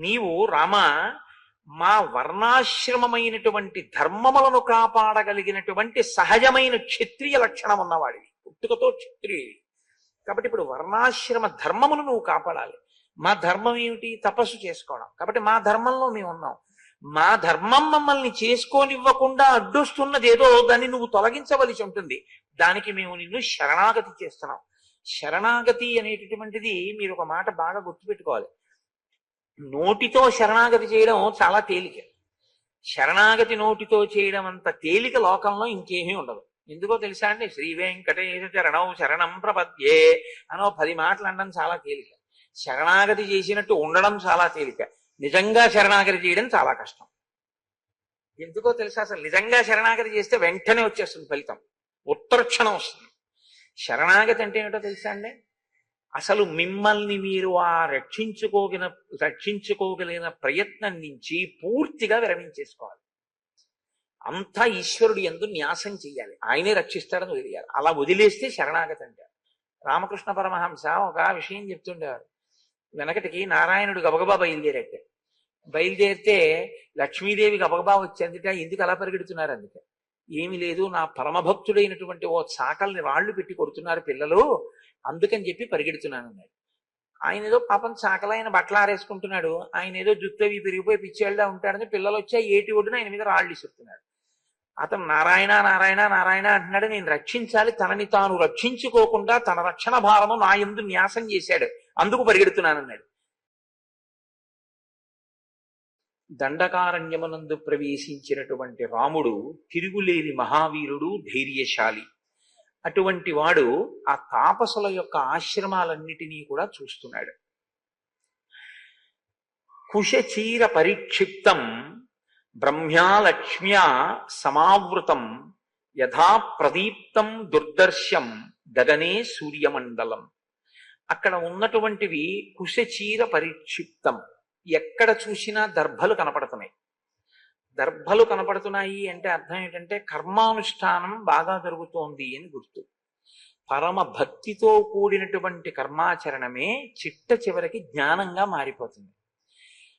నీవు రామ మా వర్ణాశ్రమమైనటువంటి ధర్మములను కాపాడగలిగినటువంటి సహజమైన క్షత్రియ లక్షణం ఉన్నవాడివి, పుట్టుకతో క్షత్రియుడి. కాబట్టి ఇప్పుడు వర్ణాశ్రమ ధర్మమును నువ్వు కాపాడాలి. మా ధర్మం ఏమిటి? తపస్సు చేసుకోవడం. కాబట్టి మా ధర్మంలో మేము ఉన్నాం. మా ధర్మం మమ్మల్ని చేసుకోనివ్వకుండా అడ్డొస్తున్నది ఏదో, దాన్ని నువ్వు తొలగించవలసి ఉంటుంది. దానికి మేము నిన్ను శరణాగతి చేస్తున్నాం. శరణాగతి అనేటటువంటిది మీరు ఒక మాట బాగా గుర్తుపెట్టుకోవాలి. నోటితో శరణాగతి చేయడం చాలా తేలిక. శరణాగతి నోటితో చేయడం అంత తేలిక లోకంలో ఇంకేమీ ఉండదు. ఎందుకో తెలుసా అండి? శ్రీ వెంకటేశ చరణం శరణం ప్రపద్యే అనో 10 మాటలు అనడం చాలా తేలిక. శరణాగతి చేసినట్టు ఉండడం చాలా తేలిక. నిజంగా శరణాగతి చేయడం చాలా కష్టం. ఎందుకో తెలుసా? అసలు నిజంగా శరణాగతి చేస్తే వెంటనే వచ్చేస్తుంది ఫలితం, ఉత్తరక్షణం వస్తుంది. శరణాగతి అంటే ఏమిటో తెలుసా అండి? అసలు మిమ్మల్ని మీరు రక్షించుకోగలిగిన ప్రయత్నం నుంచి పూర్తిగా విరమించేసుకోవాలి. అంతా ఈశ్వరుడు యందు న్యాసం చెయ్యాలి, ఆయనే రక్షిస్తాడని వదిలేయాలి. అలా వదిలేస్తే శరణాగతి అంటారు. రామకృష్ణ పరమహంస ఒక విషయం చెప్తుండేవారు. వెనకటికి నారాయణుడు గబగబా బయలుదేరితే లక్ష్మీదేవి గబగబా వచ్చేందుక, ఎందుకు అలా పరిగెడుతున్నారు? అందుకే ఏమి లేదు, నా పరమభక్తుడైనటువంటి ఓ చాకల్ని రాళ్లు పెట్టి కొడుతున్నారు పిల్లలు, అందుకని చెప్పి పరిగెడుతున్నాను అన్నాడు. ఆయన ఏదో పాపం చాకలైన బట్టలు ఆరేసుకుంటున్నాడు, ఆయన ఏదో జుత్తవి పెరిగిపోయి పిచ్చేళ్ళ ఉంటాడని పిల్లలు వచ్చి ఏటి ఒడ్డున ఆయన మీద రాళ్ళు ఇస్తున్నాడు. అతను నారాయణ నారాయణ నారాయణ అంటున్నాడు. నేను రక్షించాలి, తనని తాను రక్షించుకోకుండా తన రక్షణ భారము నా యందు న్యాసం చేశాడు, అందుకు పరిగెడుతున్నానన్నాడు. దండకారణ్యమునందు ప్రవేశించినటువంటి రాముడు తిరుగులేని మహావీరుడు, ధైర్యశాలి. అటువంటి వాడు ఆ తాపసుల యొక్క ఆశ్రమాలన్నిటినీ కూడా చూస్తున్నాడు. కుశచీర పరిక్షిప్తం బ్రహ్మ్యాలక్ష్మ్యా సమావృతం యథా ప్రదీప్తం దుర్దర్శం గగనే సూర్యమండలం. అక్కడ ఉన్నటువంటివి కుశచీర పరిక్షిప్తం. ఎక్కడ చూసినా దర్భలు కనపడుతున్నాయి. దర్భలు కనపడుతున్నాయి అంటే అర్థం ఏంటంటే కర్మానుష్ఠానం బాగా జరుగుతోంది అని గుర్తు. పరమ భక్తితో కూడినటువంటి కర్మాచరణమే చిట్ట చివరికి జ్ఞానంగా మారిపోతుంది.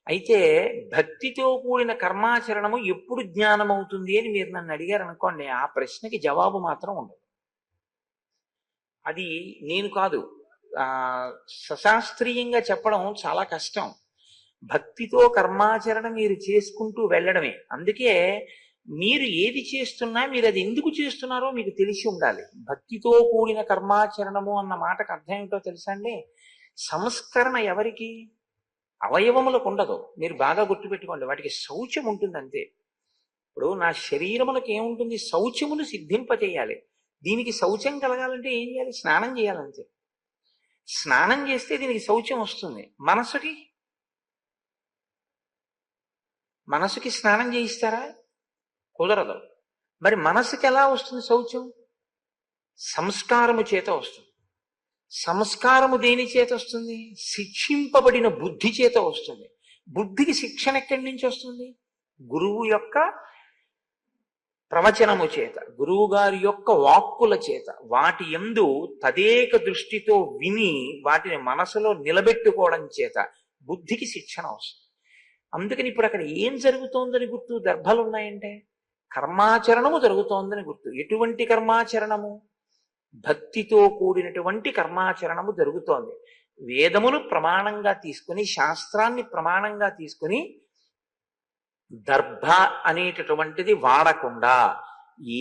అయితే భక్తితో కూడిన కర్మాచరణము ఎప్పుడు జ్ఞానం అవుతుంది అని మీరు నన్ను అడిగారు అనుకోండి, ఆ ప్రశ్నకి జవాబు మాత్రం ఉండదు. అది నేను కాదు, సశాస్త్రీయంగా చెప్పడం చాలా కష్టం. భక్తితో కర్మాచరణ మీరు చేసుకుంటూ వెళ్ళడమే. అందుకే మీరు ఏది చేస్తున్నా మీరు అది ఎందుకు చేస్తున్నారో మీకు తెలిసి ఉండాలి. భక్తితో కూడిన కర్మాచరణము అన్న మాటకు అర్థం ఏమిటో తెలుసా అండి? సంస్కరణ ఎవరికి? అవయవములకు ఉండదు. మీరు బాగా గుర్తుపెట్టుకోండి, వాటికి శౌచం ఉంటుంది అంతే. ఇప్పుడు నా శరీరములకు ఏముంటుంది? శౌచమును సిద్ధింపచేయాలి. దీనికి శౌచం కలగాలంటే ఏం చేయాలి? స్నానం చేయాలంతే. స్నానం చేస్తే దీనికి శౌచం వస్తుంది. మనసుకి స్నానం చేయిస్తారా? కుదరదు. మరి మనసుకి ఎలా వస్తుంది శౌచం? సంస్కారము చేత వస్తుంది. సంస్కారము దేని చేత వస్తుంది? శిక్షింపబడిన బుద్ధి చేత వస్తుంది. బుద్ధికి శిక్షణ ఎక్కడి నుంచి వస్తుంది? గురువు యొక్క ప్రవచనము చేత, గురువు గారి యొక్క వాక్కుల చేత, వాటి యందు తదేక దృష్టితో విని వాటిని మనసులో నిలబెట్టుకోవడం చేత బుద్ధికి శిక్షణ వస్తుంది. అందుకని ఇప్పుడు అక్కడ ఏం జరుగుతోందని గుర్తు? దర్భలు ఉన్నాయంటే కర్మాచరణము జరుగుతోందని గుర్తు. ఎటువంటి కర్మాచరణము? భక్తితో కూడినటువంటి కర్మాచరణము జరుగుతోంది. వేదములు ప్రమాణంగా తీసుకుని, శాస్త్రాన్ని ప్రమాణంగా తీసుకుని దర్భ అనేటటువంటిది వాడకుండా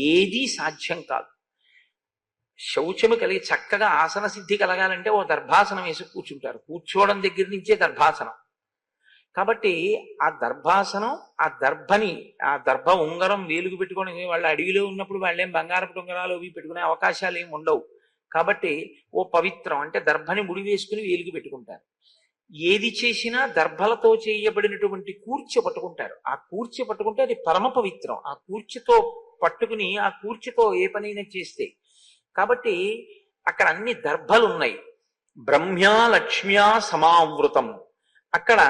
ఏదీ సాధ్యం కాదు. శౌచము కలిగి చక్కగా ఆసన సిద్ధి కలగాలంటే ఓ దర్భాసనం వేసి కూర్చుంటారు. కూర్చోవడం దగ్గర నుంచే దర్భాసనం. కాబట్టి ఆ దర్భాసనం, ఆ దర్భ ఉంగరం వేలుగు పెట్టుకొని, వాళ్ళ అడవిలో ఉన్నప్పుడు వాళ్ళేం బంగారపు ఉంగరాలు అవి పెట్టుకునే అవకాశాలు ఏమి ఉండవు. కాబట్టి ఓ పవిత్రం అంటే దర్భని ముడి వేసుకుని వేలుగు పెట్టుకుంటారు. ఏది చేసినా దర్భలతో చేయబడినటువంటి కూర్చె పట్టుకుంటారు. ఆ కూర్చె పట్టుకుంటే అది పరమ పవిత్రం. ఆ కూర్చెతో పట్టుకుని ఆ కూర్చెతో ఏ పనైనా చేస్తే. కాబట్టి అక్కడ అన్ని దర్భలు ఉన్నాయి. బ్రహ్మ్యా లక్ష్మ్యా సమావృతం. అక్కడ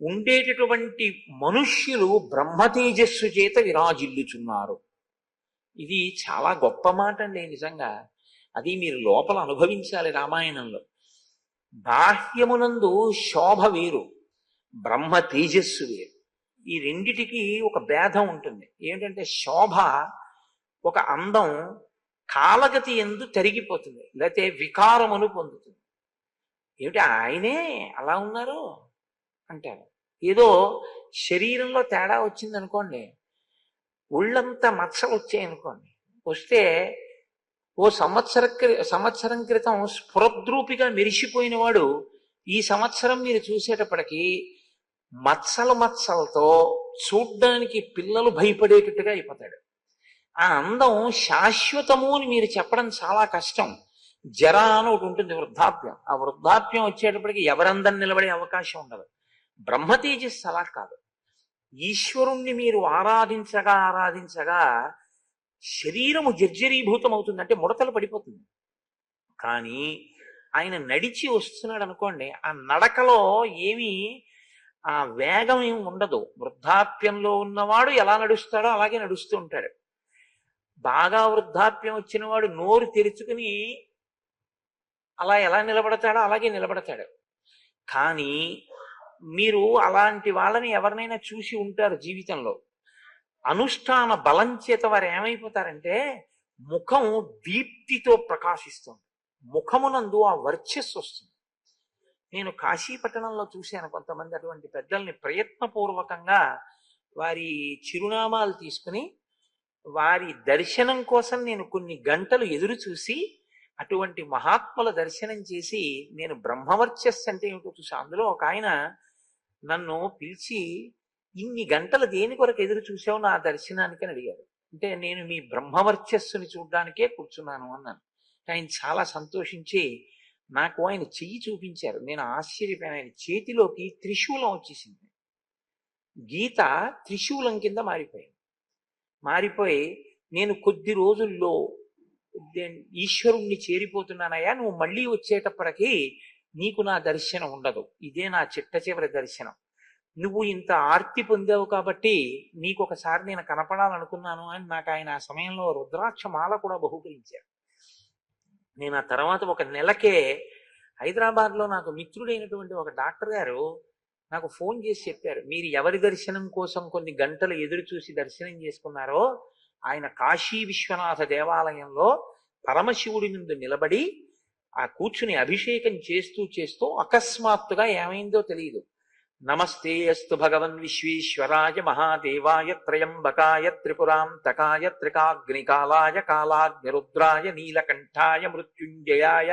ఉండేటటువంటి మనుష్యులు బ్రహ్మ తేజస్సు చేత విరాజిల్లుచున్నారు. ఇది చాలా గొప్ప మాట అండి నిజంగా. అది మీరు లోపల అనుభవించాలి. రామాయణంలో బాహ్యమునందు శోభ వేరు, బ్రహ్మ తేజస్సు వేరు. ఈ రెండిటికి ఒక భేదం ఉంటుంది. ఏమిటంటే శోభ, ఒక అందం కాలగతి ఎందు తరిగిపోతుంది, లేకపోతే వికారమును పొందుతుంది. ఏమిటి ఆయనే అలా ఉన్నారు అంటారు. ఏదో శరీరంలో తేడా వచ్చిందనుకోండి, ఒళ్ళంతా మచ్చలు వచ్చాయనుకోండి, వస్తే ఓ సంవత్సరం క్రితం స్ఫురద్రూపిగా మెరిసిపోయిన వాడు ఈ సంవత్సరం మీరు చూసేటప్పటికి మచ్చలతో చూడ్డానికి పిల్లలు భయపడేటట్టుగా అయిపోతాడు. ఆ అందం శాశ్వతము అని మీరు చెప్పడం చాలా కష్టం. జర అని ఒకటి ఉంటుంది, వృద్ధాప్యం. ఆ వృద్ధాప్యం వచ్చేటప్పటికి ఎవరందం నిలబడే అవకాశం ఉండదు. బ్రహ్మ తేజస్సు అలా కాదు. ఈశ్వరుణ్ణి మీరు ఆరాధించగా శరీరము జర్జరీభూతం అవుతుంది, అంటే ముడతలు పడిపోతుంది. కానీ ఆయన నడిచి వస్తున్నాడు అనుకోండి, ఆ నడకలో ఏమీ ఆ వేగం ఏమి ఉండదు. వృద్ధాప్యంలో ఉన్నవాడు ఎలా నడుస్తాడో అలాగే నడుస్తూ ఉంటాడు. బాగా వృద్ధాప్యం వచ్చిన వాడు నోరు తెరుచుకుని అలా ఎలా నిలబడతాడో అలాగే నిలబడతాడు. కానీ మీరు అలాంటి వాళ్ళని ఎవరినైనా చూసి ఉంటారు జీవితంలో. అనుష్ఠాన బలం చేత వారు ఏమైపోతారంటే ముఖం దీప్తితో ప్రకాశిస్తుంది, ముఖమునందు ఆ వర్చస్సు వస్తుంది. నేను కాశీపట్టణంలో చూశాను కొంతమంది అటువంటి పెద్దల్ని ప్రయత్నపూర్వకంగా వారి చిరునామాలు తీసుకుని వారి దర్శనం కోసం నేను కొన్ని గంటలు ఎదురు చూసి అటువంటి మహాత్ముల దర్శనం చేసి నేను బ్రహ్మవర్చస్సు అంటే ఏమిటో చూసా. అందులో ఒక ఆయన నన్ను పిలిచి, ఇన్ని గంటలు దేని కొరకు ఎదురు చూసావు నా దర్శనానికి అని అడిగారు. అంటే నేను మీ బ్రహ్మవర్చస్సుని చూడడానికే కూర్చున్నాను అన్నాను. ఆయన చాలా సంతోషించి నాకు ఆయన చెయ్యి చూపించారు. నేను ఆశ్చర్యపోయాను. ఆయన చేతిలోకి త్రిశూలం వచ్చేసింది. గీత త్రిశూలం కింద మారిపోయి నేను కొద్ది రోజుల్లో ఈశ్వరుణ్ణి చేరిపోతున్నానయ్యా, నువ్వు మళ్ళీ వచ్చేటప్పటికి నీకు నా దర్శనం ఉండదు, ఇదే నా చిట్ట చివరి దర్శనం. నువ్వు ఇంత ఆర్తి పొందావు కాబట్టి నీకు ఒకసారి నేను కనపడాలనుకున్నాను అని నాకు ఆయన ఆ సమయంలో రుద్రాక్ష మాల కూడా బహుకరించారు. నేను ఆ తర్వాత ఒక నెలకే హైదరాబాద్లో నాకు మిత్రుడైనటువంటి ఒక డాక్టర్ గారు నాకు ఫోన్ చేసి చెప్పారు, మీరు ఎవరి దర్శనం కోసం కొన్ని గంటలు ఎదురు చూసి దర్శనం చేసుకున్నారో ఆయన కాశీ విశ్వనాథ దేవాలయంలో పరమశివుడి ముందు నిలబడి ఆ కూర్చుని అభిషేకం చేస్తూ అకస్మాత్తుగా ఏమైందో తెలియదు. నమస్తే అస్తు భగవన్ విశ్వేశ్వరాయ మహాదేవాయ త్రయంబకాయ త్రిపురాంతకాయ త్రికాగ్నికాలాయ కాలాగ్నిరుద్రాయ నీలకంఠాయ మృత్యుంజయాయ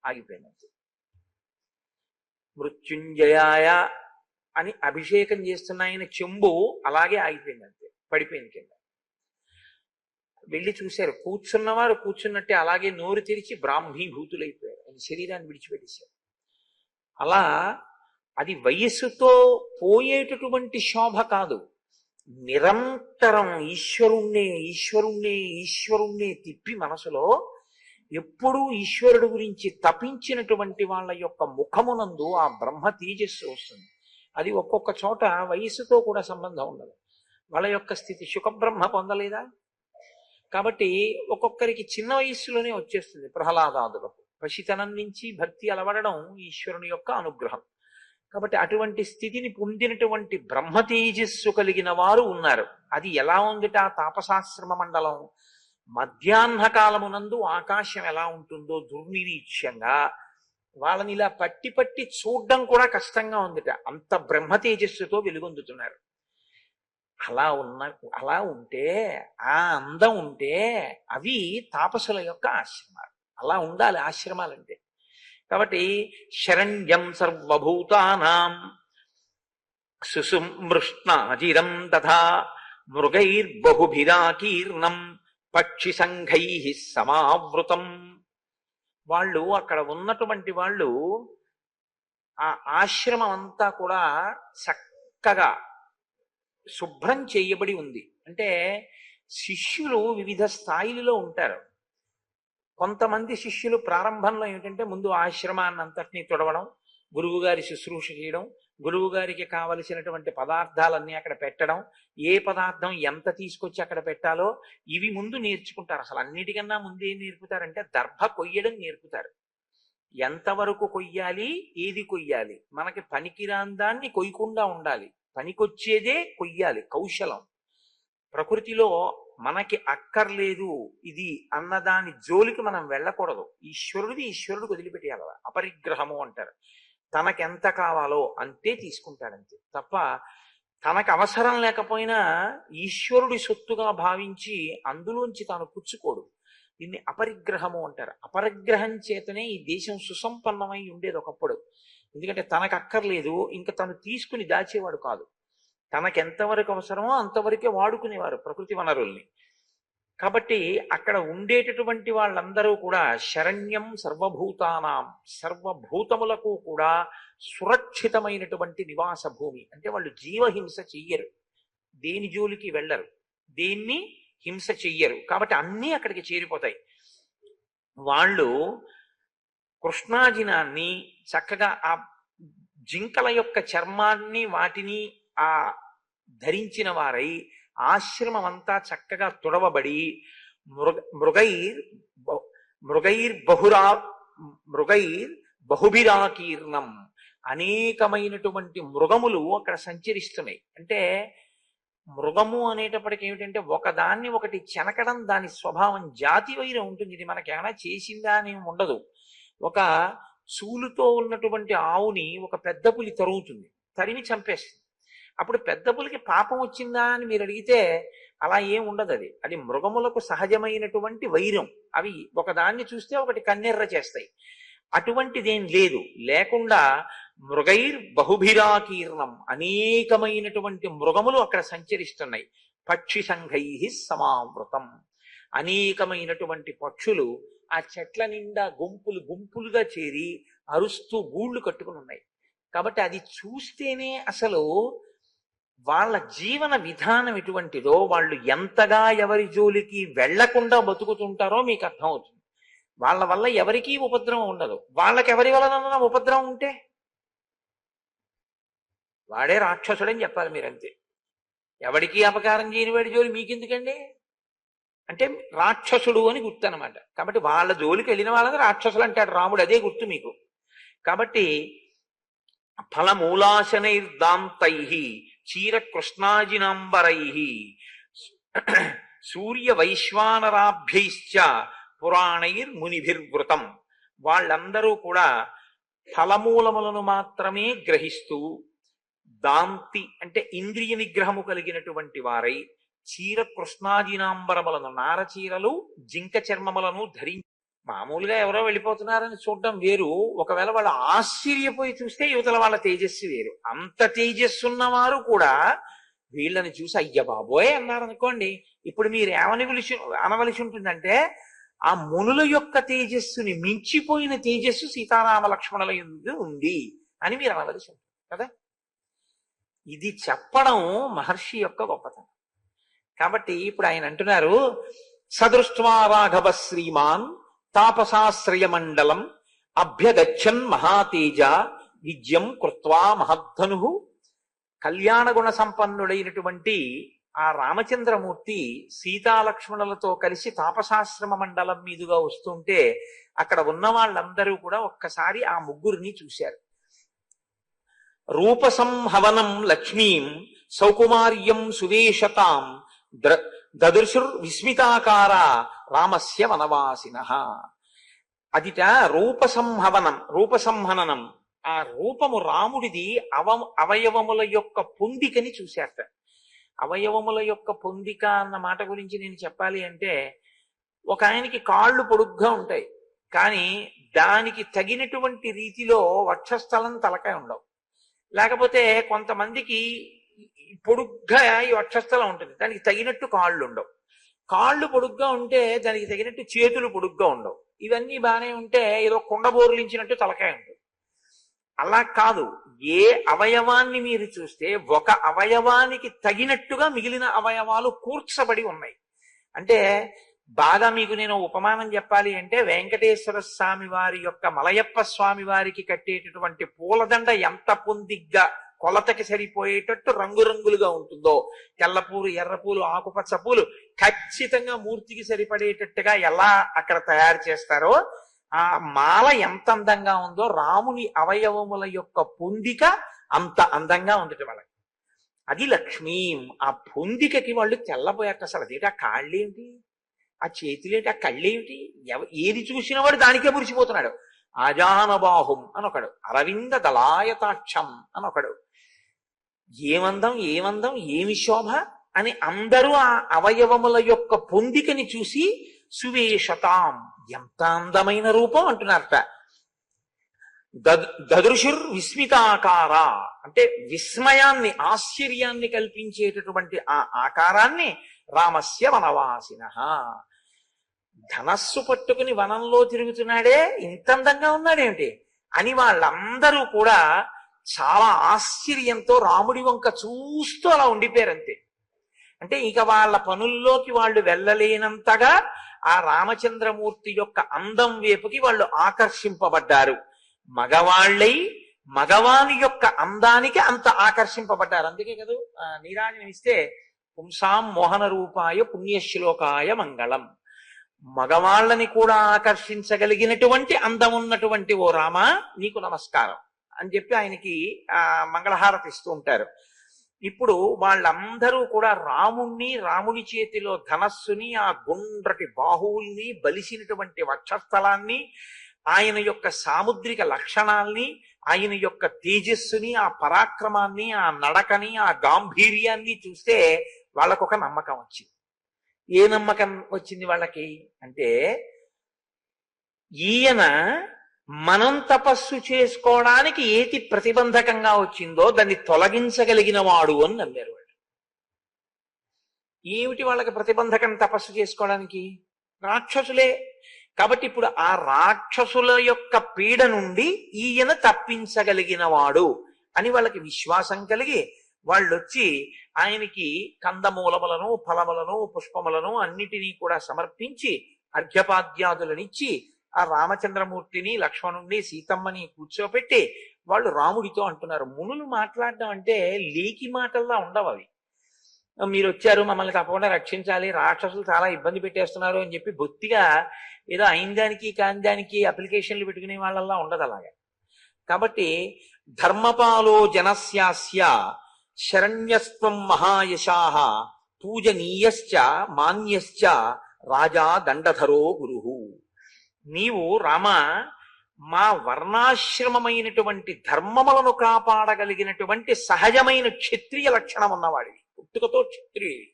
ఆగిపోయినది. మృత్యుంజయాయ అని అభిషేకం చేస్తున్న ఆయన చెంబు అలాగే ఆగిపోయిందంతే, పడిపోయింది కింద. వెళ్ళి చూశారు, కూర్చున్నవారు కూర్చున్నట్టే అలాగే నోరు తెరిచి బ్రాహ్మీభూతులైపోయారు, ఆయన శరీరాన్ని విడిచిపెట్టేశారు. అలా అది వయస్సుతో పోయేటటువంటి శోభ కాదు, నిరంతరం ఈశ్వరుణ్ణే తిప్పి మనసులో ఎప్పుడూ ఈశ్వరుడు గురించి తపించినటువంటి వాళ్ళ యొక్క ముఖమునందు ఆ బ్రహ్మ తేజస్సు వస్తుంది. అది ఒక్కొక్క చోట వయస్సుతో కూడా సంబంధం ఉండదు. వాళ్ళ యొక్క స్థితి సుఖబ్రహ్మ పొందలేదా, కాబట్టి ఒక్కొక్కరికి చిన్న వయస్సులోనే వచ్చేస్తుంది. ప్రహ్లాదాదులకు పసితనం నుంచి భక్తి అలవడడం ఈశ్వరుని యొక్క అనుగ్రహం. కాబట్టి అటువంటి స్థితిని పొందినటువంటి బ్రహ్మ తేజస్సు కలిగిన వారు ఉన్నారు. అది ఎలా ఉందిట ఆ తాపసాశ్రమ మండలం? మధ్యాహ్న కాలమునందు ఆకాశం ఎలా ఉంటుందో దుర్నిరీక్ష్యంగా వాళ్ళని ఇలా పట్టి చూడడం కూడా కష్టంగా ఉందిట, అంత బ్రహ్మ తేజస్సుతో వెలుగొందుతున్నారు. అలా ఉంటే, ఆ అందం ఉంటే అవి తాపసుల యొక్క ఆశ్రమాలు. అలా ఉండాలి ఆశ్రమాలంటే. కాబట్టి శరణ్యం సర్వభూతానాం సుసుమృష్ణాజిరం తథా మృగైర్బహుభిరాకీర్ణం పక్షి సంఘై సమావృతం. వాళ్ళు అక్కడ ఉన్నటువంటి వాళ్ళు ఆ ఆశ్రమం అంతా కూడా చక్కగా శుభ్రం చేయబడి ఉంది. అంటే శిష్యులు వివిధ స్థాయిలలో ఉంటారు. కొంతమంది శిష్యులు ప్రారంభంలో ఏమిటంటే ముందు ఆశ్రమాన్ని అంతటినీ తుడవడం, గురువుగారి శుశ్రూష చేయడం, గురువు గారికి కావలసినటువంటి పదార్థాలన్నీ అక్కడ పెట్టడం, ఏ పదార్థం ఎంత తీసుకొచ్చి అక్కడ పెట్టాలో ఇవి ముందు నేర్చుకుంటారు. అసలు అన్నిటికన్నా ముందు ఏం నేర్పుతారంటే దర్భ కొయ్యడం నేర్పుతారు. ఎంతవరకు కొయ్యాలి, ఏది కొయ్యాలి, మనకి పనికిరాని దాన్ని కొయ్యకుండా ఉండాలి, పనికొచ్చేదే కొయ్యాలి. కౌశలం. ప్రకృతిలో మనకి అక్కర్లేదు ఇది అన్నదాని జోలికి మనం వెళ్ళకూడదు. ఈశ్వరుడు వదిలిపెట్టేయాలి. అపరిగ్రహము అంటారు. తనకెంత కావాలో అంతే తీసుకుంటాడంతే తప్ప తనకు అవసరం లేకపోయినా ఈశ్వరుడి సొత్తుగా భావించి అందులోంచి తాను పుచ్చుకోడు. దీన్ని అపరిగ్రహము అంటారు. అపరిగ్రహం చేతనే ఈ దేశం సుసంపన్నమై ఉండేది ఒకప్పుడు. ఎందుకంటే తనకు అక్కర్లేదు, ఇంకా తను తీసుకుని దాచేవాడు కాదు. తనకెంతవరకు అవసరమో అంతవరకే వాడుకునేవారు ప్రకృతి వనరుల్ని. కాబట్టి అక్కడ ఉండేటటువంటి వాళ్ళందరూ కూడా శరణ్యం సర్వభూతానాం, సర్వభూతములకు కూడా సురక్షితమైనటువంటి నివాస భూమి. అంటే వాళ్ళు జీవహింస చెయ్యరు, దేని జోలికి వెళ్ళరు, దేన్ని హింస చెయ్యరు. కాబట్టి అన్నీ అక్కడికి చేరిపోతాయి. వాళ్ళు కృష్ణాజినాన్ని చక్కగా ఆ జింకల యొక్క చర్మాన్ని వాటిని ఆ ధరించిన వారై ఆశ్రమం అంతా చక్కగా తుడవబడి మృగైర్ బహుభిరాకీర్ణం, అనేకమైనటువంటి మృగములు అక్కడ సంచరిస్తున్నాయి. అంటే మృగము అనేటప్పటికి ఏమిటంటే ఒకదాన్ని ఒకటి చెనకడం దాని స్వభావం, జాతి వైరం ఉంటుంది. ఇది మనకేమైనా చేసిందా అని ఉండదు. ఒక సూలుతో ఉన్నటువంటి ఆవుని ఒక పెద్ద పులి తరుగుతుంది, తరిమి చంపేస్తుంది. అప్పుడు పెద్ద పులికి పాపం వచ్చిందా అని మీరు అడిగితే అలా ఏం ఉండదు. అది మృగములకు సహజమైనటువంటి వైరం. అవి ఒకదాన్ని చూస్తే ఒకటి కన్నెర్ర చేస్తాయి. అటువంటిదేం లేదు. లేకుండా మృగైర్ బహుభిరాకీర్ణం, అనేకమైనటువంటి మృగములు అక్కడ సంచరిస్తున్నాయి. పక్షి సంఘై సమావృతం, అనేకమైనటువంటి పక్షులు ఆ చెట్ల నిండా గుంపులు గుంపులుగా చేరి అరుస్తూ గూళ్ళు కట్టుకుని ఉన్నాయి. కాబట్టి అది చూస్తేనే అసలు వాళ్ళ జీవన విధానం ఎటువంటిదో, వాళ్ళు ఎంతగా ఎవరి జోలికి వెళ్లకుండా బతుకుతుంటారో మీకు అర్థమవుతుంది. వాళ్ళ వల్ల ఎవరికీ ఉపద్రవం ఉండదు. వాళ్ళకి ఎవరి వలన ఉపద్రవం ఉంటే వాడే రాక్షసుడని చెప్పాలి మీరంతే. ఎవడికి అపకారం చేయని వాడి జోలి మీకెందుకండి అంటే రాక్షసుడు అని గుర్తు అనమాట. కాబట్టి వాళ్ళ జోలికి వెళ్ళిన వాళ్ళని రాక్షసులు అంటాడు రాముడు, అదే గుర్తు మీకు. కాబట్టి ఫలమూలాశనైర్దాంతై చీర కృష్ణాజినాంబరై సూర్య వైశ్వానరాభ్యైశ్చ పురాణైర్మునిభిర్వృతం, వాళ్ళందరూ కూడా ఫలమూలములను మాత్రమే గ్రహిస్తూ దాంతి అంటే ఇంద్రియ నిగ్రహము కలిగినటువంటి వారై చీర కృష్ణాజినాంబరములను, నారచీరలు జింక చర్మములను ధరించి, మామూలుగా ఎవరో వెళ్ళిపోతున్నారని చూడడం వేరు, ఒకవేళ వాళ్ళు ఆశ్చర్యపోయి చూస్తే యువతల వాళ్ళ తేజస్సు వేరు. అంత తేజస్సున్నవారు కూడా వీళ్ళని చూసి అయ్య బాబోయ్ అన్నారనుకోండి, ఇప్పుడు మీరు అనవలసి ఉంటుందంటే ఆ మునుల యొక్క తేజస్సుని మించిపోయిన తేజస్సు సీతారామ లక్ష్మణుల యందు ఉంది అని మీరు అనవలసి ఉంటుంది కదా. ఇది చెప్పడం మహర్షి యొక్క గొప్పతనం. కాబట్టి ఇప్పుడు ఆయన అంటున్నారు, సదృష్ట్వా రాఘవ శ్రీమాన్ తాపసాశ్రయ మండలం అభ్యగచ్చన్ మహాతేజ విద్యం కృత్వా మహద్ధను. కళ్యాణ గుణ సంపన్నుడైనటువంటి ఆ రామచంద్రమూర్తి సీతాలక్ష్మణులతో కలిసి తాపసాశ్రమ మండలం మీదుగా వస్తుంటే అక్కడ ఉన్న వాళ్ళందరూ కూడా ఒక్కసారి ఆ ముగ్గురిని చూశారు. రూపసంహవనం లక్ష్మీం సౌకుమార్యం సువేశతాం దదృశుర్ విస్మితాకార రామస్య వనవాసిన. అదిట రూపసంహననం. ఆ రూపము రాముడిది అవయవముల యొక్క పొందికని చూశారట. అవయవముల యొక్క పొందిక అన్న మాట గురించి నేను చెప్పాలి అంటే, ఒక ఆయనకి కాళ్ళు పొడుగ్గా ఉంటాయి, కానీ దానికి తగినటువంటి రీతిలో వక్షస్థలం తలకాయ ఉండవు. లేకపోతే కొంతమందికి పొడుగ్గా ఈ వక్షస్థలం ఉంటుంది, దానికి తగినట్టు కాళ్ళు ఉండవు. కాళ్ళు పొడుగ్గా ఉంటే దానికి తగినట్టు చేతులు పొడుగ్గా ఉండవు. ఇవన్నీ బాగానే ఉంటే ఏదో కుండబోర్లించినట్టు తలకాయ ఉంటుంది. అలా కాదు, ఏ అవయవాన్ని మీరు చూస్తే ఒక అవయవానికి తగినట్టుగా మిగిలిన అవయవాలు కూర్చబడి ఉన్నాయి. అంటే బాగా మీకు నేను ఉపమానం చెప్పాలి అంటే, వెంకటేశ్వర స్వామి వారి యొక్క మలయప్ప స్వామి వారికి కట్టేటటువంటి పూలదండ ఎంత పొందిగ్గా కొలతకి సరిపోయేటట్టు రంగురంగులుగా ఉంటుందో, తెల్లపూలు, ఎర్రపూలు, ఆకుపచ్చ పూలు ఖచ్చితంగా మూర్తికి సరిపడేటట్టుగా ఎలా అక్కడ తయారు చేస్తారో ఆ మాల ఎంత అందంగా ఉందో రాముని అవయవముల యొక్క పొందిక అంత అందంగా ఉంది వాళ్ళకి. అది లక్ష్మీ. ఆ పొందికకి వాళ్ళు తెల్లబోయాక అసలు అదేంటి, ఆ కాళ్ళేమిటి, ఆ చేతులేంటి, ఆ కళ్ళేమిటి, ఏది చూసిన వాడు దానికే మురిసిపోతున్నాడు. ఆజానబాహుం అనొకడు, అరవింద దళాయతాక్షం అనొకడు. ఏమందం ఏమందం, ఏమి శోభ అని అందరూ ఆ అవయవముల యొక్క పొందికని చూసి సువేషతాం, ఎంత అందమైన రూపం అంటున్నారట. దదృశుర్ విస్మితాకార అంటే విస్మయాన్ని, ఆశ్చర్యాన్ని కల్పించేటటువంటి ఆ ఆకారాన్ని రామస్య వనవాసిన. ధనస్సు పట్టుకుని వనంలో తిరుగుతున్నాడే, ఇంత అందంగా ఉన్నాడేమిటి అని వాళ్ళందరూ కూడా చాలా ఆశ్చర్యంతో రాముడి వంక చూస్తూ అలా ఉండిపోయారంతే. అంటే ఇక వాళ్ళ పనుల్లోకి వాళ్ళు వెళ్ళలేనంతగా ఆ రామచంద్రమూర్తి యొక్క అందం వైపుకి వాళ్ళు ఆకర్షింపబడ్డారు. మగవాళ్ళై మగవాని యొక్క అందానికి అంత ఆకర్షింపబడ్డారు. అందుకే కదా నీరాజనం ఇస్తే పుంసాం మోహన రూపాయ పుణ్యశ్లోకాయ మంగళం. మగవాళ్ళని కూడా ఆకర్షించగలిగినటువంటి అందం ఉన్నటువంటి ఓ రామ నీకు నమస్కారం అని చెప్పి ఆయనకి మంగళహారతి ఇస్తూ ఉంటారు. ఇప్పుడు వాళ్ళందరూ కూడా రాముని చేతిలో ధనస్సుని, ఆ గుండ్రటి బాహువుల్ని, బలిసినటువంటి వక్షస్థలాన్ని, ఆయన యొక్క సాముద్రిక లక్షణాల్ని, ఆయన యొక్క తేజస్సుని, ఆ పరాక్రమాన్ని, ఆ నడకని, ఆ గాంభీర్యాన్ని చూస్తే వాళ్ళకొక నమ్మకం వచ్చింది. ఏ నమ్మకం వచ్చింది వాళ్ళకి అంటే, ఈయన మనం తపస్సు చేసుకోవడానికి ఏది ప్రతిబంధకంగా వచ్చిందో దాన్ని తొలగించగలిగిన వాడు అని నమ్మారు వాళ్ళు. ఏమిటి వాళ్ళకి ప్రతిబంధకం తపస్సు చేసుకోవడానికి? రాక్షసులే. కాబట్టి ఇప్పుడు ఆ రాక్షసుల యొక్క పీడ నుండి ఈయన తప్పించగలిగిన వాడు అని వాళ్ళకి విశ్వాసం కలిగి వాళ్ళొచ్చి ఆయనకి కందమూలములను, ఫలములను, పుష్పములను అన్నిటినీ కూడా సమర్పించి అర్ఘ్యపాద్యాదులనిచ్చి ఆ రామచంద్రమూర్తిని, లక్ష్మణుణ్ణి, సీతమ్మని కూర్చోపెట్టి వాళ్ళు రాముడితో అంటున్నారు. మునులు మాట్లాడడం అంటే లేకి మాటల్లా ఉండవు అవి. మీరు వచ్చారు, మమ్మల్ని తప్పకుండా రక్షించాలి, రాక్షసులు చాలా ఇబ్బంది పెట్టేస్తున్నారు అని చెప్పి బొత్తిగా ఏదో అయిన దానికి కాని దానికి అప్లికేషన్లు పెట్టుకునే వాళ్ళల్లా ఉండదు అలాగా. కాబట్టి ధర్మపాలో జనస్యాస్య శరణ్యస్త్వం మహాయశాః పూజనీయశ్చ మాన్యశ్చ రాజా దండధరో గురుః. నీవు రామ మా వర్ణాశ్రమమైనటువంటి ధర్మములను కాపాడగలిగినటువంటి సహజమైన క్షత్రియ లక్షణం ఉన్నవాడివి, పుట్టుకతో క్షత్రియుడి.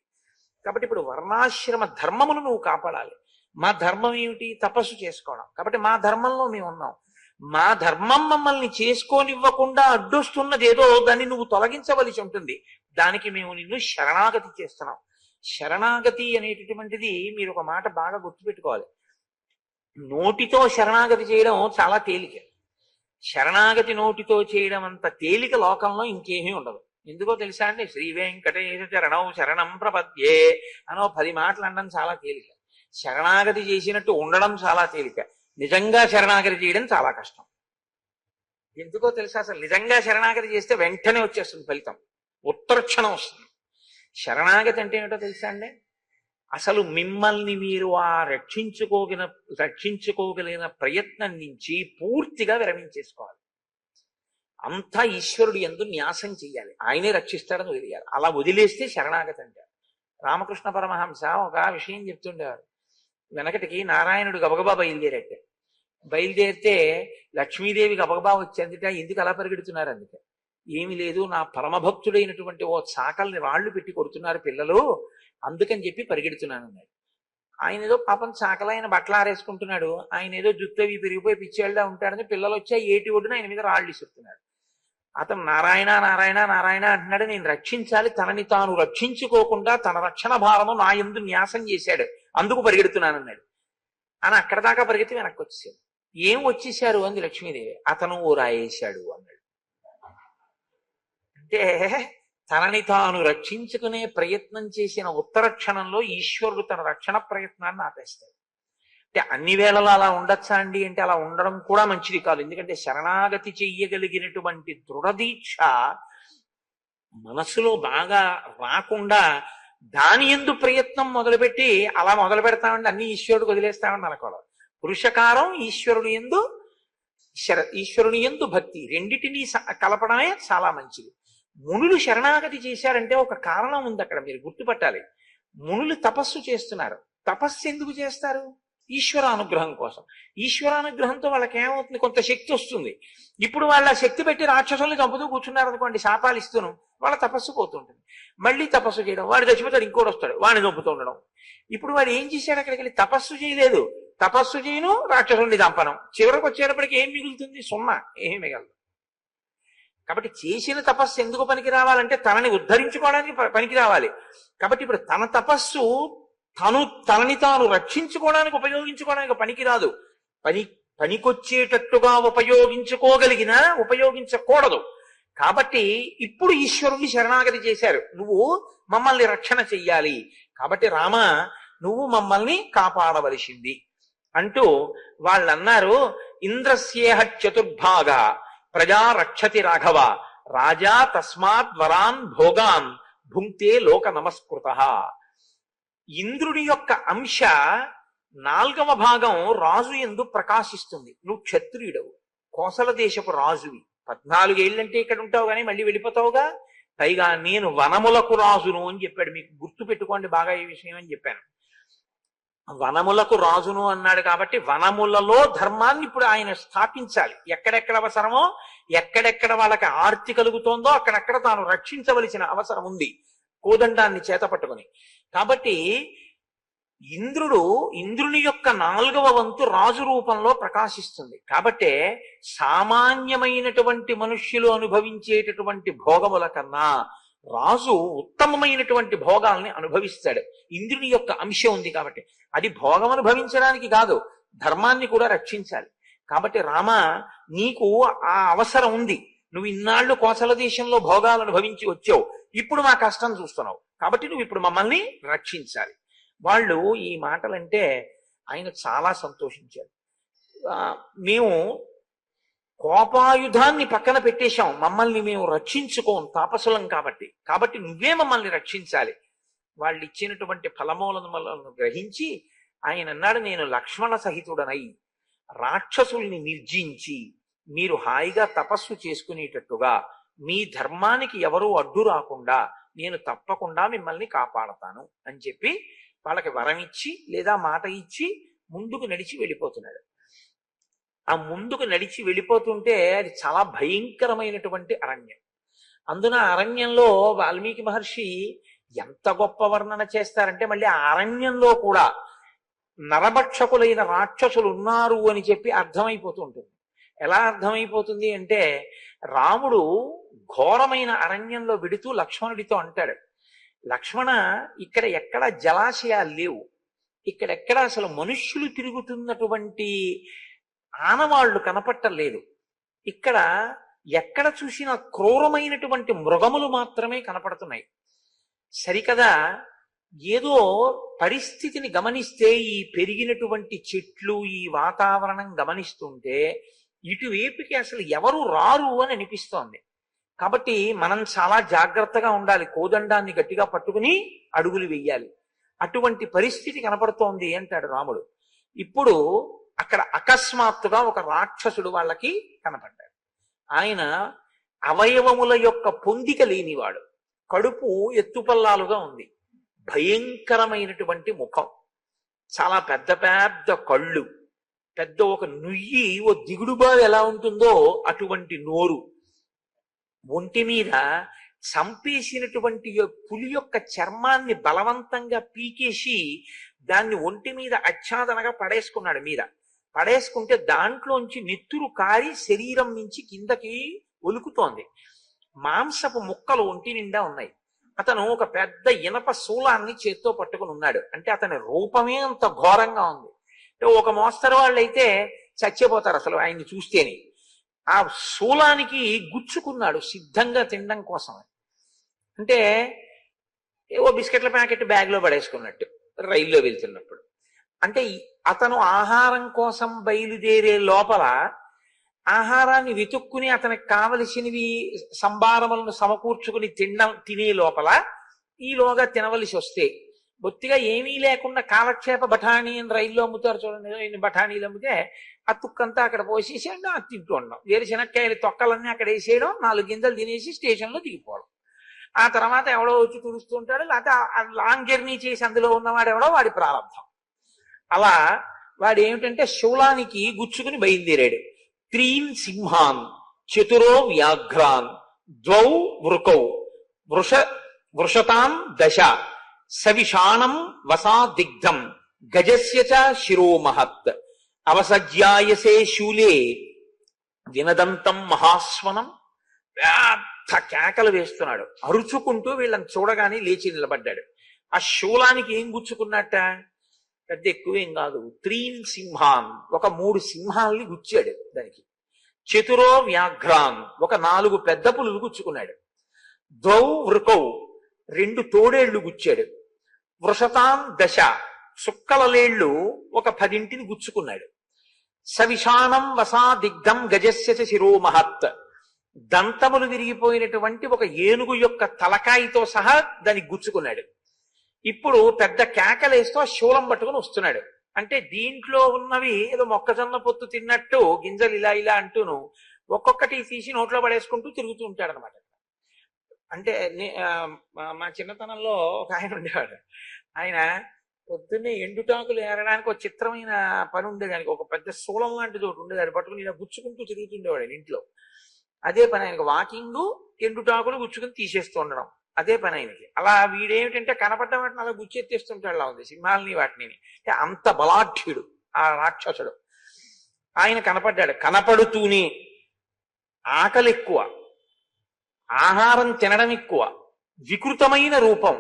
కాబట్టి ఇప్పుడు వర్ణాశ్రమ ధర్మమును నువ్వు కాపాడాలి. మా ధర్మం ఏమిటి? తపస్సు చేసుకోవడం. కాబట్టి మా ధర్మంలో మేము ఉన్నాం. మా ధర్మం మమ్మల్ని చేసుకోనివ్వకుండా అడ్డొస్తున్నది ఏదో, దాన్ని నువ్వు తొలగించవలసి ఉంటుంది. దానికి మేము నిన్ను శరణాగతి చేస్తున్నాం. శరణాగతి అనేటటువంటిది మీరు ఒక మాట బాగా గుర్తుపెట్టుకోవాలి. నోటితో శరణాగతి చేయడం చాలా తేలిక. శరణాగతి నోటితో చేయడం అంత తేలిక లోకంలో ఇంకేమీ ఉండదు. ఎందుకో తెలుసా అండి? శ్రీ వెంకటేశ చరణం శరణం ప్రపద్యే అనో 10 మాటలు అనడం చాలా తేలిక. శరణాగతి చేసినట్టు ఉండడం చాలా తేలిక. నిజంగా శరణాగతి చేయడం చాలా కష్టం. ఎందుకో తెలుసా? అసలు నిజంగా శరణాగతి చేస్తే వెంటనే వచ్చేస్తుంది ఫలితం, ఉత్తరక్షణం వస్తుంది. శరణాగతి అంటే ఏమిటో తెలుసా అండి? అసలు మిమ్మల్ని మీరు ఆ రక్షించుకోగలిగిన ప్రయత్నం నుంచి పూర్తిగా విరమించేసుకోవాలి. అంతా ఈశ్వరుడు యందు న్యాసం చెయ్యాలి, ఆయనే రక్షిస్తాడని వదిలేయాలి. అలా వదిలేస్తే శరణాగతి అంటారు. రామకృష్ణ పరమహంస ఒక విషయం చెప్తుండేవారు. వెనకటికి నారాయణుడు గబగబా బయలుదేరితే లక్ష్మీదేవి గబగబా వచ్చేందుట. ఎందుకు అలా పరిగెడుతున్నారు? అందుకే ఏమి లేదు, నా పరమభక్తుడైనటువంటి ఓ చాకల్ని రాళ్లు పెట్టి కొడుతున్నారు పిల్లలు, అందుకని చెప్పి పరిగెడుతున్నాను అన్నాడు. ఆయన ఏదో పాపం చాకలైన బట్టలు ఆరేసుకుంటున్నాడు, ఆయన ఏదో జుత్తవి పెరిగిపోయి పిచ్చేళ్ళ ఉంటాడని పిల్లలు వచ్చి ఏటి ఒడ్డున ఆయన మీద రాళ్ళు ఇస్తున్నాడు. అతను నారాయణ నారాయణ నారాయణ అంటున్నాడు, నేను రక్షించాలి, తనని తాను రక్షించుకోకుండా తన రక్షణ భారము నా యందు న్యాసం చేశాడు, అందుకు పరిగెడుతున్నాను అన్నాడు. అని అక్కడ దాకా పరిగెత్తి వెనక్కి వచ్చేసాడు. ఏం వచ్చేసారు అంది లక్ష్మీదేవి. అతను ఓ రాయేశాడు అన్నాడు. అంటే తనని తాను రక్షించుకునే ప్రయత్నం చేసిన ఉత్తర క్షణంలో ఈశ్వరుడు తన రక్షణ ప్రయత్నాన్ని ఆపేస్తాడు. అంటే అన్ని వేళలా అలా ఉండొచ్చా అండి అంటే అలా ఉండడం కూడా మంచిది కాదు. ఎందుకంటే శరణాగతి చెయ్యగలిగినటువంటి దృఢదీక్ష మనసులో బాగా రాకుండా దాని యందు ప్రయత్నం మొదలుపెట్టి అలా మొదలు పెడతామండి అన్ని ఈశ్వరుడికి వదిలేస్తామని అనుకోవడం. పురుషకారం ఈశ్వరుని యందు భక్తి రెండిటినీ కలపడమే చాలా మంచిది. మునులు శరణాగతి చేశారంటే ఒక కారణం ఉంది అక్కడ, మీరు గుర్తుపట్టాలి. మునులు తపస్సు చేస్తున్నారు. తపస్సు ఎందుకు చేస్తారు? ఈశ్వరానుగ్రహం కోసం. ఈశ్వరానుగ్రహంతో వాళ్ళకి ఏమవుతుంది? కొంత శక్తి వస్తుంది. ఇప్పుడు వాళ్ళ శక్తి పెట్టి రాక్షసుల్ని చంపుతూ కూర్చున్నారు అనుకోండి, శాపాలు ఇస్తూను, వాళ్ళ తపస్సు పోతుంటుంది. మళ్ళీ తపస్సు చేయడం, వాడు చచ్చిపోతాడు, ఇంకోటి వస్తాడు, వాడిని చంపుతూ ఉండడం. ఇప్పుడు వాడు ఏం చేశాడు? అక్కడికి వెళ్ళి తపస్సు చేయలేదు. తపస్సు చేయను, రాక్షసుల్ని చంపనం. చివరికి వచ్చేటప్పటికి ఏం మిగులుతుంది? సున్నా, ఏమీ మిగలదు. కాబట్టి చేసిన తపస్సు ఎందుకు పనికి రావాలంటే తనని ఉద్ధరించుకోవడానికి పనికి రావాలి. కాబట్టి ఇప్పుడు తన తపస్సు తనని తాను రక్షించుకోవడానికి ఉపయోగించుకోవడానికి పనికి రాదు. పనికొచ్చేటట్టుగా ఉపయోగించుకోగలిగినా ఉపయోగించకూడదు. కాబట్టి ఇప్పుడు ఈశ్వరుణ్ణి శరణాగతి చేశారు. నువ్వు మమ్మల్ని రక్షణ చెయ్యాలి, కాబట్టి రామ నువ్వు మమ్మల్ని కాపాడవలసింది అంటూ వాళ్ళన్నారు. ఇంద్రస్యేహ చతుర్భాగ ప్రజా రక్షతి రాఘవ రాజా తస్మాత్ వరాన్ భోగాన్ భుంక్తే లోక నమస్కృత. ఇంద్రుడి యొక్క అంశ 4వ భాగం రాజు యందు ప్రకాశిస్తుంది. నువ్వు క్షత్రియుడవు, కోసల దేశపు రాజువి. 14 ఏళ్ళంటే ఇక్కడ ఉంటావు కానీ మళ్ళీ వెళ్ళిపోతావుగా. పైగా నేను వనములకు రాజును అని చెప్పాడు. మీకు గుర్తు పెట్టుకోండి బాగా ఈ విషయం అని చెప్పాను. వనములకు రాజును అన్నాడు కాబట్టి వనములలో ధర్మాన్ని ఇప్పుడు ఆయన స్థాపించాలి. ఎక్కడెక్కడ అవసరమో, ఎక్కడెక్కడ వాళ్ళకి ఆర్తి కలుగుతోందో అక్కడెక్కడ తాను రక్షించవలసిన అవసరం ఉంది కోదండాన్ని చేత పట్టుకుని. కాబట్టి ఇంద్రుని యొక్క 4వ వంతు రాజు రూపంలో ప్రకాశిస్తుంది. కాబట్టే సామాన్యమైనటువంటి మనుష్యులు అనుభవించేటటువంటి భోగముల కన్నా రాజు ఉత్తమమైనటువంటి భోగాల్ని అనుభవిస్తాడు. ఇంద్రుని యొక్క అంశం ఉంది కాబట్టి అది భోగం అనుభవించడానికి కాదు, ధర్మాన్ని కూడా రక్షించాలి. కాబట్టి రామ నీకు ఆ అవసరం ఉంది. నువ్వు ఇన్నాళ్ళు కోసల దేశంలో భోగాలు అనుభవించి వచ్చావు, ఇప్పుడు మా కష్టం చూస్తున్నావు, కాబట్టి నువ్వు ఇప్పుడు మమ్మల్ని రక్షించాలి. వాళ్ళు ఈ మాటలంటే ఆయన చాలా సంతోషించారు. మేము కోపాయుధాన్ని పక్కన పెట్టేశాం, మమ్మల్ని మేము రక్షించుకోం తాపసులం కాబట్టి నువ్వే మమ్మల్ని రక్షించాలి. వాళ్ళు ఇచ్చినటువంటి ఫలమూలములను గ్రహించి ఆయన అన్నాడు, నేను లక్ష్మణ సహితుడనై రాక్షసుల్ని నిర్జించి మీరు హాయిగా తపస్సు చేసుకునేటట్టుగా మీ ధర్మానికి ఎవరూ అడ్డు రాకుండా నేను తప్పకుండా మిమ్మల్ని కాపాడతాను అని చెప్పి వాళ్ళకి వరం ఇచ్చి లేదా మాట ఇచ్చి ముందుకు నడిచి వెళ్ళిపోతున్నాడు. ఆ ముందుకు నడిచి వెళ్ళిపోతుంటే అది చాలా భయంకరమైనటువంటి అరణ్యం. అందున అరణ్యంలో వాల్మీకి మహర్షి ఎంత గొప్ప వర్ణన చేస్తారంటే మళ్ళీ ఆ అరణ్యంలో కూడా నరభక్షకులైన రాక్షసులు ఉన్నారు అని చెప్పి అర్థమైపోతూ ఉంటుంది. ఎలా అర్థమైపోతుంది అంటే రాముడు ఘోరమైన అరణ్యంలో విడుతూ లక్ష్మణుడితో అంటాడు, లక్ష్మణ ఇక్కడ ఎక్కడ జలాశయాలు లేవు, ఇక్కడెక్కడ అసలు మనుష్యులు తిరుగుతున్నటువంటి ఆనవాళ్లు కనపట్టలేదు, ఇక్కడ ఎక్కడ చూసినా క్రూరమైనటువంటి మృగములు మాత్రమే కనపడుతున్నాయి. సరికదా ఏదో పరిస్థితిని గమనిస్తే ఈ పెరిగినటువంటి చెట్లు ఈ వాతావరణం గమనిస్తుంటే ఇటువైపుకి అసలు ఎవరు రారు అని అనిపిస్తోంది. కాబట్టి మనం చాలా జాగ్రత్తగా ఉండాలి, కోదండాన్ని గట్టిగా పట్టుకుని అడుగులు వెయ్యాలి. అటువంటి పరిస్థితి కనపడుతోంది అంటాడు రాముడు. ఇప్పుడు అక్కడ అకస్మాత్తుగా ఒక రాక్షసుడు వాళ్ళకి కనపడ్డాడు. ఆయన అవయవముల యొక్క పొందిక లేనివాడు, కడుపు ఎత్తుపల్లాలుగా ఉంది, భయంకరమైనటువంటి ముఖం, చాలా పెద్ద పెద్ద కళ్ళు, పెద్ద ఒక నుయ్యి ఓ దిగుడుబావి ఎలా ఉంటుందో అటువంటి నోరు, ఒంటి మీద చంపేసినటువంటి పులి యొక్క చర్మాన్ని బలవంతంగా పీకేసి దాన్ని ఒంటి మీద ఆచ్ఛాదనగా పడేసుకున్నాడు. మీద పడేసుకుంటే దాంట్లోంచి నెత్తురు కారి శరీరం నుంచి కిందకి ఒలుకుతోంది. మాంసపు ముక్కలు ఒంటి నిండా ఉన్నాయి. అతను ఒక పెద్ద ఇనప శూలాన్ని చేత్తో పట్టుకుని ఉన్నాడు. అంటే అతని రూపమే అంత ఘోరంగా ఉంది. అంటే ఒక మోస్తరు వాళ్ళైతే చచ్చిపోతారు అసలు ఆయన్ని చూస్తేనే. ఆ శూలానికి గుచ్చుకున్నాడు సిద్ధంగా తినడం కోసం. అంటే ఏవో బిస్కెట్ల ప్యాకెట్ బ్యాగ్లో పడేసుకున్నట్టు రైల్లో వెళ్తున్నప్పుడు. అంటే అతను ఆహారం కోసం బయలుదేరే లోపల ఆహారాన్ని వెతుక్కుని అతనికి కావలసినవి సంభారములను సమకూర్చుకుని తినే లోపల ఈలోగా తినవలసి వస్తే బొత్తిగా ఏమీ లేకుండా కాలక్షేప బఠానీ అని రైల్లో అమ్ముతారు చూడండి, ఇన్ని బఠానీలు అమ్మితే ఆ తుక్కంతా అక్కడ పోసేసేయండి, అది తింటూ ఉండడం, వేరుశనక్కాయలు తొక్కలన్నీ అక్కడ వేసేయడం, 4 గింజలు తినేసి స్టేషన్లో దిగిపోవడం. ఆ తర్వాత ఎవడో వచ్చి తుడుస్తూ ఉంటాడు, లేకపోతే ఆ లాంగ్ జర్నీ చేసి అందులో ఉన్నవాడు ఎవడో వాడి ప్రారంభం. అలా వాడు ఏమిటంటే శూలానికి గుచ్చుకుని బయలుదేరాడు. 3 సింహాన్ చతురో వ్యాఘ్రాన్ ద్వౌ వృకౌ వృషతాం దశ సవిషాణం వసాదిగ్ధం గజస్య చ శిరోమహత్ అవసజ్యాయసే శూలే వినదంతం మహాస్వనం. పెద్ద కేకలు వేస్తున్నాడు, అరుచుకుంటూ వీళ్ళని చూడగానే లేచి నిలబడ్డాడు. ఆ శూలానికి ఏం గుచ్చుకున్నట్ట, పెద్ద ఎక్కువేం కాదు, 3 సింహాన్, ఒక 3 సింహాల్ని గుచ్చాడు దానికి. చతురో వ్యాఘ్రాన్, ఒక 4 పెద్ద పులులు గుచ్చుకున్నాడు. ద్వౌ వృకౌ, 2 తోడేళ్లు గుచ్చాడు. వృషతాం దశ, చుక్కల లేళ్లు ఒక 10 గుచ్చుకున్నాడు. సవిషాణం వసాదిగ్ధం గజస్య చ శిరోమహత్, దంతములు విరిగిపోయినటువంటి ఒక ఏనుగు యొక్క తలకాయతో సహా దానికి గుచ్చుకున్నాడు. ఇప్పుడు పెద్ద కేకలేస్తూ ఆ శూలం పట్టుకుని వస్తున్నాడు. అంటే దీంట్లో ఉన్నవి ఏదో మొక్కజొన్న పొత్తు తిన్నట్టు గింజలు ఇలా ఇలా అంటూను ఒక్కొక్కటి తీసి నోట్లో పడేసుకుంటూ తిరుగుతూ ఉంటాడు అనమాట. అంటే మా చిన్నతనంలో ఒక ఆయన ఉండేవాడు. ఆయన పొద్దున్నే ఎండుటాకులు ఏరడానికి ఒక చిత్రమైన పని ఉండేది. ఆయనకి ఒక పెద్ద శూలం లాంటిది ఒకటి ఉండేది, అది పట్టుకుని ఇలా గుచ్చుకుంటూ తిరుగుతుండేవాడు ఆయన ఇంట్లో. అదే పని ఆయనకు, వాకింగ్ ఎండుటాకులు గుచ్చుకుని తీసేస్తూ ఉండడం అదే పని ఆయనకి. అలా వీడేమిటంటే కనపడ్డ వాటిని అలా గుచ్చెత్తేస్తుంటాడు. అలా ఉంది సింహాలని వాటిని. అంత బలాఢ్యుడు ఆ రాక్షసుడు. ఆయన కనపడ్డాడు. కనపడుతూనే ఆకలి ఎక్కువ, ఆహారం తినడం ఎక్కువ, వికృతమైన రూపం.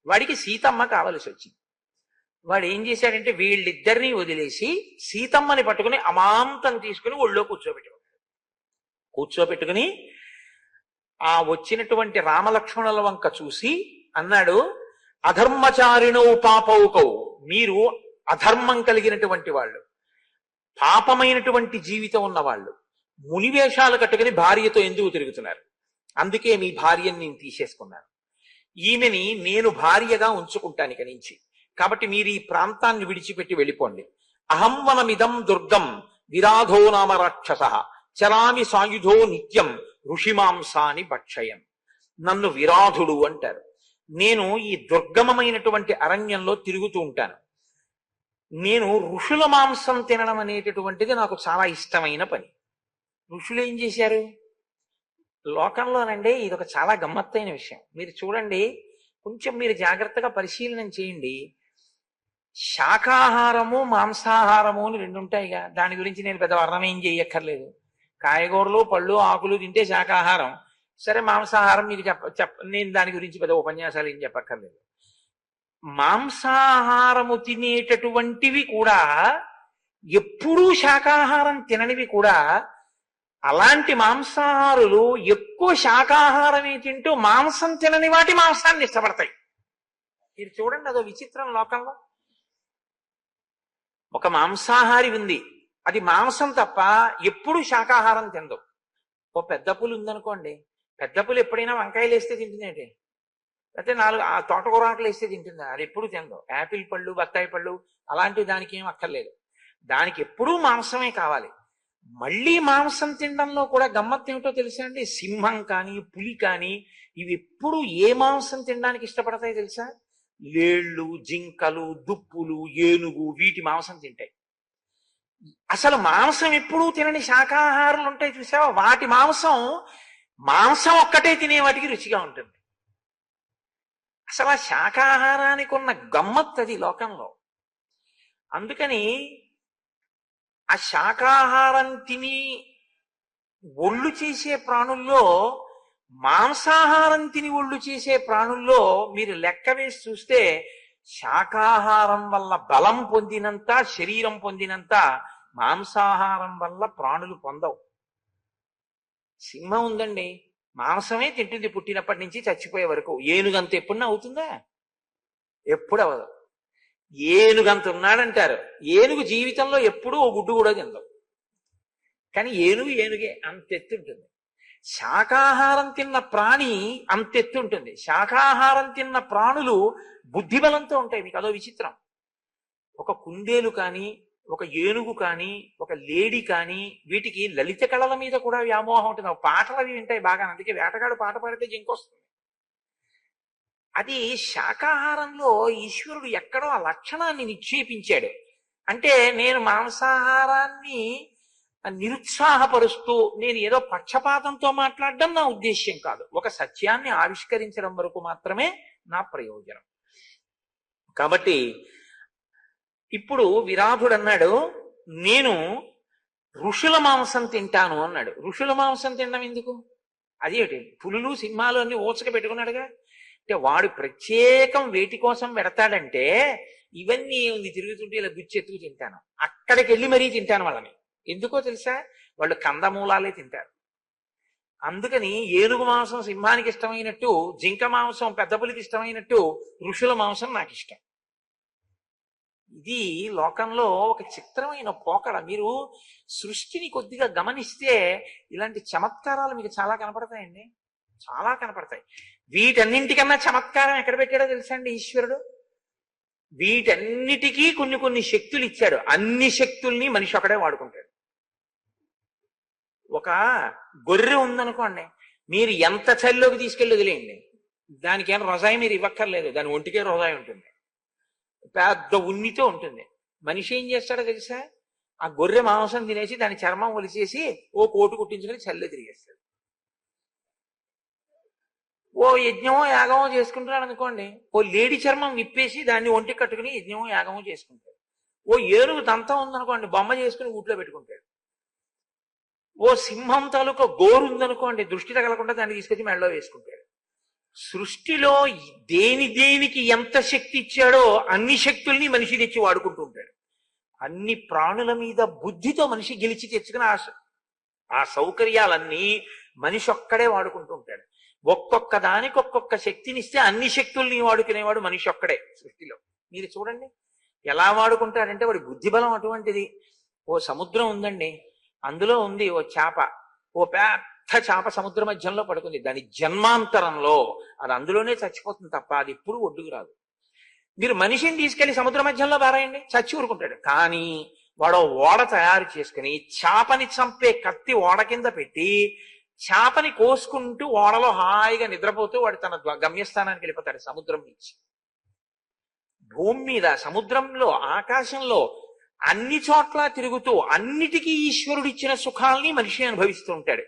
వాడికి సీతమ్మ కావలసి వచ్చింది. వాడు ఏం చేశాడంటే వీళ్ళిద్దరినీ వదిలేసి సీతమ్మని పట్టుకుని అమాంతం తీసుకుని ఒళ్ళో కూర్చోబెట్టుకుని ఆ వచ్చినటువంటి రామలక్ష్మణుల వంక చూసి అన్నాడు, అధర్మచారిణౌ పాపౌకౌ, మీరు అధర్మం కలిగినటువంటి వాళ్ళు, పాపమైనటువంటి జీవితం ఉన్నవాళ్ళు, మునివేషాలు కట్టుకుని భార్యతో ఎందుకు తిరుగుతున్నారు? అందుకే మీ భార్యని నేను తీసేసుకున్నాను. ఈమెని నేను భార్యగా ఉంచుకుంటాను ఇక నుంచి. కాబట్టి మీరు ఈ ప్రాంతాన్ని విడిచిపెట్టి వెళ్ళిపోండి. అహం వనమిదం దుర్గం విరాధో నామ రాక్షస చరామి సాయుధో నిత్యం ఋషిమాంసాని భక్షయం. నన్ను విరాధుడు అంటారు. నేను ఈ దుర్గమమైనటువంటి అరణ్యంలో తిరుగుతూ ఉంటాను. నేను ఋషుల మాంసం తినడం అనేటటువంటిది నాకు చాలా ఇష్టమైన పని. ఋషులు ఏం చేశారు లోకంలోనండి? ఇది ఒక చాలా గమ్మత్తైన విషయం. మీరు చూడండి, కొంచెం మీరు జాగ్రత్తగా పరిశీలన చేయండి. శాకాహారము మాంసాహారము అని 2 ఉంటాయిగా. దాని గురించి నేను పెద్ద వర్ణం ఏం చేయక్కర్లేదు. కాయగూరలు పళ్ళు ఆకులు తింటే శాకాహారం. సరే, మాంసాహారం మీకు నేను దాని గురించి పెద్ద ఉపన్యాసాలు ఏం చెప్పక్కర్లేదు. మాంసాహారము తినేటటువంటివి కూడా, ఎప్పుడూ శాకాహారం తిననివి కూడా, అలాంటి మాంసాహారులు ఎక్కువ శాకాహారమే తింటూ మాంసం తినని వాటి మాంసాన్ని ఇష్టపడతాయి. మీరు చూడండి, అదో విచిత్రం లోకంలో. ఒక మాంసాహారి ఉంది, అది మాంసం తప్ప ఎప్పుడు శాకాహారం తినదు. ఓ పెద్ద పులి ఉందనుకోండి, పెద్ద పులి ఎప్పుడైనా వంకాయలు వేస్తే తింటుందంటే, అయితే 4 తోటకూర ఆకులు వేస్తే తింటుందా? అది ఎప్పుడు తినదు. యాపిల్ పళ్ళు బత్తాయి పళ్ళు అలాంటివి దానికి ఏం అక్కర్లేదు. దానికి ఎప్పుడూ మాంసమే కావాలి. మళ్ళీ మాంసం తినడంలో కూడా గమ్మత్తు ఏమిటో తెలుసా అండి? సింహం కానీ పులి కానీ ఇవి ఎప్పుడు ఏ మాంసం తినడానికి ఇష్టపడతాయి తెలుసా? లేళ్ళు, జింకలు, దుప్పులు, ఏనుగు, వీటి మాంసం తింటాయి. అసలు మాంసం ఎప్పుడూ తినని శాకాహారులు ఉంటాయి చూసావా, వాటి మాంసం ఒక్కటే తినే వాటికి రుచిగా ఉంటుంది. అసలు ఆ శాకాహారానికి ఉన్న గమ్మత్తు అది లోకంలో. అందుకని ఆ శాకాహారం తిని ఒళ్ళు చేసే ప్రాణుల్లో, మాంసాహారం తిని ఒళ్ళు చేసే ప్రాణుల్లో మీరు లెక్క వేసి చూస్తే శాకాహారం వల్ల బలం పొందినంత, శరీరం పొందినంత మాంసాహారం వల్ల ప్రాణులు పొందవు. సింహం ఉందండి, మాంసమే తింటుంది పుట్టినప్పటి నుంచి చచ్చిపోయే వరకు. ఏనుగంత ఎప్పుడన్నా అవుతుందా? ఎప్పుడు అవ్వదు. ఏనుగంత ఉన్నాడంటారు. ఏనుగు జీవితంలో ఎప్పుడూ ఓ గుడ్డు కూడా తిందాం. కానీ ఏనుగే అంత ఎత్తుంటుంది. శాకాహారం తిన్న ప్రాణి అంతెత్తు ఉంటుంది. శాకాహారం తిన్న ప్రాణులు బుద్ధిబలంతో ఉంటాయి. మీకు అదో విచిత్రం. ఒక కుందేలు కానీ, ఒక ఏనుగు కానీ, ఒక లేడి కానీ, వీటికి లలిత కళల మీద కూడా వ్యామోహం ఉంటుంది. పాటలు అవి వింటాయి బాగా. అందుకే వేటగాడు పాట పాడితే జింకొస్తుంది. అది శాకాహారంలో ఈశ్వరుడు ఎక్కడో ఆ లక్షణాన్ని నిక్షేపించాడు. అంటే నేను మాంసాహారాన్ని నిరుత్సాహపరుస్తూ నేను ఏదో పక్షపాతంతో మాట్లాడడం నా ఉద్దేశ్యం కాదు. ఒక సత్యాన్ని ఆవిష్కరించడం వరకు మాత్రమే నా ప్రయోజనం. కాబట్టి ఇప్పుడు విరాధుడు అన్నాడు, నేను ఋషుల మాంసం తింటాను అన్నాడు. ఋషుల మాంసం తినడం ఎందుకు? అదేమిటి, పులులు సింహాలు అన్ని ఓచక పెట్టుకున్నాడుగా. అంటే వాడు ప్రత్యేకం వేటి కోసం పెడతాడంటే, ఇవన్నీ ఉంది తిరుగుతుంటే ఇలా గుచ్చెత్తుకు తింటాను, అక్కడికి వెళ్ళి మరీ తింటాను వాళ్ళని. ఎందుకో తెలుసా? వాళ్ళు కందమూలాలే తింటారు. అందుకని ఏనుగు మాంసం సింహానికి ఇష్టమైనట్టు, జింక మాంసం పెద్ద పులికి ఇష్టమైనట్టు ఋషుల మాంసం నాకు ఇష్టం. ఇది లోకంలో ఒక చిత్రమైన పోకడ. మీరు సృష్టిని కొద్దిగా గమనిస్తే ఇలాంటి చమత్కారాలు మీకు చాలా కనపడతాయండి, చాలా కనపడతాయి. వీటన్నింటికన్నా చమత్కారం ఎక్కడ పెట్టాడో తెలుసా అండి ఈశ్వరుడు? వీటన్నిటికీ కొన్ని కొన్ని శక్తులు ఇచ్చాడు. అన్ని శక్తుల్ని మనిషి ఒకడే వాడుకుంటాడు. ఒక గొర్రె ఉందనుకోండి, మీరు ఎంత చలిలోకి తీసుకెళ్ళి వదిలేయండి, దానికి ఏం రొజాయి మీరు ఇవ్వక్కర్లేదు, దాని ఒంటికే రొజాయి ఉంటుంది, పెద్ద ఉన్నితో ఉంటుంది. మనిషి ఏం చేస్తాడో తెలుసా? ఆ గొర్రె మాంసం తినేసి దాని చర్మం ఒలిచేసి ఓ కోటు కుట్టించుకొని చల్లే తిరిగేస్తాడు. ఓ యజ్ఞమో యాగమో చేసుకుంటున్నాడు అనుకోండి, ఓ లేడి చర్మం విప్పేసి దాన్ని ఒంటి కట్టుకుని యజ్ఞమో యాగమో చేసుకుంటాడు. ఓ ఏనుగు దంతం ఉందనుకోండి, బొమ్మ చేసుకుని ఊట్లో పెట్టుకుంటాడు. ఓ సింహం తాలూకా గోరు ఉందనుకోండి, దృష్టి తగలకుండా దాన్ని తీసుకొచ్చి మెడలో వేసుకుంటాడు. సృష్టిలో దేనికి ఎంత శక్తి ఇచ్చాడో అన్ని శక్తుల్ని మనిషి తెచ్చి వాడుకుంటూ ఉంటాడు. అన్ని ప్రాణుల మీద బుద్ధితో మనిషి గెలిచి తెచ్చుకుని ఆ సౌకర్యాలన్నీ మనిషి ఒక్కడే వాడుకుంటూ ఉంటాడు. ఒక్కొక్క దానికి ఒక్కొక్క శక్తినిస్తే అన్ని శక్తుల్ని వాడుకునేవాడు మనిషి ఒక్కడే సృష్టిలో. మీరు చూడండి ఎలా వాడుకుంటాడంటే వాడి బుద్ధిబలం అటువంటిది. ఓ సముద్రం ఉందండి, అందులో ఉంది ఓ చేప, ఓ పెద్ద చేప సముద్ర మధ్యంలో పడుకుంది. దాని జన్మాంతరంలో అది అందులోనే చచ్చిపోతుంది తప్ప అది ఎప్పుడు ఒడ్డుకు రాదు. మీరు మనిషిని తీసుకెళ్లి సముద్ర మధ్యంలో బారాయండి, చచ్చి ఊరుకుంటాడు. కానీ వాడు ఓడ తయారు చేసుకుని చేపని చంపే కత్తి ఓడ కింద పెట్టి చేపని కోసుకుంటూ ఓడలో హాయిగా నిద్రపోతూ వాడు తన గమ్యస్థానానికి వెళ్ళిపోతాడు. సముద్రం నుంచి, భూమి మీద, సముద్రంలో, ఆకాశంలో అన్ని చోట్ల తిరుగుతూ అన్నిటికీ ఈశ్వరుడిచ్చిన సుఖాల్ని మనిషి అనుభవిస్తూ ఉంటాడు.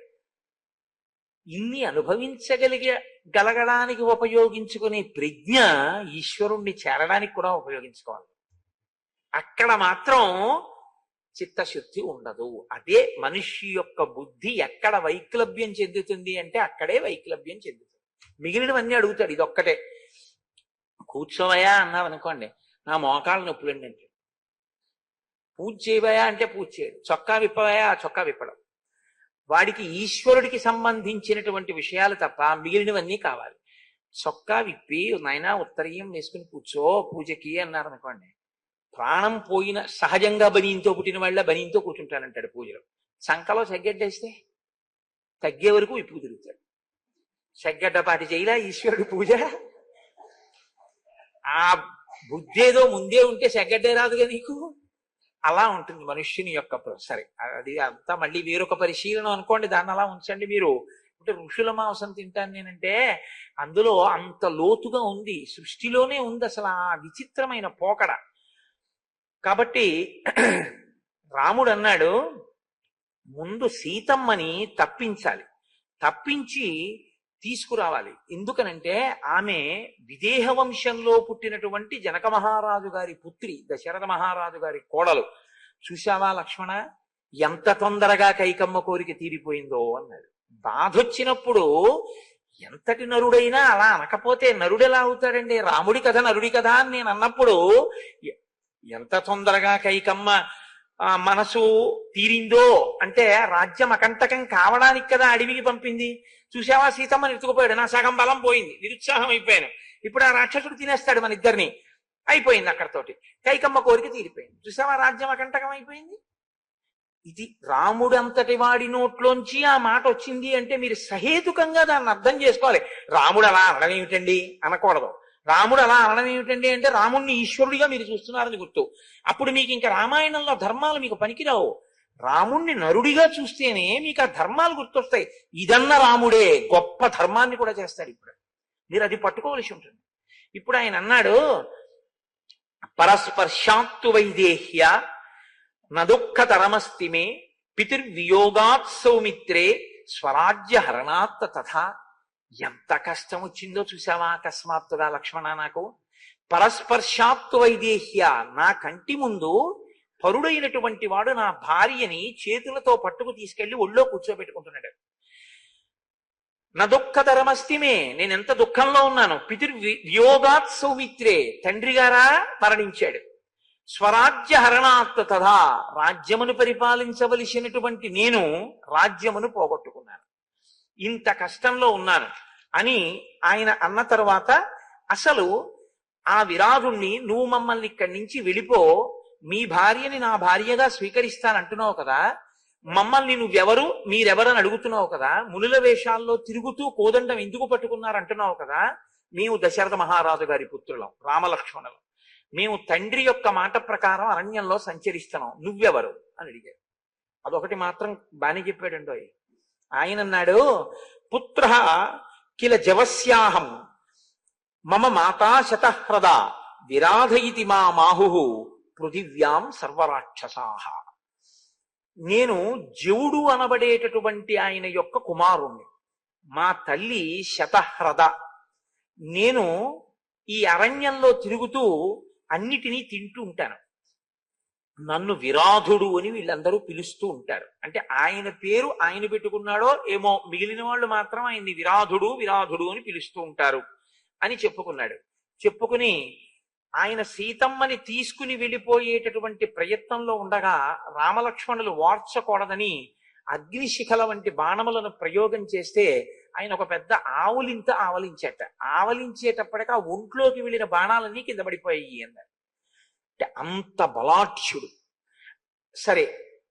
ఇన్ని అనుభవించగలగడానికి ఉపయోగించుకునే ప్రజ్ఞ ఈశ్వరుణ్ణి చేరడానికి కూడా ఉపయోగించుకోవాలి. అక్కడ మాత్రం చిత్తశుద్ధి ఉండదు. అదే మనిషి యొక్క బుద్ధి ఎక్కడ వైక్లభ్యం చెందుతుంది అంటే అక్కడే వైక్లభ్యం చెందుతుంది. మిగిలినవన్నీ అడుగుతాడు, ఇదొక్కటే. కూర్చోవయా అన్నావు అనుకోండి, నా మోకాళ్ళ నొప్పులండి అంటే. పూజ చేయవయా అంటే పూజ చేయడు. చొక్కా విప్పవయా, చొక్కా విప్పడం. వాడికి ఈశ్వరుడికి సంబంధించినటువంటి విషయాలు తప్ప మిగిలినవన్నీ కావాలి. చొక్కా విప్పి నాయనా ఉత్తరీయం వేసుకుని కూర్చో పూజకి అన్నారు అనుకోండి, ప్రాణం పోయిన సహజంగా బనీంతో పుట్టిన వాళ్ళ బనీంతో కూర్చుంటానంటాడు పూజలో. సంకలో సెగ్గడ్డేస్తే తగ్గే వరకు విప్పు తిరుగుతాడు. సెగ్గడ్డపాటి చేయలా ఈశ్వరుడు పూజ. ఆ బుద్ధేదో ముందే ఉంటే సెగ్గడ్డే రాదుగా నీకు. అలా ఉంటుంది మనుష్యుని యొక్క. సరే, అది అంతా మళ్ళీ వేరొక పరిశీలన అనుకోండి, దాన్ని అలా ఉంచండి మీరు. అంటే ఋషుల మాంసం తింటాను నేనంటే అందులో అంత లోతుగా ఉంది, సృష్టిలోనే ఉంది అసలు ఆ విచిత్రమైన పోకడ. కాబట్టి రాముడు అన్నాడు, ముందు సీతమ్మని తప్పించాలి, తప్పించి తీసుకురావాలి. ఎందుకనంటే ఆమె విదేహ వంశంలో పుట్టినటువంటి జనక మహారాజు గారి పుత్రి, దశరథ మహారాజు గారి కోడలు. చూశావా లక్ష్మణ, ఎంత తొందరగా కైకమ్మ కోరిక తీరిపోయిందో అన్నాడు. బాధొచ్చినప్పుడు ఎంతటి నరుడైనా అలా అనకపోతే నరుడెలా అవుతాడండి? రాముడి కథ నరుడి కథ అని నేను అన్నప్పుడు ఎంత తొందరగా కైకమ్మ మనసు తీరిందో అంటే రాజ్యం అకంటకం కావడానికి కదా అడవికి పంపింది. చూసావా, సీతమ్మని ఎత్తుకుపోయాడు, నా సగం బలం పోయింది, నిరుత్సాహం అయిపోయాను, ఇప్పుడు ఆ రాక్షసుడు తినేస్తాడు మన ఇద్దరిని, అయిపోయింది అక్కడతోటి. కైకమ్మ కోరిక తీరిపోయింది. చూసావా, రాజ్యం అకంటకం అయిపోయింది. ఇది రాముడు అంతటి వాడి నోట్లోంచి ఆ మాట వచ్చింది అంటే మీరు సహేతుకంగా దాన్ని అర్థం చేసుకోవాలి. రాముడు అలా అనడం ఏమిటండి అనకూడదు. రాముడు అలా అనడం ఏమిటండి అంటే రాముణ్ణి ఈశ్వరుడిగా మీరు చూస్తున్నారని గుర్తు. అప్పుడు మీకు ఇంకా రామాయణంలో ధర్మాలు మీకు పనికిరావు. రాముణ్ణి నరుడిగా చూస్తేనే మీకు ఆ ధర్మాలు గుర్తొస్తాయి. ఇదన్న రాముడే గొప్ప ధర్మాన్ని కూడా చేస్తాడు. ఇప్పుడు మీరు అది పట్టుకోవలసి ఉంటుంది. ఇప్పుడు ఆయన అన్నాడు, పరస్పర్శాత్తు వైదేహ్య నదుఃఖతరమస్తి మే పితుర్వియోగాత్ సౌమిత్రే స్వరాజ్య హరణాత్ తథా. ఎంత కష్టం వచ్చిందో చూసావా అకస్మాత్తుగా లక్ష్మణ నాకు. పరస్పర్శాత్తు వైదేహ్య, నా కంటి ముందు పరుడైనటువంటి వాడు నా భార్యని చేతులతో పట్టుకు తీసుకెళ్లి ఒళ్ళో కూర్చోబెట్టుకుంటున్నాడు. నా దుఃఖతరమస్తిమే, నేను ఎంత దుఃఖంలో ఉన్నాను. పితుర్వియోగాత్ సౌమిత్రే, తండ్రి గారా మరణించాడు. స్వరాజ్య హరణాత్ తథా, రాజ్యమును పరిపాలించవలసినటువంటి నేను రాజ్యమును పోగొట్టుకున్నాను, ఇంత కష్టంలో ఉన్నాను అని ఆయన అన్న తర్వాత, అసలు ఆ విరాధుణ్ణి నువ్వు మమ్మల్ని ఇక్కడి నుంచి వెళ్ళిపో, మీ భార్యని నా భార్యగా స్వీకరిస్తానంటున్నావు కదా, మమ్మల్ని నువ్వెవరు మీరెవరని అడుగుతున్నావు కదా, మునుల వేషాల్లో తిరుగుతూ కోదండం ఎందుకు పట్టుకున్నారంటున్నావు కదా, మేము దశరథ మహారాజు గారి పుత్రులం, రామలక్ష్మణులం, మేము తండ్రి యొక్క మాట ప్రకారం అరణ్యంలో సంచరిస్తున్నాం, నువ్వెవరు అని అడిగారు. అదొకటి మాత్రం బానే చెప్పాడండో. ఆయన అన్నాడు, పుత్ర కిల జవస్యాహం మమ మాతా శతహ్రద విరాధయితి మా మాహు పృథివ్యాం సర్వరాక్షసాహ. నేను జవుడు అనబడేటటువంటి ఆయన యొక్క కుమారుణ్ణి, మా తల్లి శతహ్రద. నేను ఈ అరణ్యంలో తిరుగుతూ అన్నిటినీ తింటూ ఉంటాను. నన్ను విరాధుడు అని వీళ్ళందరూ పిలుస్తూ ఉంటారు. అంటే ఆయన పేరు ఆయన పెట్టుకున్నాడో ఏమో, మిగిలిన వాళ్ళు మాత్రం ఆయన్ని విరాధుడు విరాధుడు అని పిలుస్తూ ఉంటారు అని చెప్పుకున్నాడు. చెప్పుకుని ఆయన సీతమ్మని తీసుకుని వెళ్ళిపోయేటటువంటి ప్రయత్నంలో ఉండగా రామలక్ష్మణులు వార్చకూడదని అగ్నిశిఖల వంటి బాణములను ప్రయోగం చేస్తే ఆయన ఒక పెద్ద ఆవులింత ఆవలించేట. ఆవలించేటప్పటికి ఆ ఒంట్లోకి వెళ్ళిన బాణాలన్నీ కింద పడిపోయాయి అన్నారు. అంటే అంత బలాఢ్యుడు. సరే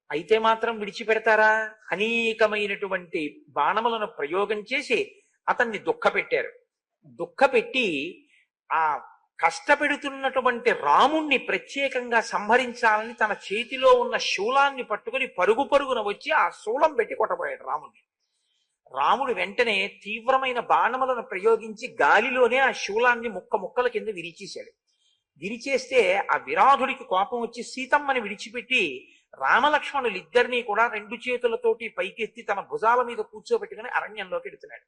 అయితే మాత్రం విడిచిపెడతారా? అనేకమైనటువంటి బాణములను ప్రయోగం చేసి అతన్ని దుఃఖపెట్టారు. దుఃఖపెట్టి ఆ కష్టపెడుతున్నటువంటి రాముణ్ణి ప్రత్యేకంగా సంహరించాలని తన చేతిలో ఉన్న శూలాన్ని పట్టుకుని పరుగు పరుగున వచ్చి ఆ శూలం పెట్టి కొట్టబోయాడు రాముణ్ణి. రాముడు వెంటనే తీవ్రమైన బాణములను ప్రయోగించి గాలిలోనే ఆ శూలాన్ని ముక్క ముక్కల కింద విరిచేశాడు. విరిచేస్తే ఆ విరాధుడికి కోపం వచ్చి సీతమ్మని విడిచిపెట్టి రామలక్ష్మణులు ఇద్దరినీ కూడా రెండు చేతులతోటి పైకెత్తి తన భుజాల మీద కూర్చోబెట్టుకుని అరణ్యంలోకి వెడుతున్నాడు.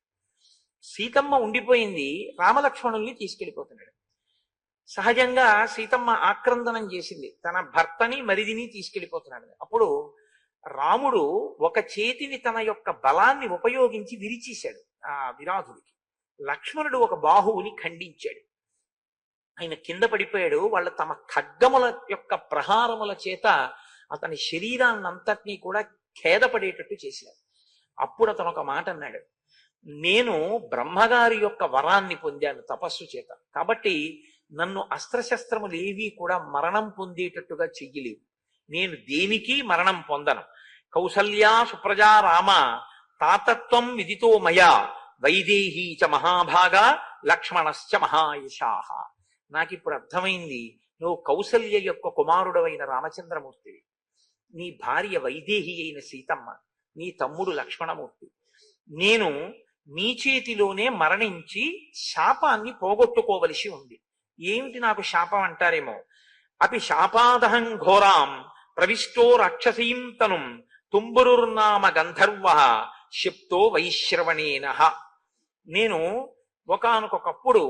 సీతమ్మ ఉండిపోయింది, రామలక్ష్మణుల్ని తీసుకెళ్లిపోతున్నాడు. సహజంగా సీతమ్మ ఆక్రందనం చేసింది, తన భర్తని మరిదిని తీసుకెళ్లిపోతున్నాడు. అప్పుడు రాముడు ఒక చేతిని తన యొక్క బలాన్ని ఉపయోగించి విరిచేశాడు ఆ విరాధుడికి. లక్ష్మణుడు ఒక బాహువుని ఖండించాడు, ఆయన కింద పడిపోయాడు. వాళ్ళు తమ ఖడ్గముల యొక్క ప్రహారముల చేత అతని శరీరాన్నంతటినీ కూడా ఖేదపడేటట్టు చేశారు. అప్పుడు అతను ఒక మాట అన్నాడు, నేను బ్రహ్మగారి యొక్క వరాన్ని పొందాను తపస్సు చేత, కాబట్టి నన్ను అస్త్రశస్త్రములు ఏవీ కూడా మరణం పొందేటట్టుగా చెయ్యలేవు, నేను దేనికి మరణం పొందను. కౌసల్యా సుప్రజా రామ తాతత్వం విదితో మయా వైదేహీ చ మహాభాగా లక్ష్మణశ్చ మహాయశాహ. నాకిప్పుడు అర్థమైంది, నువ్వు కౌసల్య యొక్క కుమారుడవైన రామచంద్రమూర్తివి, నీ భార్య వైదేహి అయిన సీతమ్మ, నీ తమ్ముడు లక్ష్మణమూర్తి. నేను మీ చేతిలోనే మరణించి శాపాన్ని పోగొట్టుకోవలసి ఉంది. ఏమిటి నాకు శాపం అంటారేమో. అపి శాపాదహం ఘోరాం ప్రవిష్టో రాక్షసీం తనుం తుంబురుర్నామ గంధర్వ శప్తో వైశ్రవణేన. నేను ఒకానొకప్పుడు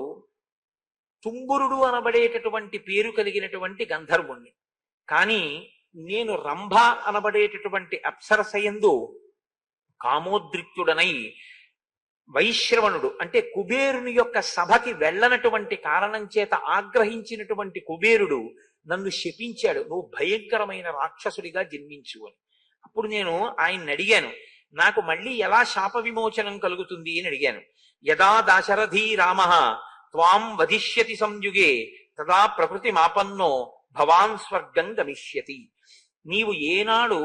తుంబురుడు అనబడేటటువంటి పేరు కలిగినటువంటి గంధర్వుణ్ణి, కానీ నేను రంభ అనబడేటటువంటి అప్సరసయందు కామోద్రిక్తుడనై వైశ్రవణుడు అంటే కుబేరుని యొక్క సభకి వెళ్ళనటువంటి కారణం చేత ఆగ్రహించినటువంటి కుబేరుడు నన్ను శపించాడు, నువ్వు భయంకరమైన రాక్షసుడిగా జన్మించు అని. అప్పుడు నేను ఆయన్ని అడిగాను, నాకు మళ్ళీ ఎలా శాప విమోచనం కలుగుతుంది అని అడిగాను. యదా దాశరథీ రామ త్వాం వధిష్యతి సంయుగే తదా ప్రకృతి మాపన్నో భవాన్ స్వర్గం గమిష్యతి. నీవు ఏనాడు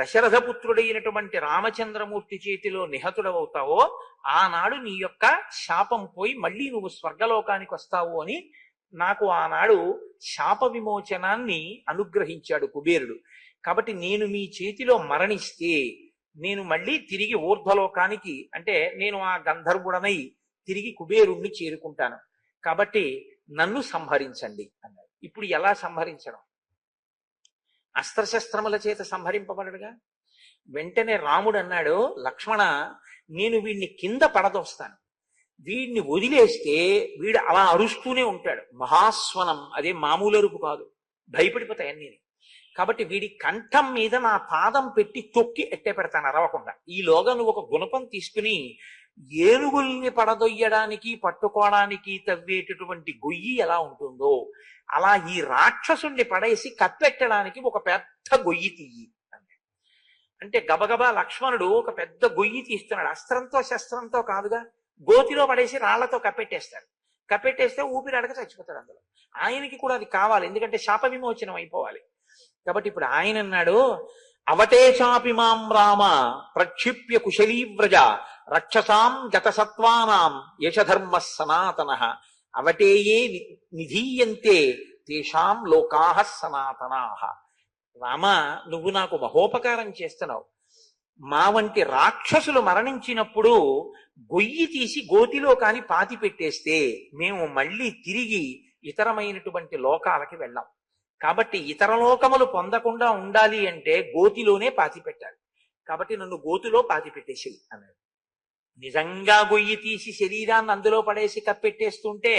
దశరథపుత్రుడైనటువంటి రామచంద్రమూర్తి చేతిలో నిహతుడవుతావో ఆనాడు నీ యొక్క శాపం పోయి మళ్ళీ నువ్వు స్వర్గలోకానికి వస్తావు అని నాకు ఆనాడు శాప విమోచనాన్ని అనుగ్రహించాడు కుబేరుడు. కాబట్టి నేను మీ చేతిలో మరణిస్తే నేను మళ్ళీ తిరిగి ఊర్ధ్వలోకానికి, అంటే నేను ఆ గంధర్వుడనై తిరిగి కుబేరుణ్ణి చేరుకుంటాను. కాబట్టి నన్ను సంహరించండి అన్నాడు. ఇప్పుడు ఎలా సంహరించడం? అస్త్రశస్త్రముల చేత సంహరింపబడడుగా. వెంటనే రాముడు అన్నాడు, లక్ష్మణ, నేను వీడిని కింద పడదోస్తాను. వీడిని వదిలేస్తే వీడు అలా అరుస్తూనే ఉంటాడు. మహాస్వనం, అదే మామూలు అరుపు కాదు, భయపడిపోతాయి అన్నీ. కాబట్టి వీడి కంఠం మీద నా పాదం పెట్టి తొక్కి ఎట్టే పెడతాను అరవకుండా. ఈలోగా నువ్వు ఒక గుణపం తీసుకుని ఏనుగుల్ని పడదొయ్యడానికి పట్టుకోవడానికి తవ్వేటటువంటి గొయ్యి ఎలా ఉంటుందో అలా ఈ రాక్షసుణ్ణి పడేసి కప్పెట్టడానికి ఒక పెద్ద గొయ్యి తీయి అంటే గబగబా లక్ష్మణుడు ఒక పెద్ద గొయ్యి తీస్తున్నాడు. అస్త్రంతో శస్త్రంతో కాదుగా, గోతిలో పడేసి రాళ్లతో కప్పెట్టేస్తాడు. కప్పెట్టేస్తే ఊపిరి అడగ చచ్చిపోతాడు అందులో. ఆయనకి కూడా అది కావాలి, ఎందుకంటే శాప విమోచనం అయిపోవాలి. కాబట్టి ఇప్పుడు ఆయన అన్నాడు, అవటే చాపి మాం రామ ప్రక్షిప్య కుశలీవ్రజ రక్షసాం గతసత్వానాం యశధర్మ సనాతన అవటేయే నిధీయంతే తేషాం లోకాః సనాతనాః. రామ, నువ్వు నాకు మహోపకారం చేస్తున్నావు. మా వంటి రాక్షసులు మరణించినప్పుడు గొయ్యి తీసి గోతిలో కాని పాతి పెట్టేస్తే మేము మళ్ళీ తిరిగి ఇతరమైనటువంటి లోకాలకి వెళ్ళాం. కాబట్టి ఇతర లోకములు పొందకుండా ఉండాలి అంటే గోతిలోనే పాతి పెట్టాలి. కాబట్టి నన్ను గోతిలో పాతి పెట్టేసి అన్నాడు. నిజంగా గొయ్యి తీసి శరీరాన్ని అందులో పడేసి కప్పెట్టేస్తుంటే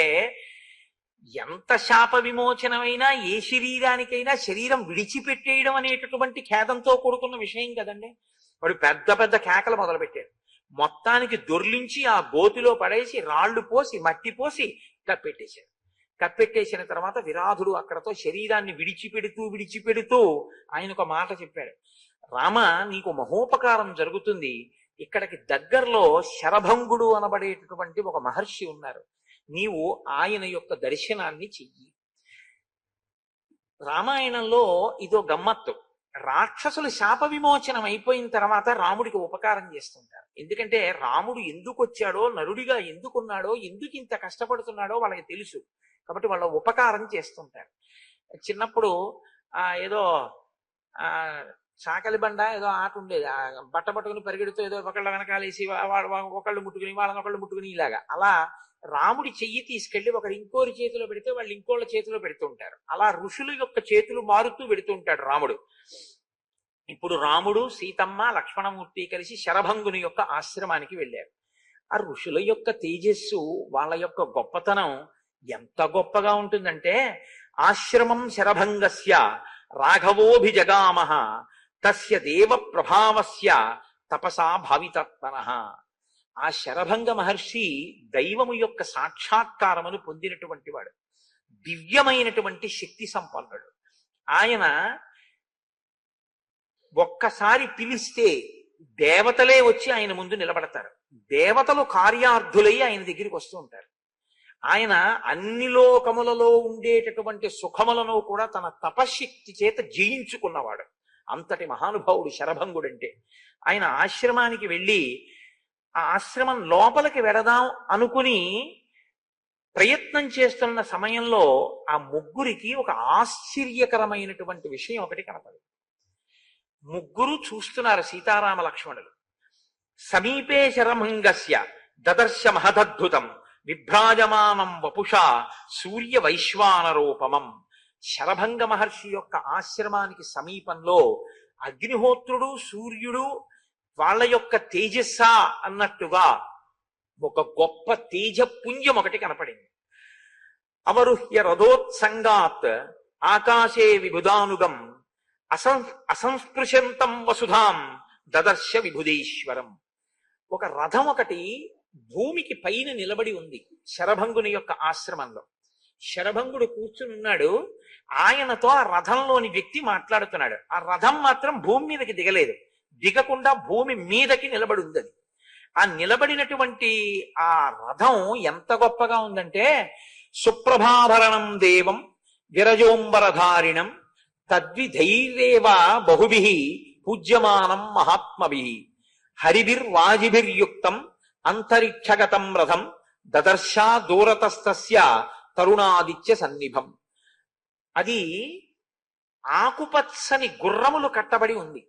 ఎంత శాప విమోచనమైనా ఏ శరీరానికైనా శరీరం విడిచిపెట్టేయడం అనేటటువంటి ఖేదంతో కూడుకున్న విషయం కదండి. వాడు పెద్ద పెద్ద కేకలు మొదలుపెట్టాడు. మొత్తానికి దొర్లించి ఆ గోతిలో పడేసి రాళ్లు పోసి మట్టి పోసి కప్పెట్టేశాడు. కప్పెట్టేసిన తర్వాత విరాధుడు అక్కడతో శరీరాన్ని విడిచిపెడుతూ ఆయన ఒక మాట చెప్పాడు, రామ, నీకు మహోపకారం జరుగుతుంది. ఇక్కడికి దగ్గరలో శరభంగుడు అనబడేటటువంటి ఒక మహర్షి ఉన్నారు. నీవు ఆయన యొక్క దర్శనాన్ని చెయ్యి. రామాయణంలో ఇదో గమ్మత్తు. రాక్షసులు శాప విమోచనం అయిపోయిన తర్వాత రాముడికి ఉపకారం చేస్తుంటారు. ఎందుకంటే రాముడు ఎందుకు వచ్చాడో, నరుడిగా ఎందుకున్నాడో, ఎందుకు ఇంత కష్టపడుతున్నాడో వాళ్ళకి తెలుసు. కాబట్టి వాళ్ళ ఉపకారం చేస్తుంటారు. చిన్నప్పుడు ఏదో చాకలి బండ ఏదో ఆట ఉండేది. బట్ట పట్టుకుని పరిగెడుతూ ఏదో ఒకళ్ళ వెనకాలేసి ఒకళ్ళు ముట్టుకుని వాళ్ళని ఒకళ్ళు ముట్టుకుని ఇలాగా. అలా రాముడి చెయ్యి తీసుకెళ్లి ఒకరు ఇంకోరి చేతిలో పెడితే వాళ్ళు ఇంకోళ్ళ చేతిలో పెడుతుంటారు. అలా ఋషుల యొక్క చేతులు మారుతూ పెడుతూ ఉంటాడు రాముడు. ఇప్పుడు రాముడు, సీతమ్మ, లక్ష్మణమూర్తి కలిసి శరభంగుని యొక్క ఆశ్రమానికి వెళ్ళారు. ఆ ఋషుల యొక్క తేజస్సు, వాళ్ళ యొక్క గొప్పతనం ఎంత గొప్పగా ఉంటుందంటే, ఆశ్రమం శరభంగస్య రాఘవోభిజగామః తస్య దేవ ప్రభావస్య తపసా భావితాత్మనః. ఆ శరభంగ మహర్షి దైవము యొక్క సాక్షాత్కారమును పొందినటువంటి వాడు, దివ్యమైనటువంటి శక్తి సంపన్నుడు. ఆయన ఒక్కసారి పిలిస్తే దేవతలే వచ్చి ఆయన ముందు నిలబడతారు. దేవతలు కార్యార్థులై ఆయన దగ్గరికి వస్తూ ఉంటారు. ఆయన అన్ని లోకములలో ఉండేటటువంటి సుఖములను కూడా తన తపశక్తి చేత జయించుకున్నవాడు. అంతటి మహానుభావుడు శరభంగుడంటే. ఆయన ఆశ్రమానికి వెళ్ళి ఆ ఆశ్రమం లోపలికి వెడదాం అనుకుని ప్రయత్నం చేస్తున్న సమయంలో ఆ ముగ్గురికి ఒక ఆశ్చర్యకరమైనటువంటి విషయం ఒకటి కనపడింది. ముగ్గురు చూస్తున్నారు సీతారామ లక్ష్మణులు. సమీపే శరభంగస్య దదర్శ మహదద్భుతం విభ్రాజమానం వపుషా సూర్య వైశ్వానరూపమం. శరభంగ మహర్షి యొక్క ఆశ్రమానికి సమీపంలో అగ్నిహోత్రుడు, సూర్యుడు వాళ్ళ యొక్క తేజస్స అన్నట్టుగా ఒక గొప్ప తేజపుంజం ఒకటి కనపడింది. అవరుహ్య రథోత్సంగాత్ ఆకాశే విబుధానుగం అసంస్పృశంతం వసుధాం దదర్శ విభుదేశ్వరం. ఒక రథం ఒకటి భూమికి పైన నిలబడి ఉంది శరభంగుని యొక్క ఆశ్రమంలో. శరభంగుడు కూర్చుని ఉన్నాడు. ఆయనతో ఆ రథంలోని వ్యక్తి మాట్లాడుతున్నాడు. ఆ రథం మాత్రం భూమి మీదకి దిగలేదు, దిగకుండా భూమి మీదకి నిలబడి ఉంది. అది ఆ నిలబడినటువంటి ఆ రథం ఎంత గొప్పగా ఉందంటే, సుప్రభాభరణం దేవం విరజోంబరధారిణం తద్విధైర్యేవ బహుభిః పూజ్యమానం మహాత్మభి హరిభిర్వాజిభిర్యుక్తం అంతరిక్షగతం రథం దదర్శా దూరతస్తస్య తరుణాదిత్య సన్నిభం. అది ఆకుపచ్చని గుర్రములు కట్టబడి ఉంది.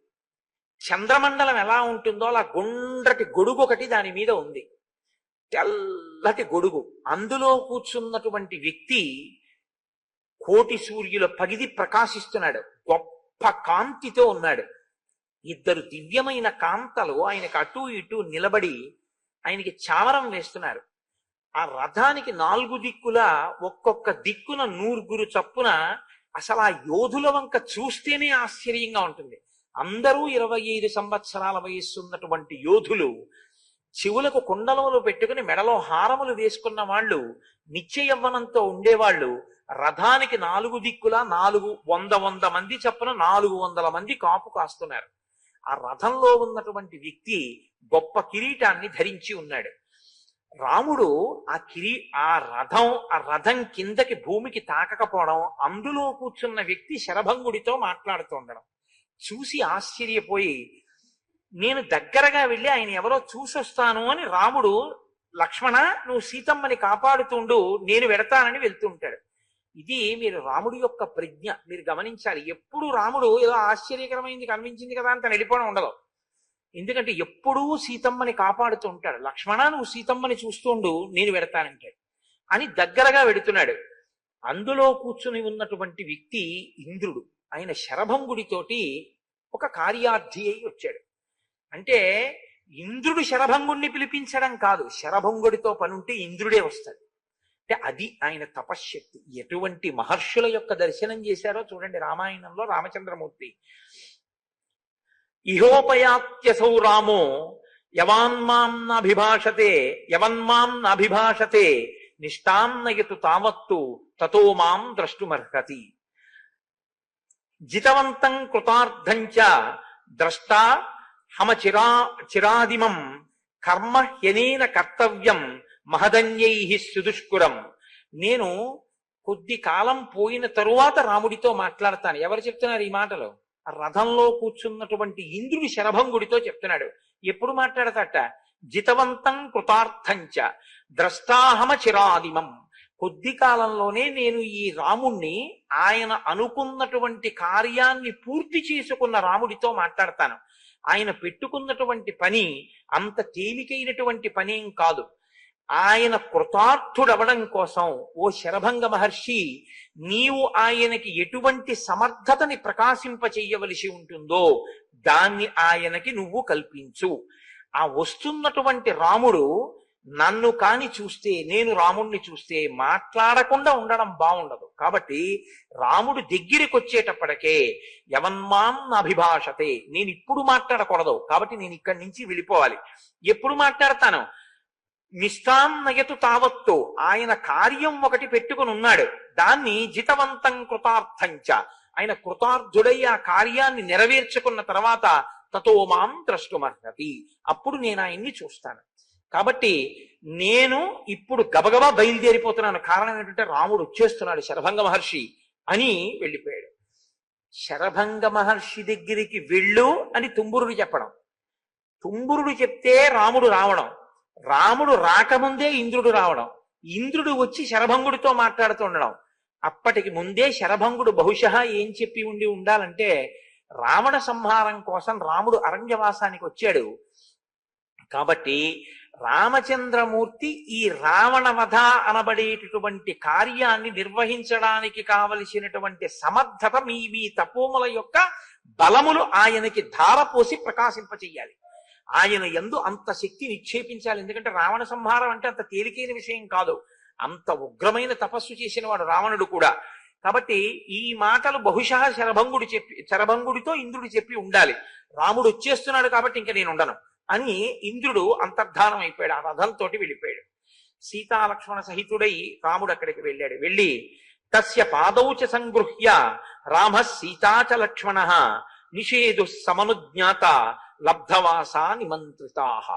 చంద్రమండలం ఎలా ఉంటుందో అలా గుండ్రటి గొడుగు ఒకటి దాని మీద ఉంది, తెల్లటి గొడుగు. అందులో కూర్చున్నటువంటి వ్యక్తి కోటి సూర్యుల పగిది ప్రకాశిస్తున్నాడు, గొప్ప కాంతితో ఉన్నాడు. ఇద్దరు దివ్యమైన కాంతలు ఆయనకు అటూ ఇటూ నిలబడి ఆయనకి చామరం వేస్తున్నారు. ఆ రథానికి 4 దిక్కులా ఒక్కొక్క దిక్కున 100 చప్పున అసలు ఆ యోధుల వంక చూస్తేనే ఆశ్చర్యంగా ఉంటుంది. అందరూ 25 సంవత్సరాల వయస్సున్నటువంటి యోధులు, చెవులకు కుండలములు పెట్టుకుని మెడలో హారములు వేసుకున్న వాళ్ళు, నిత్య యవ్వనంతో ఉండేవాళ్ళు. రథానికి 4 దిక్కులా 400 మంది చప్పున 400 మంది కాపు కాస్తున్నారు. ఆ రథంలో ఉన్నటువంటి వ్యక్తి గొప్ప కిరీటాన్ని ధరించి ఉన్నాడు. రాముడు ఆ రథం కిందకి భూమికి తాకకపోవడం, అందులో కూర్చున్న వ్యక్తి శరభంగుడితో మాట్లాడుతూ ఉండడం చూసి ఆశ్చర్యపోయి, నేను దగ్గరగా వెళ్ళి ఆయన ఎవరో చూసొస్తాను అని రాముడు, లక్ష్మణ నువ్వు సీతమ్మని కాపాడుతుండు, నేను వెడతానని వెళ్తుంటాడు. ఇది మీరు రాముడి యొక్క ప్రజ్ఞ మీరు గమనించాలి. ఎప్పుడు రాముడు ఏదో ఆశ్చర్యకరమైంది కనిపించింది కదా అని తను వెళ్ళిపోవడం ఉండదు. ఎందుకంటే ఎప్పుడూ సీతమ్మని కాపాడుతూ ఉంటాడు. లక్ష్మణ నువ్వు సీతమ్మని చూస్తుండు, నేను వెడతానంటాడు అని దగ్గరగా వెడుతున్నాడు. అందులో కూర్చుని ఉన్నటువంటి వ్యక్తి ఇంద్రుడు. ఆయన శరభంగుడితోటి ఒక కార్యార్థి అయి వచ్చాడు. అంటే ఇంద్రుడు శరభంగుడిని పిలిపించడం కాదు, శరభంగుడితో పనుంటే ఇంద్రుడే వస్తాడు. అంటే అది ఆయన తపశ్శక్తి. ఎటువంటి మహర్షుల యొక్క దర్శనం చేశారో చూడండి రామాయణంలో రామచంద్రమూర్తి. ఇహోపయాత్యసౌ రామో యవాన్మాం నాభిభాషతే నిష్టాన్నయతు తావత్తు తతో మాం ద్రష్టుమర్హతి. జితవంతం కృతార్థంచ ద్రష్టా చిరాదిమం కర్మ హ్యనేన కర్తవ్యం మహదన్యై సుదుష్కురం. నేను కొద్ది కాలం పోయిన తరువాత రాముడితో మాట్లాడతాను. ఎవరు చెప్తున్నారు ఈ మాటలు? ఆ రథంలో కూర్చున్నటువంటి ఇంద్రుడి శరభంగుడితో చెప్తున్నాడు. ఎప్పుడు మాట్లాడతాట? జితవంతం కృతార్థంచ ద్రష్టాహమ చిరాదిమం. కొద్ది కాలంలోనే నేను ఈ రాముణ్ణి ఆయన అనుకున్నటువంటి కార్యాన్ని పూర్తి చేసుకున్న రాముడితో మాట్లాడతాను. ఆయన పెట్టుకున్నటువంటి పని అంత తేలికైనటువంటి పనేం కాదు. ఆయన కృతార్థుడవడం కోసం ఓ శరభంగ మహర్షి, నీవు ఆయనకి ఎటువంటి సమర్థతని ప్రకాశింపచెయ్యవలసి ఉంటుందో దాన్ని ఆయనకి నువ్వు కల్పించు. ఆ వస్తున్నటువంటి రాముడు నన్ను కాని చూస్తే, నేను రాముణ్ణి చూస్తే మాట్లాడకుండా ఉండడం బాగుండదు. కాబట్టి రాముడు దగ్గరికి వచ్చేటప్పటికే యవన్మాం అభిభాషతే, నేను ఇప్పుడు మాట్లాడకూడదు, కాబట్టి నేను ఇక్కడి నుంచి వెళ్ళిపోవాలి. ఎప్పుడు మాట్లాడతాను? నిష్టాన్నయతు తావత్తు, ఆయన కార్యం ఒకటి పెట్టుకుని ఉన్నాడు, దాన్ని జితవంతం కృతార్థంచ, ఆయన కృతార్థుడై ఆ కార్యాన్ని నెరవేర్చుకున్న తర్వాత తతో మాం ద్రష్టుమర్హతి, అప్పుడు నేను ఆయన్ని చూస్తాను. కాబట్టి నేను ఇప్పుడు గబగబా బయలుదేరిపోతున్నాను. కారణం ఏంటంటే రాముడు వచ్చేస్తున్నాడు శరభంగ మహర్షి అని వెళ్ళిపోయాడు. శరభంగ మహర్షి దగ్గరికి వెళ్ళు అని తుంబురుడు చెప్పడం, తుంబురుడు చెప్తే రాముడు రావడం, రాముడు రాకముందే ఇంద్రుడు రావడం, ఇంద్రుడు వచ్చి శరభంగుడితో మాట్లాడుతూ ఉండడం. అప్పటికి ముందే శరభంగుడు బహుశా ఏం చెప్పి ఉండాలంటే, రావణ సంహారం కోసం రాముడు అరణ్యవాసానికి వచ్చాడు కాబట్టి రామచంద్రమూర్తి ఈ రావణ వధ అనబడేటటువంటి కార్యాన్ని నిర్వహించడానికి కావలసినటువంటి సమర్థత మీ తపోముల యొక్క బలములు ఆయనకి ధారపోసి ప్రకాశింపచేయాలి. ఆయన యందు అంత శక్తి నిక్షేపించాలి. ఎందుకంటే రావణ సంహారం అంటే అంత తేలికైన విషయం కాదు. అంత ఉగ్రమైన తపస్సు చేసిన వాడు రావణుడు కూడా. కాబట్టి ఈ మాటలు బహుశా శరభంగుడితో ఇంద్రుడు చెప్పి ఉండాలి. రాముడు వచ్చేస్తున్నాడు కాబట్టి ఇంకా నేను ఉండను అని ఇంద్రుడు అంతర్ధానం అయిపోయాడు. ఆ రథంతో వెళ్ళిపోయాడు. సీతాలక్ష్మణ సహితుడై రాముడు అక్కడికి వెళ్ళాడు. వెళ్ళి తస్య పాదౌచ సంగృహ్య రామ సీతాచ లక్ష్మణ నిషేధు సమనుజ్ఞాత లబ్ధవాసా నిమంత్రితాః.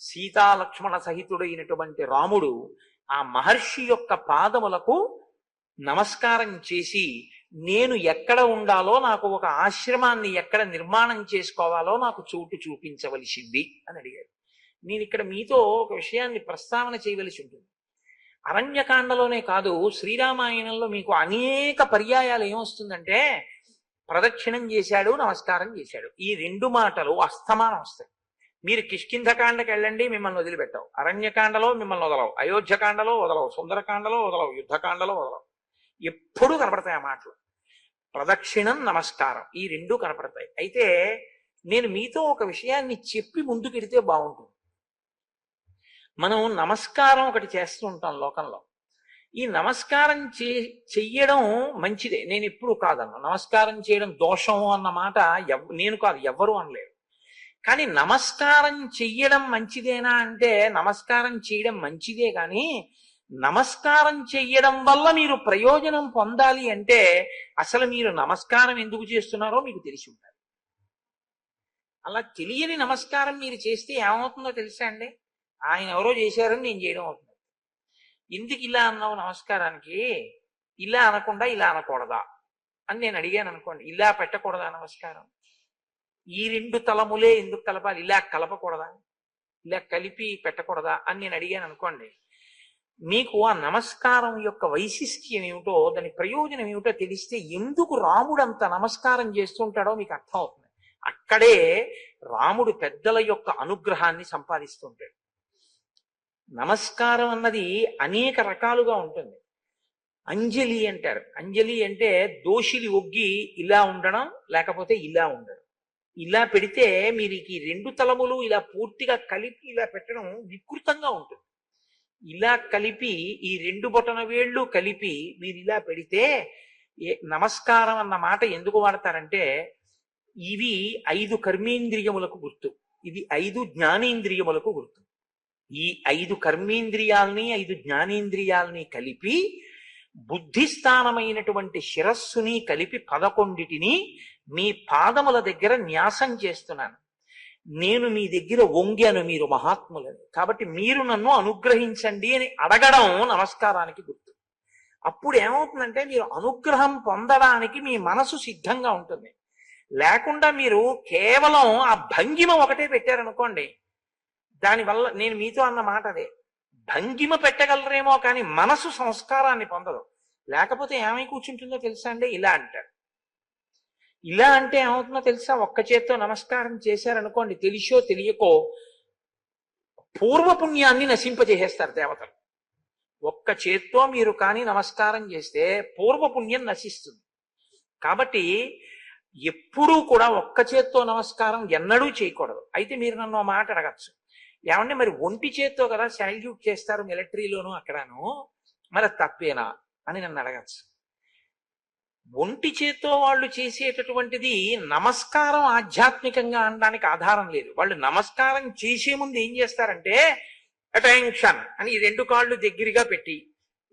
సీతాలక్ష్మణ సహితుడైనటువంటి రాముడు ఆ మహర్షి యొక్క పాదములకు నమస్కారం చేసి, నేను ఎక్కడ ఉండాలో, నాకు ఒక ఆశ్రమాన్ని ఎక్కడ నిర్మాణం చేసుకోవాలో నాకు చోటు చూపించవలసింది అని అడిగాడు. నేను ఇక్కడ మీతో ఒక విషయాన్ని ప్రస్తావన చేయవలసి ఉంటుంది. అరణ్యకాండలోనే కాదు, శ్రీరామాయణంలో మీకు అనేక పర్యాయాలు ఏమొస్తుందంటే ప్రదక్షిణం చేశాడు, నమస్కారం చేశాడు, ఈ రెండు మాటలు అస్తమానం వస్తాయి. మీరు కిష్కింధకాండకి వెళ్ళండి, మిమ్మల్ని వదిలిపెట్టవు. అరణ్యకాండలో మిమ్మల్ని వదలవు, అయోధ్యకాండలో వదలవు, సుందరకాండలో వదలవు, యుద్ధకాండలో వదలవు. ఎప్పుడూ కనపడతాయి ఆ మాటలు. ప్రదక్షిణం, నమస్కారం, ఈ రెండూ కనపడతాయి. అయితే నేను మీతో ఒక విషయాన్ని చెప్పి ముందుకెడితే బాగుంటుంది. మనం నమస్కారం ఒకటి చేస్తూ ఉంటాం లోకంలో. ఈ నమస్కారం చెయ్యడం మంచిదే, నేను ఎప్పుడు కాదన్నా. నమస్కారం చేయడం దోషం అన్న మాట నేను కాదు, ఎవ్వరూ అనలేరు. కానీ నమస్కారం చెయ్యడం మంచిదేనా అంటే నమస్కారం చేయడం మంచిదే, కానీ నమస్కారం చెయ్యడం వల్ల మీరు ప్రయోజనం పొందాలి అంటే అసలు మీరు నమస్కారం ఎందుకు చేస్తున్నారో మీకు తెలిసి ఉండాలి. అలా తెలియని నమస్కారం మీరు చేస్తే ఏమవుతుందో తెలుసా అండి? ఆయన ఎవరో చేశారని నేను చేయడం అవుతుంది. ఎందుకు ఇలా అన్నావు నమస్కారానికి, ఇలా అనకుండా ఇలా అనకూడదా అని నేను అడిగాను అనుకోండి. ఇలా పెట్టకూడదా నమస్కారం? ఈ రెండు తలములే ఎందుకు కలపాలి, ఇలా కలపకూడదా, ఇలా కలిపి పెట్టకూడదా అని నేను అడిగాను అనుకోండి. మీకు ఆ నమస్కారం యొక్క వైశిష్ట్యం ఏమిటో, దాని ప్రయోజనం ఏమిటో తెలిస్తే ఎందుకు రాముడు అంత నమస్కారం చేస్తుంటాడో మీకు అర్థం అవుతుంది. అక్కడే రాముడు పెద్దల యొక్క అనుగ్రహాన్ని సంపాదిస్తుంటాడు. నమస్కారం అన్నది అనేక రకాలుగా ఉంటుంది. అంజలి అంటారు. అంజలి అంటే దోషిలి ఒగ్గి ఇలా ఉండడం, లేకపోతే ఇలా ఉండడం. ఇలా పెడితే మీరు ఈ రెండు తలములు ఇలా పూర్తిగా కలిపి ఇలా పెట్టడం వికృతంగా ఉంటుంది. ఇలా కలిపి ఈ రెండు బొటన వేళ్ళు కలిపి మీరు ఇలా పెడితే, నమస్కారం అన్న మాట ఎందుకు వాడతారంటే ఇవి 5 కర్మేంద్రియములకు గుర్తు, ఇది 5 జ్ఞానేంద్రియములకు గుర్తు. ఈ 5 కర్మేంద్రియాల్ని 5 జ్ఞానేంద్రియాల్ని కలిపి బుద్ధిస్థానమైనటువంటి శిరస్సుని కలిపి 11టిని మీ పాదముల దగ్గర న్యాసం చేస్తున్నాను. నేను మీ దగ్గర వంగాను, మీరు మహాత్ములని, కాబట్టి మీరు నన్ను అనుగ్రహించండి అని అడగడం నమస్కారానికి గుర్తు. అప్పుడు ఏమవుతుందంటే మీరు అనుగ్రహం పొందడానికి మీ మనసు సిద్ధంగా ఉంటుంది. లేకుండా మీరు కేవలం ఆ భంగిమ ఒకటే పెట్టారనుకోండి, దానివల్ల నేను మీతో అన్న మాట అదే, భంగిమ పెట్టగలరేమో కానీ మనసు సంస్కారాన్ని పొందదు. లేకపోతే ఏమై కూర్చుంటుందో తెలుసా అండి? ఇలా అంటారు. ఇలా అంటే ఏమవుతుందో తెలుసా? ఒక్క చేత్తో నమస్కారం చేశారనుకోండి, తెలిసో తెలియకో పూర్వపుణ్యాన్ని నశింపజేసేస్తారు దేవతలు. ఒక్క చేత్తో మీరు కానీ నమస్కారం చేస్తే పూర్వపుణ్యం నశిస్తుంది. కాబట్టి ఎప్పుడూ కూడా ఒక్క చేత్తో నమస్కారం ఎన్నడూ చేయకూడదు. అయితే మీరు నన్ను ఆ మాట అడగచ్చు, ఏమంటే మరి ఒంటి చేత్తో కదా శాల్యూట్ చేస్తారు మిలిటరీలోనూ అక్కడను, మరి తప్పేనా అని నన్ను అడగచ్చు. ఒంటి చేత్తో వాళ్ళు చేసేటటువంటిది నమస్కారం ఆధ్యాత్మికంగా అనడానికి ఆధారం లేదు. వాళ్ళు నమస్కారం చేసే ముందు ఏం చేస్తారంటే అటెన్షన్ అని ఈ 2 కాళ్ళు దగ్గరగా పెట్టి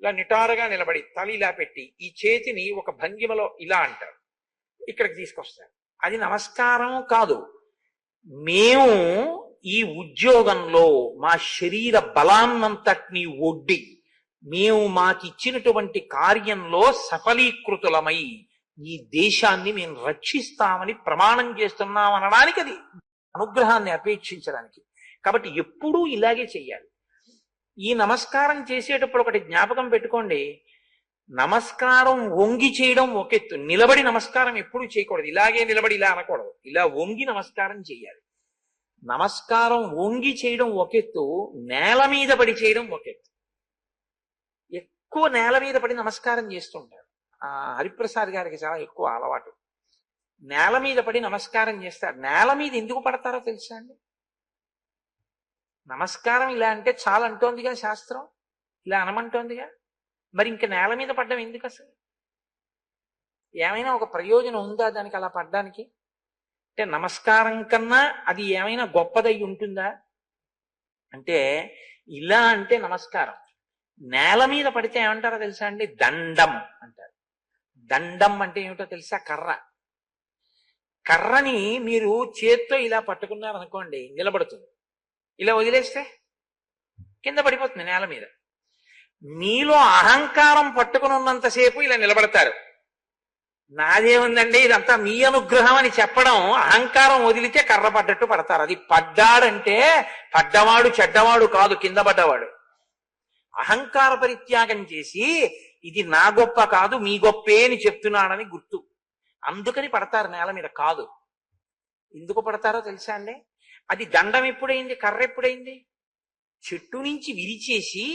ఇలా నిటారుగా నిలబడి తల ఇలా పెట్టి ఈ చేతిని ఒక భంగిమలో ఇలా అంటారు, ఇక్కడికి తీసుకొస్తారు. అది నమస్కారం కాదు. మేము ఈ ఉద్యోగంలో మా శరీర బలాన్నంతటినీ ఒడ్డి మేము మాకిచ్చినటువంటి కార్యంలో సఫలీకృతులమై ఈ దేశాన్ని మేము రక్షిస్తామని ప్రమాణం చేస్తున్నాం అనడానికి అది అనుగ్రహాన్ని అపేక్షించడానికి. కాబట్టి ఎప్పుడూ ఇలాగే చెయ్యాలి. ఈ నమస్కారం చేసేటప్పుడు ఒకటి జ్ఞాపకం పెట్టుకోండి, నమస్కారం వంగి చేయడం ఒక ఎత్తు, నిలబడి నమస్కారం ఎప్పుడు చేయకూడదు. ఇలాగే నిలబడి ఇలా అనకూడదు, ఇలా వంగి నమస్కారం చేయాలి. నమస్కారం వంగి చేయడం ఒక ఎత్తు, నేల మీద పడి చేయడం ఒక ఎత్తు. ఎక్కువ నేల మీద పడి నమస్కారం చేస్తుంటారు. హరిప్రసాద్ గారికి చాలా ఎక్కువ అలవాటు, నేల మీద పడి నమస్కారం చేస్తారు. నేల మీద ఎందుకు పడతారో తెలుసా అండి? నమస్కారం ఇలా అంటే చాలా అంటోందిగా శాస్త్రం, ఇలా అనమంటోందిగా, మరి ఇంకా నేల మీద పడ్డం ఎందుకు? అసలు ఏమైనా ఒక ప్రయోజనం ఉందా దానికి అలా పడ్డానికి? అంటే నమస్కారం కన్నా అది ఏమైనా గొప్పదై ఉంటుందా అంటే, ఇలా అంటే నమస్కారం. నేల మీద పడితే ఏమంటారో తెలుసా అండి? దండం అంటారు. దండం అంటే ఏమిటో తెలుసా? కర్ర. కర్రని మీరు చేత్తో ఇలా పట్టుకున్నారనుకోండి, నిలబడుతుంది. ఇలా వదిలేస్తే కింద పడిపోతుంది నేల మీద. మీలో అహంకారం పట్టుకుని ఉన్నంతసేపు ఇలా నిలబడతారు. నాదేముందండి ఇదంతా మీ అనుగ్రహం అని చెప్పడం, అహంకారం వదిలితే కర్ర పడ్డట్టు పడతారు. అది పడ్డాడంటే పడ్డవాడు చెడ్డవాడు కాదు, కింద పడ్డవాడు. అహంకార పరిత్యాగం చేసి ఇది నా గొప్ప కాదు మీ గొప్పే అని చెప్తున్నాడని గుర్తు. అందుకని పడతారు నేల మీద. కాదు, ఎందుకు పడతారో తెలుసా అండి? అది దండం ఎప్పుడైంది, కర్ర ఎప్పుడైంది? చెట్టు నుంచి విరిచేసి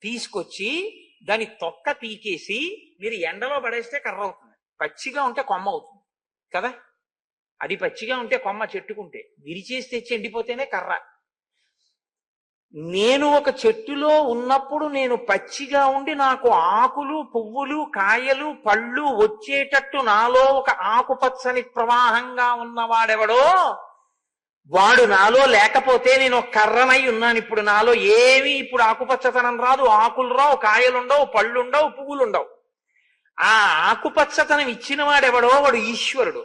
తీసుకొచ్చి దాని తొక్క పీకేసి మీరు ఎండలో పడేస్తే కర్ర అవుతుంది. పచ్చిగా ఉంటే కొమ్మ అవుతుంది కదా. అది పచ్చిగా ఉంటే కొమ్మ చెట్టుకుంటే, విరిచేసి తెచ్చి ఎండిపోతేనే కర్ర. నేను ఒక చెట్టులో ఉన్నప్పుడు నేను పచ్చిగా ఉండి నాకు ఆకులు పువ్వులు కాయలు పళ్ళు వచ్చేటట్టు నాలో ఒక ఆకుపచ్చని ప్రవాహంగా ఉన్నవాడెవడో వాడు నాలో లేకపోతే నేను ఒక కర్రనై ఉన్నాను. ఇప్పుడు నాలో ఏమీ ఇప్పుడు ఆకుపచ్చతనం రాదు, ఆకులు రావు, కాయలుండవు, పళ్ళుండవు, పువ్వులుండవు. ఆ ఆకుపచ్చతనం ఇచ్చిన వాడెవడో వాడు ఈశ్వరుడు.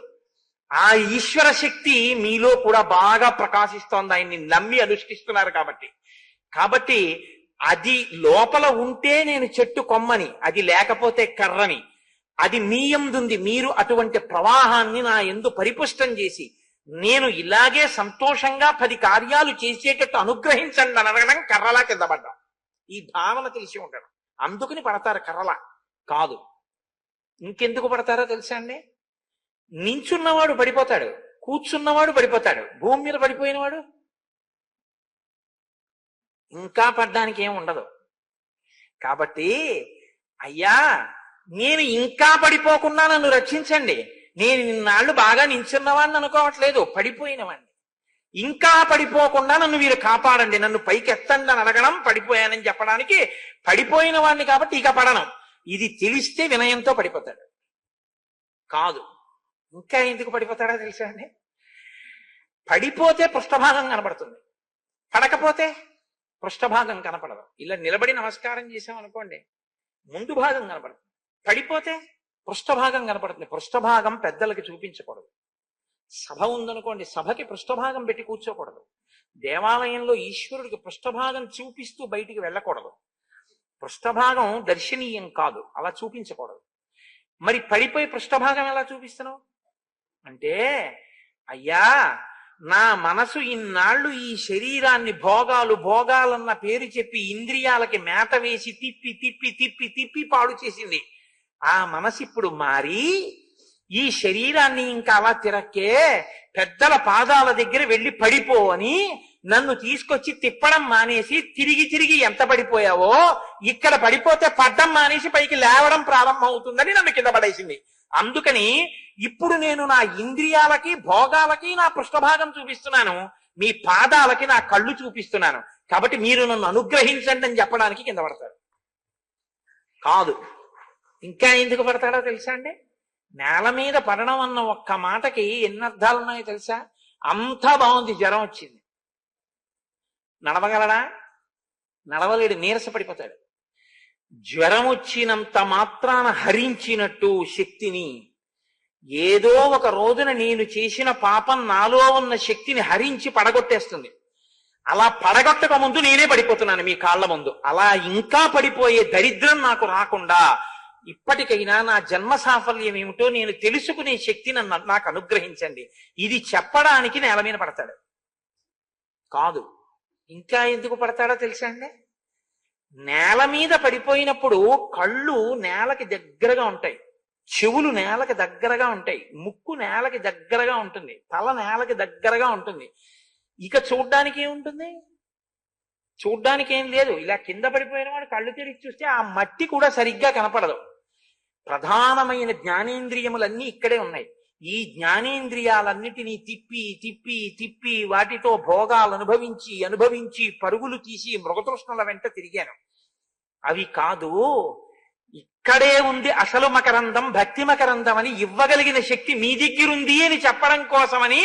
ఆ ఈశ్వర శక్తి మీలో కూడా బాగా ప్రకాశిస్తోంది, ఆయన్ని నమ్మి అనుష్ఠిస్తున్నారు కాబట్టి అది లోపల ఉంటే నేను చెట్టు కొమ్మని, అది లేకపోతే కర్రని. అది మీ యందుంది. మీరు అటువంటి ప్రవాహాన్ని నా యందు పరిపుష్టం చేసి నేను ఇలాగే సంతోషంగా 10 కార్యాలు చేసేటట్టు అనుగ్రహించండి అని అడగడం కర్రలా కింద పడ్డాం. ఈ భావన తెలిసి ఉండడం. అందుకని పడతారు కర్రలా. కాదు, ఇంకెందుకు పడతారో తెలుసా అండి? నించున్నవాడు పడిపోతాడు, కూర్చున్నవాడు పడిపోతాడు, భూమి మీద పడిపోయినవాడు ఇంకా పడ్డానికి ఏం ఉండదు. కాబట్టి అయ్యా నేను ఇంకా పడిపోకుండా నన్ను రక్షించండి. నేను ఇన్నాళ్ళు బాగా నించున్నవాడిని అనుకోవట్లేదు, పడిపోయినవాడిని. ఇంకా పడిపోకుండా నన్ను మీరు కాపాడండి, నన్ను పైకి ఎత్తండి అని అడగడం పడిపోయానని చెప్పడానికి. పడిపోయిన వాడిని కాబట్టి ఇక పడను. ఇది తెలిస్తే వినయంతో పడిపోతాడు. కాదు, ఇంకా ఎందుకు పడిపోతాడో తెలుసా అండి? పడిపోతే పృష్ఠభాగం కనపడుతుంది, పడకపోతే పృష్ఠభాగం కనపడదు. ఇలా నిలబడి నమస్కారం చేసాం అనుకోండి, ముందు భాగం కనపడుతుంది. పడిపోతే పృష్ఠభాగం కనపడుతుంది. పృష్ఠభాగం పెద్దలకి చూపించకూడదు. సభ ఉందనుకోండి, సభకి పృష్ఠభాగం పెట్టి కూర్చోకూడదు. దేవాలయంలో ఈశ్వరుడికి పృష్ఠభాగం చూపిస్తూ బయటికి వెళ్ళకూడదు. పృష్ఠభాగం దర్శనీయం కాదు, అలా చూపించకూడదు. మరి పడిపోయి పృష్ఠభాగం ఎలా చూపిస్తున్నావు అంటే, అయ్యా నా మనసు ఇన్నాళ్ళు ఈ శరీరాన్ని భోగాలన్న పేరు చెప్పి ఇంద్రియాలకి మేత వేసి తిప్పి తిప్పి తిప్పి తిప్పి పాడు చేసింది. ఆ మనసు ఇప్పుడు మారి ఈ శరీరాన్ని ఇంకా అలా తిరక్కే, పెద్దల పాదాల దగ్గర వెళ్ళి పడిపో అని నన్ను తీసుకొచ్చి తిప్పడం మానేసి తిరిగి తిరిగి ఎంత పడిపోయావో ఇక్కడ పడిపోతే పడ్డం మానేసి పైకి లేవడం ప్రారంభం అవుతుందని నన్ను కింద పడేసింది. అందుకని ఇప్పుడు నేను నా ఇంద్రియాలకి భోగాలకి నా పృష్ఠభాగం చూపిస్తున్నాను, మీ పాదాలకి నా కళ్ళు చూపిస్తున్నాను. కాబట్టి మీరు నన్ను అనుగ్రహించండి అని చెప్పడానికి కింద పడతాడు. కాదు, ఇంకా ఎందుకు పడతాడో తెలుసా అండి? నేల మీద పడడం అన్న ఒక్క మాటకి ఎన్ని అర్థాలు ఉన్నాయో తెలుసా? అంతా బాగుంది, జ్వరం వచ్చింది, నడవగలడా? నడవలేడు, నీరసపడిపోతాడు. జ్వరం వచ్చినంత మాత్రాన హరించినట్టు శక్తిని ఏదో ఒక రోజున నేను చేసిన పాపం నాలో ఉన్న శక్తిని హరించి పడగొట్టేస్తుంది. అలా పడగొట్టక ముందు నేనే పడిపోతున్నాను మీ కాళ్ల ముందు. అలా ఇంకా పడిపోయే దరిద్రం నాకు రాకుండా ఇప్పటికైనా నా జన్మ సాఫల్యం ఏమిటో నేను తెలుసుకునే శక్తి నాకు అనుగ్రహించండి. ఇది చెప్పడానికి నేల మీద పడతాడు. కాదు, ఇంకా ఎందుకు పడతాడో తెలుసా అండి? నేల మీద పడిపోయినప్పుడు కళ్ళు నేలకి దగ్గరగా ఉంటాయి, చెవులు నేలకి దగ్గరగా ఉంటాయి, ముక్కు నేలకి దగ్గరగా ఉంటుంది, తల నేలకి దగ్గరగా ఉంటుంది. ఇక చూడ్డానికి ఏముంటుంది? చూడ్డానికి ఏం లేదు. ఇలా కింద పడిపోయిన వాడు కళ్ళు తెరిచి చూస్తే ఆ మట్టి కూడా సరిగ్గా కనపడదు. ప్రధానమైన జ్ఞానేంద్రియములన్నీ ఇక్కడే ఉన్నాయి. ఈ జ్ఞానేంద్రియాలన్నిటినీ తిప్పి తిప్పి తిప్పి వాటితో భోగాలు అనుభవించి అనుభవించి పరుగులు తీసి మృగతృష్ణుల వెంట తిరిగాను. అవి కాదు, ఇక్కడే ఉంది అసలు మకరందం, భక్తి మకరందం అని ఇవ్వగలిగిన శక్తి మీ దగ్గరుంది అని చెప్పడం కోసమని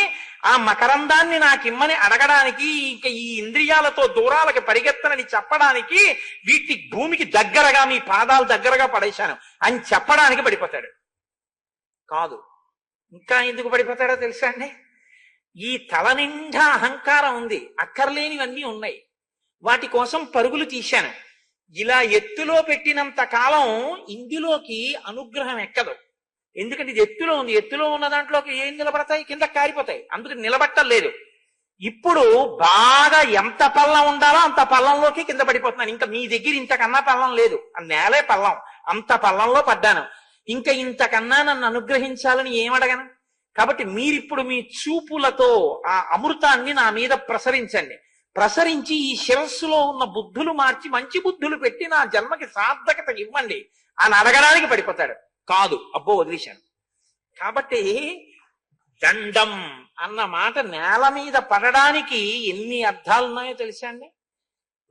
ఆ మకరందాన్ని నాకిమ్మని అడగడానికి, ఇంకా ఈ ఇంద్రియాలతో దూరాలకి పరిగెత్తనని చెప్పడానికి, వీటి భూమికి దగ్గరగా మీ పాదాలు దగ్గరగా పడేశాను అని చెప్పడానికి పడిపోతాడు. కాదు, ఇంకా ఎందుకు పడిపోతాడో తెలుసా అండి? ఈ తల నిండా అహంకారం ఉంది, అక్కర్లేనివన్నీ ఉన్నాయి, వాటి కోసం పరుగులు తీశాను. ఇలా ఎత్తులో పెట్టినంత కాలం ఇందులోకి అనుగ్రహం ఎక్కదు. ఎందుకంటే ఇది ఎత్తులో ఉంది, ఎత్తులో ఉన్న దాంట్లోకి ఏం నిలబడతాయి, కింద కారిపోతాయి, అందుకని నిలబట్టలేదు. ఇప్పుడు బాగా ఎంత పల్లం ఉండాలో అంత పల్లంలోకి కింద పడిపోతున్నాను. ఇంకా మీ దగ్గర ఇంతకన్నా పల్లం లేదు, ఆ నేలే పల్లం, అంత పల్లంలో పడ్డాను. ఇంకా ఇంతకన్నా నన్ను అనుగ్రహించాలని ఏమడగను. కాబట్టి మీరిప్పుడు మీ చూపులతో ఆ అమృతాన్ని నా మీద ప్రసరించండి. ప్రసరించి ఈ శిరస్సులో ఉన్న బుద్ధులు మార్చి మంచి బుద్ధులు పెట్టి నా జన్మకి సార్థకత ఇవ్వండి అని అడగడానికి పడిపోతాడు. కాదు, అబ్బో వదిలేశాను. కాబట్టి దండం అన్న మాట నేల మీద పడడానికి ఎన్ని అర్థాలున్నాయో తెలుసా అండి?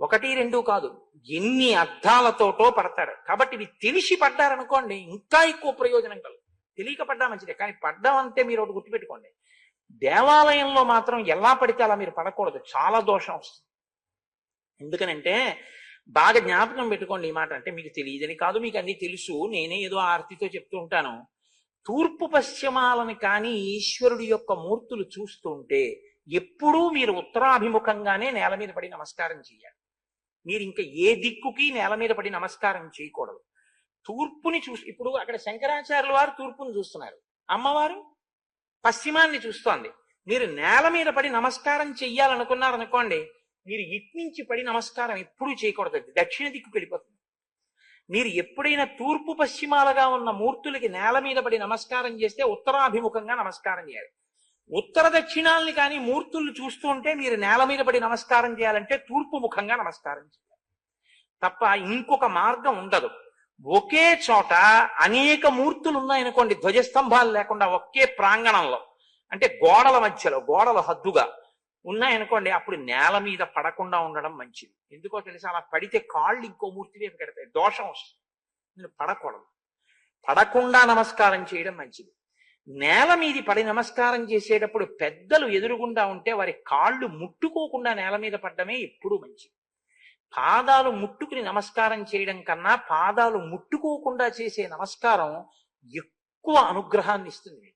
1, 2 కాదు, ఎన్ని అర్థాలతోటో పడతాడు. కాబట్టి ఇవి తెలిసి పడ్డారనుకోండి ఇంకా ఎక్కువ ప్రయోజనం కలదు. తెలియక పడ్డా మంచిదే, కానీ పడ్డం అంటే మీరు ఒకటి గుర్తుపెట్టుకోండి, దేవాలయంలో మాత్రం ఎలా పడితే అలా మీరు పడకూడదు, చాలా దోషం వస్తుంది. ఎందుకనంటే బాగా జ్ఞాపకం పెట్టుకోండి ఈ మాట. అంటే మీకు తెలియదని కాదు, మీకు అన్ని తెలుసు, నేనే ఏదో ఆర్తితో చెప్తూ ఉంటాను. తూర్పు పశ్చిమాలని కానీ ఈశ్వరుడి యొక్క మూర్తులు చూస్తూ ఉంటే ఎప్పుడూ మీరు ఉత్తరాభిముఖంగానే నేల మీద పడి నమస్కారం చేయాలి. మీరు ఇంకా ఏ దిక్కుకి నేల మీద పడి నమస్కారం చేయకూడదు. తూర్పుని చూసి, ఇప్పుడు అక్కడ శంకరాచార్యుల వారు తూర్పుని చూస్తున్నారు, అమ్మవారు పశ్చిమాన్ని చూస్తోంది. మీరు నేల మీద పడి నమస్కారం చెయ్యాలనుకున్నారనుకోండి, మీరు ఇట్నుంచి పడి నమస్కారం ఎప్పుడూ చేయకూడదు, దక్షిణ దిక్కుకు వెళ్ళిపోతుంది. మీరు ఎప్పుడైనా తూర్పు పశ్చిమాలుగా ఉన్న మూర్తులకి నేల మీద పడి నమస్కారం చేస్తే ఉత్తరాభిముఖంగా నమస్కారం చేయాలి. ఉత్తర దక్షిణాలని కానీ మూర్తులు చూస్తూ ఉంటే మీరు నేల మీద పడి నమస్కారం చేయాలంటే తూర్పు ముఖంగా నమస్కారం చేయాలి తప్ప ఇంకొక మార్గం ఉండదు. ఒకే చోట అనేక మూర్తులు ఉన్నాయనుకోండి, ధ్వజస్తంభాలు లేకుండా ఒకే ప్రాంగణంలో, అంటే గోడల మధ్యలో, గోడల హద్దుగా ఉన్నాయనుకోండి, అప్పుడు నేల మీద పడకుండా ఉండడం మంచిది. ఎందుకో తెలుసా? అలా పడితే కాళ్ళు ఇంకో మూర్తి వైపు పెడతాయి, దోషం వస్తుంది. నేను పడకూడదు, పడకుండా నమస్కారం చేయడం మంచిది. నేల మీది పడి నమస్కారం చేసేటప్పుడు పెద్దలు ఎదురుగుండా ఉంటే వారి కాళ్ళు ముట్టుకోకుండా నేల మీద పడ్డమే ఎప్పుడూ మంచిది. పాదాలు ముట్టుకుని నమస్కారం చేయడం కన్నా పాదాలు ముట్టుకోకుండా చేసే నమస్కారం ఎక్కువ అనుగ్రహాన్ని ఇస్తుంది.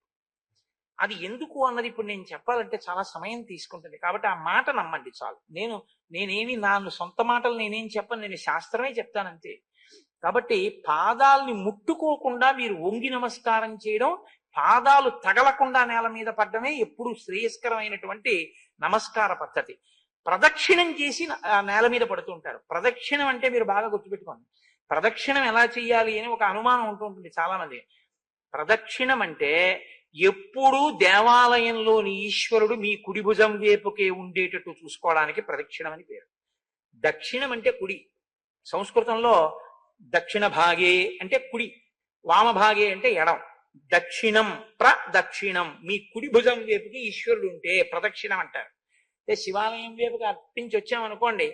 అది ఎందుకు అన్నది ఇప్పుడు నేను చెప్పాలంటే చాలా సమయం తీసుకుంటుంది. కాబట్టి ఆ మాట నమ్మండి చాలు. నేనేమి సొంత మాటలు నేనేం చెప్పను, నేను శాస్త్రమే చెప్తానంతే. కాబట్టి పాదాలని ముట్టుకోకుండా మీరు వంగి నమస్కారం చేయడం, పాదాలు తగలకుండా నేల మీద పడ్డమే ఎప్పుడు శ్రేయస్కరమైనటువంటి నమస్కార పద్ధతి. ప్రదక్షిణం చేసి నేల మీద పడుతుంటారు. ప్రదక్షిణం అంటే మీరు బాగా గుర్తుపెట్టుకోండి, ప్రదక్షిణం ఎలా చెయ్యాలి అని ఒక అనుమానం ఉంటుంటుంది చాలా మంది. ప్రదక్షిణం అంటే ఎప్పుడూ దేవాలయంలోని ఈశ్వరుడు మీ కుడి భుజం వైపుకే ఉండేటట్టు చూసుకోవడానికి ప్రదక్షిణం అని పేరు. దక్షిణం అంటే కుడి, సంస్కృతంలో దక్షిణ భాగే అంటే కుడి, వామభాగే అంటే ఎడం. దక్షిణం ప్రదక్షిణం, మీ కుడి భుజం వైపుకి ఈశ్వరుడు ఉంటే ప్రదక్షిణం అంటారు. శివాలయం వైపుకి అర్పించి వచ్చామనుకోండి,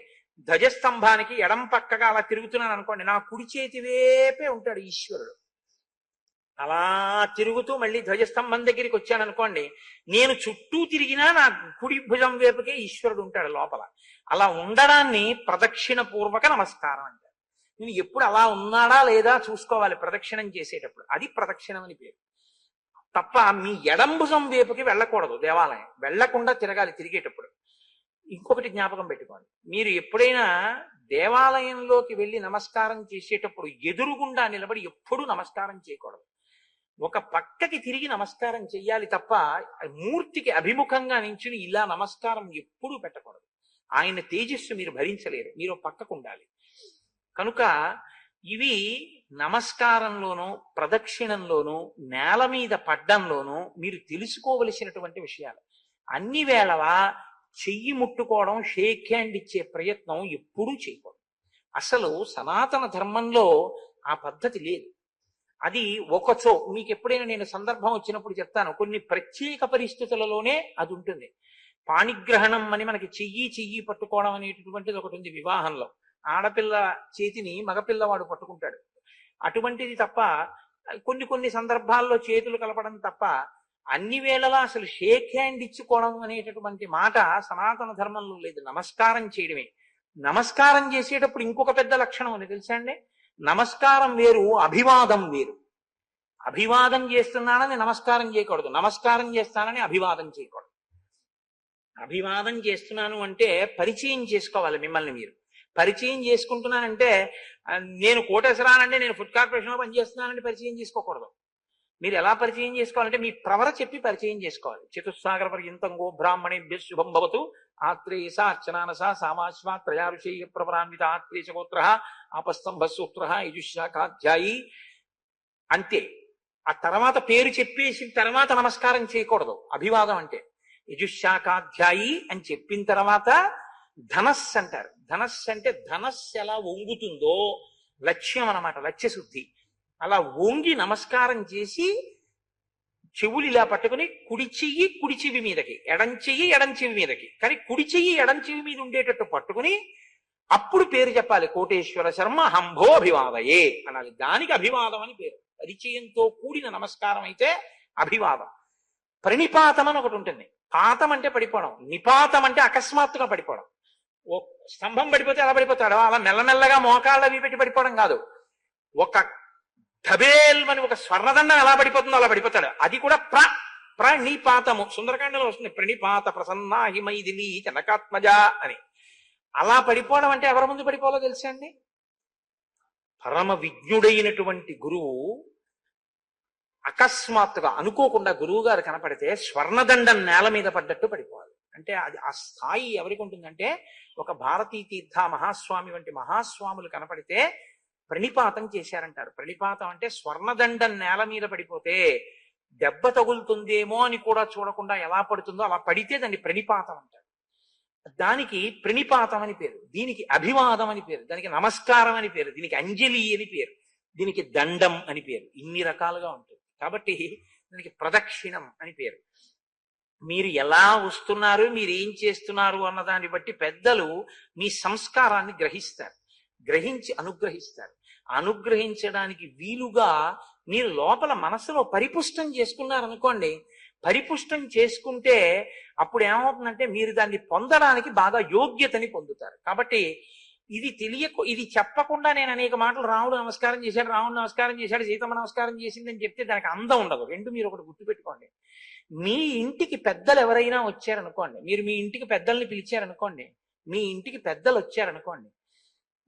ధ్వజస్తంభానికి ఎడం పక్కగా అలా తిరుగుతున్నాను అనుకోండి, నా కుడి చేతి వైపే ఉంటాడు ఈశ్వరుడు. అలా తిరుగుతూ మళ్ళీ ధ్వజస్తంభం దగ్గరికి వచ్చాను అనుకోండి, నేను చుట్టూ తిరిగినా నా కుడి భుజం వైపుకే ఈశ్వరుడు ఉంటాడు లోపల. అలా ఉండడాన్ని ప్రదక్షిణ పూర్వక నమస్కారం అంటారు. నేను ఎప్పుడు అలా ఉన్నాడా లేదా చూసుకోవాలి ప్రదక్షిణం చేసేటప్పుడు, అది ప్రదక్షిణం అని పేరు. తప్ప మీ ఎడం భుజం వైపుకి వెళ్ళకూడదు, దేవాలయం వెళ్లకుండా తిరగాలి తిరిగేటప్పుడు. ఇంకొకటి జ్ఞాపకం పెట్టుకోండి, మీరు ఎప్పుడైనా దేవాలయంలోకి వెళ్ళి నమస్కారం చేసేటప్పుడు ఎదురుగుండా నిలబడి ఎప్పుడూ నమస్కారం చేయకూడదు. ఒక పక్కకి తిరిగి నమస్కారం చెయ్యాలి తప్ప మూర్తికి అభిముఖంగా నించుని ఇలా నమస్కారం ఎప్పుడూ పెట్టకూడదు. ఆయన తేజస్సు మీరు భరించలేరు, మీరు పక్కకు ఉండాలి. కనుక ఇవి నమస్కారంలోనూ ప్రదక్షిణంలోనూ నేల మీద పడ్డంలోనూ మీరు తెలుసుకోవలసినటువంటి విషయాలు. అన్ని వేళలా చెయ్యి ముట్టుకోవడం, షేక్ హ్యాండ్ ఇచ్చే ప్రయత్నం ఎప్పుడూ చేయకూడదు. అసలు సనాతన ధర్మంలో ఆ పద్ధతి లేదు. అది ఒకచో మీకు ఎప్పుడైనా నేను సందర్భం వచ్చినప్పుడు చెప్తాను, కొన్ని ప్రత్యేక పరిస్థితులలోనే అది ఉంటుంది. పాణిగ్రహణం అని మనకి చెయ్యి పట్టుకోవడం అనేటటువంటిది ఒకటి ఉంది వివాహంలో. ఆడపిల్ల చేతిని మగపిల్లవాడు పట్టుకుంటాడు, అటువంటిది తప్ప కొన్ని సందర్భాల్లో చేతులు కలపడం తప్ప అన్ని వేళలా అసలు షేక్ హ్యాండ్ ఇచ్చుకోవడం అనేటటువంటి మాట సనాతన ధర్మంలో లేదు. నమస్కారం చేయడమే. నమస్కారం చేసేటప్పుడు ఇంకొక పెద్ద లక్షణం ఉంది తెలుసా అండి? నమస్కారం వేరు, అభివాదం వేరు. అభివాదం చేస్తున్నానని నమస్కారం చేయకూడదు, నమస్కారం చేస్తానని అభివాదం చేయకూడదు. అభివాదం చేస్తున్నాను అంటే పరిచయం చేసుకోవాలి మిమ్మల్ని మీరు. పరిచయం చేసుకుంటున్నానంటే నేను కోటేశ్వరానంటే నేను ఫుడ్ కార్పొరేషన్లో పనిచేస్తున్నానంటే పరిచయం చేసుకోకూడదు. మీరు ఎలా పరిచయం చేసుకోవాలంటే మీ ప్రవర చెప్పి పరిచయం చేసుకోవాలి. చతుస్సాగర పర్యంతం గో బ్రాహ్మణేభ్య శుభం భవతు ఆత్రేయస అర్చనానస సామాశ్వ త్రయారుషేయ ప్రవరాన్విత ఆత్రేయగోత్ర ఆపస్తంభ సూత్ర యజుశాఖాధ్యాయి. అంతే. ఆ తర్వాత పేరు చెప్పేసిన తర్వాత నమస్కారం చేయకూడదు. అభివాదం అంటే యజుశాఖాధ్యాయి అని చెప్పిన తర్వాత ధనస్సు అంటారు. ధనస్సు అంటే ధనస్సు ఎలా వంగుతుందో లక్ష్యం అన్నమాట, లక్ష్య శుద్ధి. అలా వంగి నమస్కారం చేసి చెవులు ఇలా పట్టుకుని కుడి చెయ్యి కుడి చెవి మీదకి, ఎడం చెయ్యి ఎడం చెవి మీదకి, కానీ కుడి చెయ్యి ఎడం చెవి మీద ఉండేటట్టు పట్టుకుని అప్పుడు పేరు చెప్పాలి. కోటేశ్వర శర్మ హంభో అభివాదయే అనాలి. దానికి అభివాదం అని పేరు. పరిచయంతో కూడిన నమస్కారం అయితే అభివాదం. ప్రణిపాతం అని ఒకటి ఉంటుంది. పాతం అంటే పడిపోవడం, నిపాతం అంటే అకస్మాత్తుగా పడిపోవడం. ఓ స్తంభం పడిపోతే ఎలా పడిపోతాడో అలా మెల్లమెల్లగా మోకాళ్ళు అవి పెట్టి పడిపోవడం కాదు. ఒక ధబేల్మని ఒక స్వర్ణదండం ఎలా పడిపోతుందో అలా పడిపోతాడు. అది కూడా ప్రణిపాతము. సుందరకాండలో వస్తుంది, ప్రణిపాత ప్రసన్నా హిమైదిని జనకాత్మజ అని. అలా పడిపోవడం అంటే ఎవరి ముందు పడిపోవాలో తెలుసా అండి? పరమ విజ్ఞుడైనటువంటి గురువు అకస్మాత్తుగా అనుకోకుండా గురువు గారు కనపడితే స్వర్ణదండం నేల మీద పడ్డట్టు పడిపోవాలి. అంటే అది ఆ స్థాయి ఎవరికి ఉంటుందంటే, ఒక భారతీ తీర్థ మహాస్వామి వంటి మహాస్వాములు కనపడితే ప్రణిపాతం చేశారంటారు. ప్రణిపాతం అంటే స్వర్ణదండం నేల మీద పడిపోతే దెబ్బ తగులుతుందేమో అని కూడా చూడకుండా ఎలా పడుతుందో అలా పడితే దాన్ని ప్రణిపాతం అంటారు. దానికి ప్రణిపాతం అని పేరు, దీనికి అభివాదం అని పేరు, దానికి నమస్కారం అని పేరు, దీనికి అంజలి అని పేరు, దీనికి దండం అని పేరు. ఇన్ని రకాలుగా ఉంటుంది. కాబట్టి దానికి ప్రదక్షిణం అని పేరు. మీరు ఎలా వస్తున్నారు, మీరు ఏం చేస్తున్నారు అన్న దాన్ని బట్టి పెద్దలు మీ సంస్కారాన్ని గ్రహిస్తారు, గ్రహించి అనుగ్రహిస్తారు. అనుగ్రహించడానికి వీలుగా మీరు లోపల మనసులో పరిపుష్టం చేసుకున్నారనుకోండి, పరిపుష్టం చేసుకుంటే అప్పుడు ఏమవుతుందంటే మీరు దాన్ని పొందడానికి బాగా యోగ్యతని పొందుతారు. కాబట్టి ఇది చెప్పకుండా నేను అనేక మాటలు రాముడు నమస్కారం చేశాడు, రాముడు నమస్కారం చేశాడు, సీతమ్మ నమస్కారం చేసిందని చెప్తే దానికి అందం ఉండదు. రెండు మీరు ఒకటి గుర్తుపెట్టుకోండి. మీ ఇంటికి పెద్దలు ఎవరైనా వచ్చారనుకోండి, మీరు మీ ఇంటికి పెద్దల్ని పిలిచారనుకోండి, మీ ఇంటికి పెద్దలు వచ్చారనుకోండి,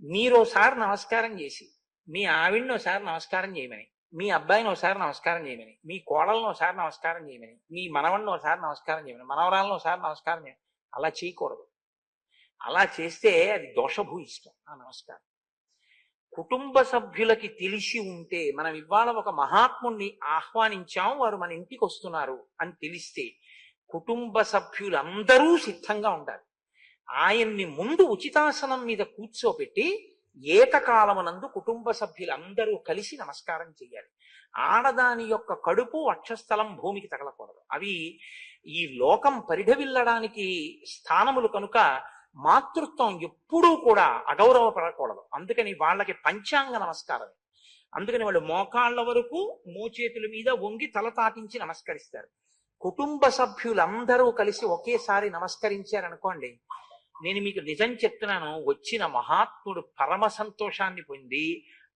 మీరు ఒకసారి నమస్కారం చేసి మీ ఆవిడని ఒకసారి నమస్కారం చేయమని, మీ అబ్బాయిని ఒకసారి నమస్కారం చేయమని, మీ కోడలను ఒకసారి నమస్కారం చేయమని, మీ మనవడిని ఒకసారి నమస్కారం చేయమని, మనవరాలను ఒకసారి నమస్కారం చేయమని అలా చేయకూడదు. అలా చేస్తే అది దోషభూయిష్టం ఆ నమస్కారం. కుటుంబ సభ్యులకి తెలిసి ఉంటే, మనం ఇవాళ ఒక మహాత్ముణ్ణి ఆహ్వానించాం, వారు మన ఇంటికి వస్తున్నారు అని తెలిస్తే కుటుంబ సభ్యులందరూ సిద్ధంగా ఉండాలి. ఆయన్ని ముందు ఉచితాసనం మీద కూర్చోపెట్టి ఏకకాలమునందు కుటుంబ సభ్యులందరూ కలిసి నమస్కారం చేయాలి. ఆడదాని యొక్క కడుపు వక్షస్థలం భూమికి తగలకూడదు. అవి ఈ లోకం పరిఢవిల్లడానికి స్థానములు కనుక మాతృత్వం ఎప్పుడూ కూడా అగౌరవపడకూడదు. అందుకని వాళ్ళకి పంచాంగ నమస్కారం. అందుకని వాళ్ళు మోకాళ్ళ వరకు మోచేతుల మీద వంగి తల తాటించి నమస్కరిస్తారు. కుటుంబ సభ్యులందరూ కలిసి ఒకేసారి నమస్కరించారనుకోండి, నేను మీకు నిజం చెప్తున్నాను, వచ్చిన మహాత్ముడు పరమ సంతోషాన్ని పొంది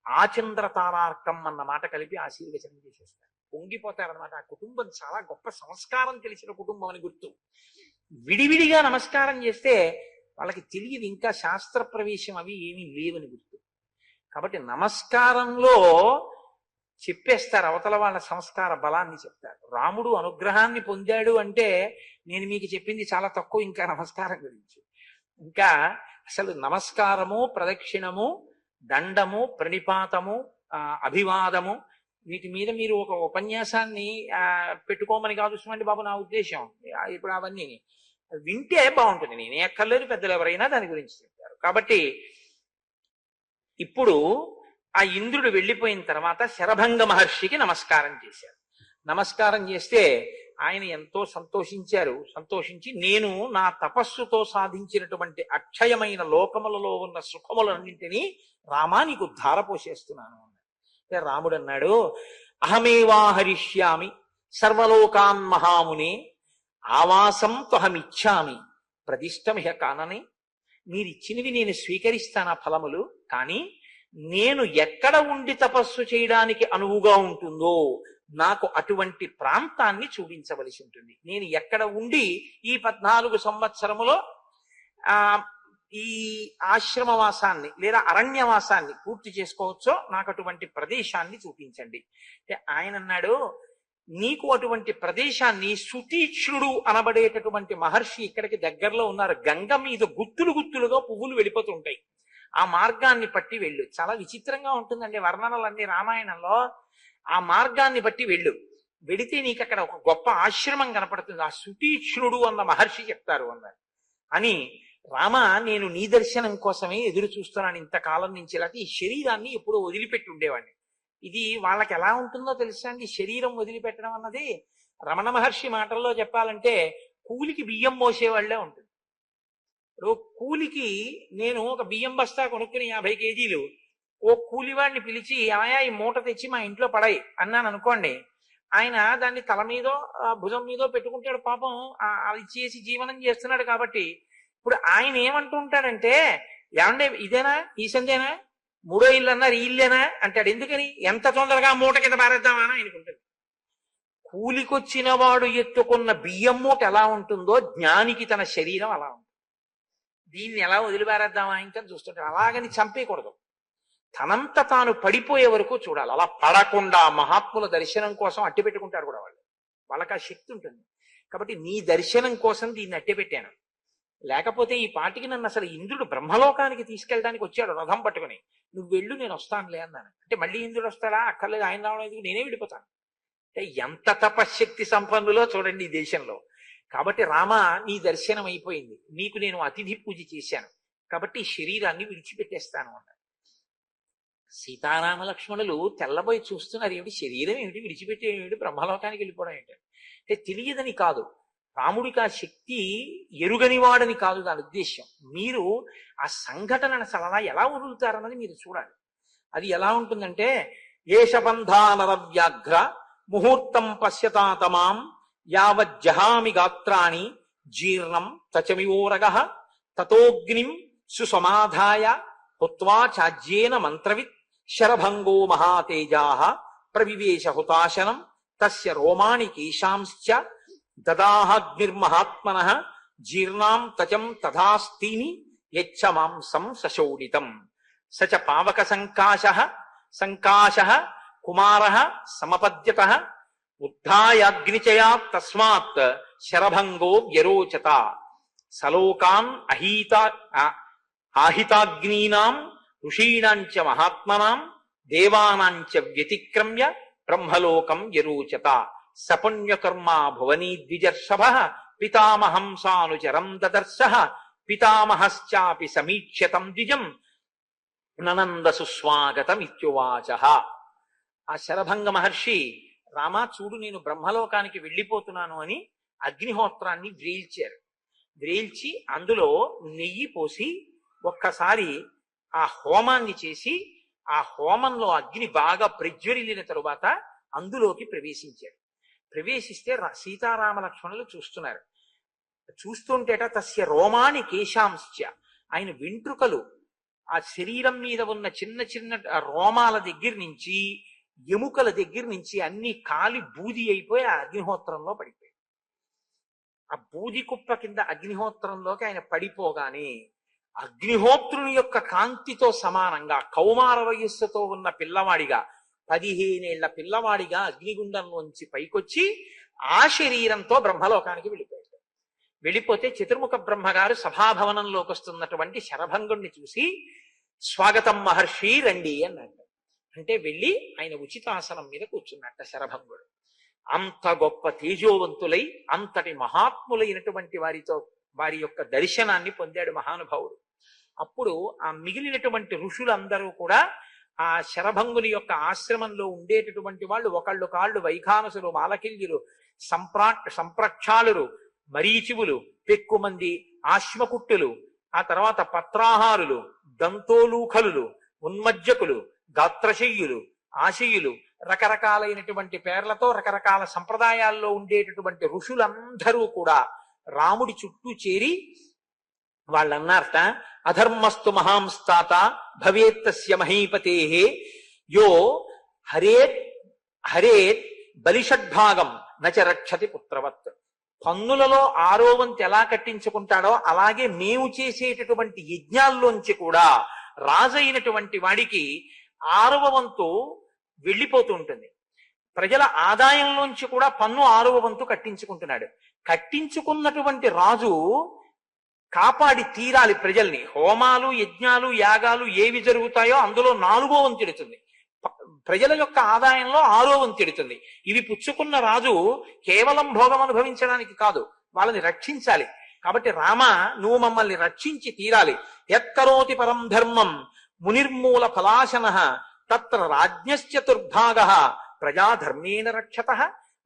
ఆచంద్రతారార్కం అన్న మాట కలిపి ఆశీర్వచనం చేసేస్తారు, పొంగిపోతారనమాట. ఆ కుటుంబం చాలా గొప్ప సంస్కారం తెలిసిన కుటుంబం అని గుర్తు. విడివిడిగా నమస్కారం చేస్తే వాళ్ళకి తెలియదు ఇంకా శాస్త్ర ప్రవేశం అవి ఏమీ లేవని గుర్తు. కాబట్టి నమస్కారంలో చెప్పేస్తారు, అవతల వాళ్ళ సంస్కార బలాన్ని చెప్తారు. రాముడు అనుగ్రహాన్ని పొందాడు అంటే నేను మీకు చెప్పింది చాలా తక్కువ ఇంకా నమస్కారం గురించి. ఇంకా అసలు నమస్కారము, ప్రదక్షిణము, దండము, ప్రణిపాతము, అభివాదము, వీటి మీద మీరు ఒక ఉపన్యాసాన్ని పెట్టుకోమని కాదు సుమండి బాబు నా ఉద్దేశం. ఇప్పుడు అవన్నీ వింటే బాగుంటుంది. నేనే అక్కర్లేదు, పెద్దలు ఎవరైనా దాని గురించి చెప్తారు. కాబట్టి ఇప్పుడు ఆ ఇంద్రుడు వెళ్ళిపోయిన తర్వాత శరభంగ మహర్షికి నమస్కారం చేశారు. నమస్కారం చేస్తే ఆయన ఎంతో సంతోషించి నేను నా తపస్సుతో సాధించినటువంటి అక్షయమైన లోకములలో ఉన్న సుఖములన్నింటినీ రామా నీకు ధారపోసేస్తున్నాను అన్నాడు. రాముడు అన్నాడు, అహమేవాహరిష్యామి సర్వలోకాన్ మహామునే ఆవాసం త్వహమిచ్చామి ప్రదిష్టమిహ కానని. మీరిచ్చినవి నేను స్వీకరిస్తాను ఆ ఫలములు, కానీ నేను ఎక్కడ ఉండి తపస్సు చేయడానికి అనువుగా ఉంటుందో నాకు అటువంటి ప్రాంతాన్ని చూపించవలసి ఉంటుంది. నేను ఎక్కడ ఉండి ఈ 14 సంవత్సరములో ఈ ఆశ్రమవాసాన్ని లేదా అరణ్యవాసాన్ని పూర్తి చేసుకోవచ్చో నాకు అటువంటి ప్రదేశాన్ని చూపించండి. అంటే ఆయన అన్నాడు, నీకు అటువంటి ప్రదేశాన్ని సుతీక్ష్ణుడు అనబడేటటువంటి మహర్షి ఇక్కడికి దగ్గరలో ఉన్నారు. గంగ మీద గుత్తులు గుత్తులుగా పువ్వులు వెళ్ళిపోతుంటాయి. ఆ మార్గాన్ని పట్టి వెళ్ళు. చాలా విచిత్రంగా ఉంటుందండి వర్ణనలన్నీ రామాయణంలో. ఆ మార్గాన్ని బట్టి వెళ్ళు. వెడితే నీకు అక్కడ ఒక గొప్ప ఆశ్రమం కనపడుతుంది. ఆ సుతీక్ష్ణుడు అన్న మహర్షి చెప్తారు అన్నారు. అని రామ, నేను నీ దర్శనం కోసమే ఎదురు చూస్తున్నాను ఇంతకాలం నుంచి. లేకపోతే ఈ శరీరాన్ని ఎప్పుడూ వదిలిపెట్టి ఉండేవాడిని. ఇది వాళ్ళకి ఎలా ఉంటుందో తెలుసా అండి, శరీరం వదిలిపెట్టడం అన్నది. రమణ మహర్షి మాటల్లో చెప్పాలంటే కూలికి బియ్యం మోసేవాళ్లే ఉంటుంది. ఇప్పుడు కూలికి నేను ఒక బియ్యం బస్తా కొనుక్కుని 50 కేజీలు ఓ కూలివాడిని పిలిచి, ఏమయ్యా ఈ మూట తెచ్చి మా ఇంట్లో పడాయి అన్నాను అనుకోండి, ఆయన దాన్ని తల మీదో భుజం మీదో పెట్టుకుంటాడు. పాపం అది చేసి జీవనం చేస్తున్నాడు. కాబట్టి ఇప్పుడు ఆయన ఏమంటూ ఉంటాడంటే, ఏమండే ఇదేనా, ఈ సందేనా, 3వ ఇల్లు అన్నారు, ఈ ఇల్లేనా అంటాడు. ఎందుకని? ఎంత తొందరగా మూట కింద పారేద్దామా అని ఆయనకుంటుంది. కూలికొచ్చిన వాడు ఎత్తుకున్న బియ్యం మూట ఎలా ఉంటుందో జ్ఞానికి తన శరీరం అలా ఉంటుంది. దీన్ని ఎలా వదిలిపారేద్దామా ఇంకా చూస్తుంటాడు. అలాగని చంపేయకూడదు. తనంత తాను పడిపోయే వరకు చూడాలి. అలా పడకుండా మహాత్ముల దర్శనం కోసం అట్టి పెట్టుకుంటారు కూడా వాళ్ళు. వాళ్ళకి ఆ శక్తి ఉంటుంది. కాబట్టి నీ దర్శనం కోసం దీన్ని అట్టి పెట్టాను. లేకపోతే ఈ పాటికి నన్ను అసలు ఇంద్రుడు బ్రహ్మలోకానికి తీసుకెళ్ళడానికి వచ్చాడు రథం పట్టుకుని. నువ్వు వెళ్ళు, నేను వస్తానులే అన్నాను. అంటే మళ్ళీ ఇంద్రుడు వస్తాడా, అక్కర్లేదు, ఆయన రావడం ఎందుకు, నేనే వెళ్ళిపోతాను. అంటే ఎంత తపశ్శక్తి సంపన్నులో చూడండి ఈ దేశంలో. కాబట్టి రామ, నీ దర్శనం అయిపోయింది, నీకు నేను అతిథి పూజ చేశాను, కాబట్టి ఈ శరీరాన్ని విడిచిపెట్టేస్తాను అన్నాడు. సీతారామ లక్ష్మణులు తెల్లబోయి చూస్తున్నారు. ఏమిటి శరీరం, ఏమిటి విడిచిపెట్టే, ఏమిటి బ్రహ్మలోకానికి వెళ్ళిపోవడం ఏంటి అంటే తెలియదని కాదు, రాముడికి ఆ శక్తి ఎరుగనివాడని కాదు దాని ఉద్దేశ్యం. మీరు ఆ సంఘటనను అసలు అలా ఎలా వదులుతారన్నది మీరు చూడాలి. అది ఎలా ఉంటుందంటే, ఏషబంధానర వ్యాఘ్ర ముహూర్తం పశ్యతాతమాం యావజ్జహామి గాత్రాణి జీర్ణం తచమివోరగ తతోగ్నిం సుసమాధాయ హుత్వా చాజ్యేన మంత్రవిత్ శరభంగో మహాతేజా ప్రవివేశ హుతాశనం తస్య రోమాణి కేశాంశ్చ దదాహగ్నిర్మహాత్మనః జీర్ణాం తచం తథాస్తీని యచ్చ మాంసం సశోడితం సచ పావక సంకాశః కుమారః సమపద్యతః ఉద్ధాయాగ్నిచయాత్ తస్మాత్ శరభంగో వ్యరోచత సలోకాన్ ఆహితాగ్నీనాం ఋషీణాంచ మహాత్మనాం దేవానాంచ వ్యతిక్రమ్య బ్రహ్మలోకం వ్యరోచత సపుణ్యకర్మా భువనీ ద్విజర్షభ పితామహం సానుచరం దదర్శః పితామహశ్చాపి సమీక్ష్యతం ద్విజం ననంద సుస్వాగతం ఇత్యువాచ. ఆ శరభంగ మహర్షి, రామా చూడు, నేను బ్రహ్మలోకానికి వెళ్ళిపోతున్నాను అని అగ్నిహోత్రాన్ని వ్రేల్చారు. వ్రేల్చి అందులో నెయ్యి పోసి ఒక్కసారి ఆ హోమాన్ని చేసి, ఆ హోమంలో అగ్ని బాగా ప్రజ్వరిల్లిన తరువాత అందులోకి ప్రవేశించారు. ప్రవేశిస్తే సీతారామ లక్ష్మణులు చూస్తున్నారు. చూస్తుంటేట తస్య రోమాని కేశాంశ్చ, ఆయన వెంట్రుకలు ఆ శరీరం మీద ఉన్న చిన్న చిన్న రోమాల దగ్గర నుంచి ఎముకల దగ్గర నుంచి అన్ని కాలి బూది అయిపోయి ఆ అగ్నిహోత్రంలో పడిపోయాయి. ఆ బూది కుప్ప కింద అగ్నిహోత్రంలోకి ఆయన పడిపోగానే అగ్నిహోత్రుని యొక్క కాంతితో సమానంగా కౌమార వయస్సుతో ఉన్న పిల్లవాడిగా, 15 ఏళ్ల పిల్లవాడిగా అగ్నిగుండంలోంచి పైకొచ్చి ఆ శరీరంతో బ్రహ్మలోకానికి వెళ్ళిపోయాడు. వెళ్ళిపోతే చతుర్ముఖ బ్రహ్మగారు సభాభవనంలోకి వస్తున్నటువంటి శరభంగుణ్ణి చూసి, స్వాగతం మహర్షి, రండి అన్నాడు. అంటే వెళ్ళి ఆయన ఉచితాసనం మీద కూర్చున్నట్ట శరభంగుడు. అంత గొప్ప తేజోవంతులై అంతటి మహాత్ములైనటువంటి వారి యొక్క దర్శనాన్ని పొందాడు మహానుభావుడు. అప్పుడు ఆ మిగిలినటువంటి ఋషులందరూ కూడా ఆ శరభంగుని యొక్క ఆశ్రమంలో ఉండేటటువంటి వాళ్ళు ఒకళ్ళు కాళ్ళు వైఖానసులు, మాలకిల్యులు, సంప్రక్షాలురు, మరీచివులు, పెక్కుమంది, ఆశ్మకుట్టులు, ఆ తర్వాత పత్రాహారులు, దంతోలూఖలులు, ఉన్మజ్జకులు, గాత్రశయ్యులు, ఆశయులు, రకరకాలైనటువంటి పేర్లతో రకరకాల సంప్రదాయాల్లో ఉండేటటువంటి ఋషులందరూ కూడా రాముడి చుట్టూ చేరి వాళ్ళన్నారట, అధర్మస్తు మహాంస్తాత భవేత్తస్య మహీపతే యో హరేత్ బలిషడ్భాగం నచ రక్షతి పుత్రవత్. పన్నులలో 6వ వంతు ఎలా కట్టించుకుంటాడో అలాగే మేము చేసేటటువంటి యజ్ఞాల్లోంచి కూడా రాజైనటువంటి వాడికి 6వ వంతు వెళ్ళిపోతూ ఉంటుంది. ప్రజల ఆదాయంలోంచి కూడా పన్ను 6వ వంతు కట్టించుకుంటున్నాడు. కట్టించుకున్నటువంటి రాజు కాపాడి తీరాలి ప్రజల్ని. హోమాలు, యజ్ఞాలు, యాగాలు ఏవి జరుగుతాయో అందులో 4వ వంతు ఎడుతుంది. ప్రజల యొక్క ఆదాయంలో 6వ వంతు ఎడుతుంది. ఇవి పుచ్చుకున్న రాజు కేవలం భోగం అనుభవించడానికి కాదు, వాళ్ళని రక్షించాలి. కాబట్టి రామ, నువ్వు మమ్మల్ని రక్షించి తీరాలి. యత్కరోతి పరం ధర్మం మునిర్మూల ఫలాశన తత్ర రాజ్ఞశ్చతుర్భాగ ప్రజాధర్మేణ రక్షత.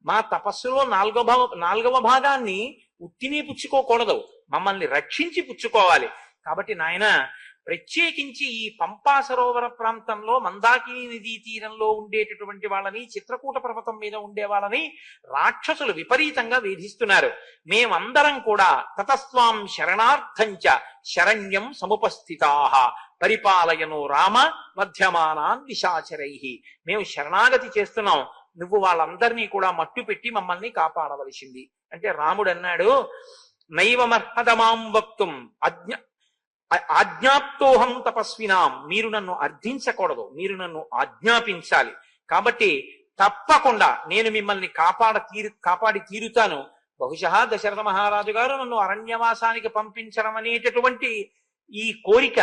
మా తపస్సులో 4వ భాగాన్ని ఉత్తినే పుచ్చుకోకూడదు, మమ్మల్ని రక్షించి పుచ్చుకోవాలి. కాబట్టి నాయన, ప్రత్యేకించి ఈ పంపా సరోవర ప్రాంతంలో మందాకిని నదీ తీరంలో ఉండేటటువంటి వాళ్ళని, చిత్రకూట పర్వతం మీద ఉండే వాళ్ళని రాక్షసులు విపరీతంగా వేధిస్తున్నారు. మేమందరం కూడా తతస్వాం శరణార్థంచ శరణ్యం సముపస్థితాః పరిపాలయను రామ మధ్యమానాన్ నిశాచరైః. మేము శరణాగతి చేస్తున్నాం, నువ్వు వాళ్ళందరినీ కూడా మట్టు పెట్టి మమ్మల్ని కాపాడవలసింది. అంటే రాముడు అన్నాడు, నైవమర్హదమాం వక్తుం ఆజ్ఞాప్తోహం తపస్వినాం. మీరు నన్ను అర్థించకూడదు, మీరు నన్ను ఆజ్ఞాపించాలి. కాబట్టి తప్పకుండా నేను మిమ్మల్ని కాపాడి తీరుతాను. బహుశా దశరథ మహారాజు గారు నన్ను అరణ్యవాసానికి పంపించడం అనేటటువంటి ఈ కోరిక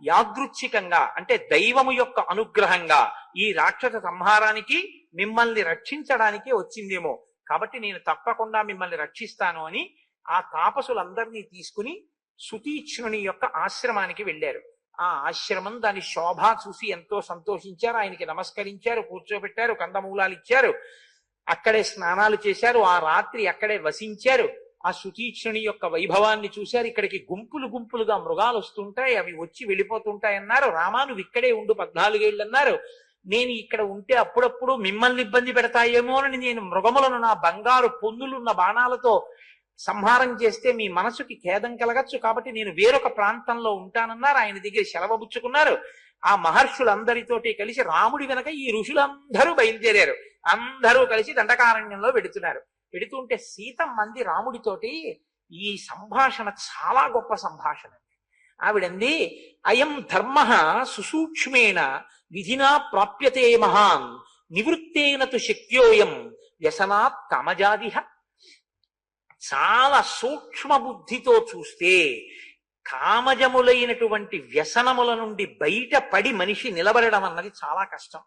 యాదృచ్ఛికంగా, అంటే దైవము యొక్క అనుగ్రహంగా ఈ రాక్షస సంహారానికి, మిమ్మల్ని రక్షించడానికి వచ్చిందేమో. కాబట్టి నేను తప్పకుండా మిమ్మల్ని రక్షిస్తాను అని ఆ తాపసులందరినీ తీసుకుని సుతీక్ష్ణుని యొక్క ఆశ్రమానికి వెళ్ళారు. ఆ ఆశ్రమం, దాని శోభ చూసి ఎంతో సంతోషించారు. ఆయనకి నమస్కరించారు, కూర్చోబెట్టారు, కందమూలాలు ఇచ్చారు, అక్కడే స్నానాలు చేశారు. ఆ రాత్రి అక్కడే వసించారు. ఆ సుతీక్ష్ణుని యొక్క వైభవాన్ని చూశారు. ఇక్కడికి గుంపులు గుంపులుగా మృగాలు వస్తుంటాయి, అవి వచ్చి వెళ్ళిపోతుంటాయన్నారు. రామా, నువ్వు ఇక్కడే ఉండు 14 ఏళ్ళు అన్నారు. నేను ఇక్కడ ఉంటే అప్పుడప్పుడు మిమ్మల్ని ఇబ్బంది పెడతాయేమో అని నేను మృగములను నా బంగారు పొందులున్న బాణాలతో సంహారం చేస్తే మీ మనసుకి ఖేదం కలగచ్చు, కాబట్టి నేను వేరొక ప్రాంతంలో ఉంటానన్నారు. ఆయన దగ్గర సెలవుపుచ్చుకున్నారు. ఆ మహర్షులందరితోటి కలిసి రాముడి వెనక ఈ ఋషులందరూ బయలుదేరారు. అందరూ కలిసి దండకారణ్యంలో వెడుతున్నారు. వెడుతుంటే సీతమ్మంది రాముడితోటి, ఈ సంభాషణ చాలా గొప్ప సంభాషణ. ఆవిడంది, అయం ధర్మ సుసూక్ష్మేణ విధినా ప్రాప్యతే మహాన్ నివృత్తేన తు శక్యోయం వ్యసనాత్ కామజాదిహ. చాలా సూక్ష్మ బుద్ధితో చూస్తే కామజములైనటువంటి వ్యసనముల నుండి బయటపడి మనిషి నిలబడడం అన్నది చాలా కష్టం.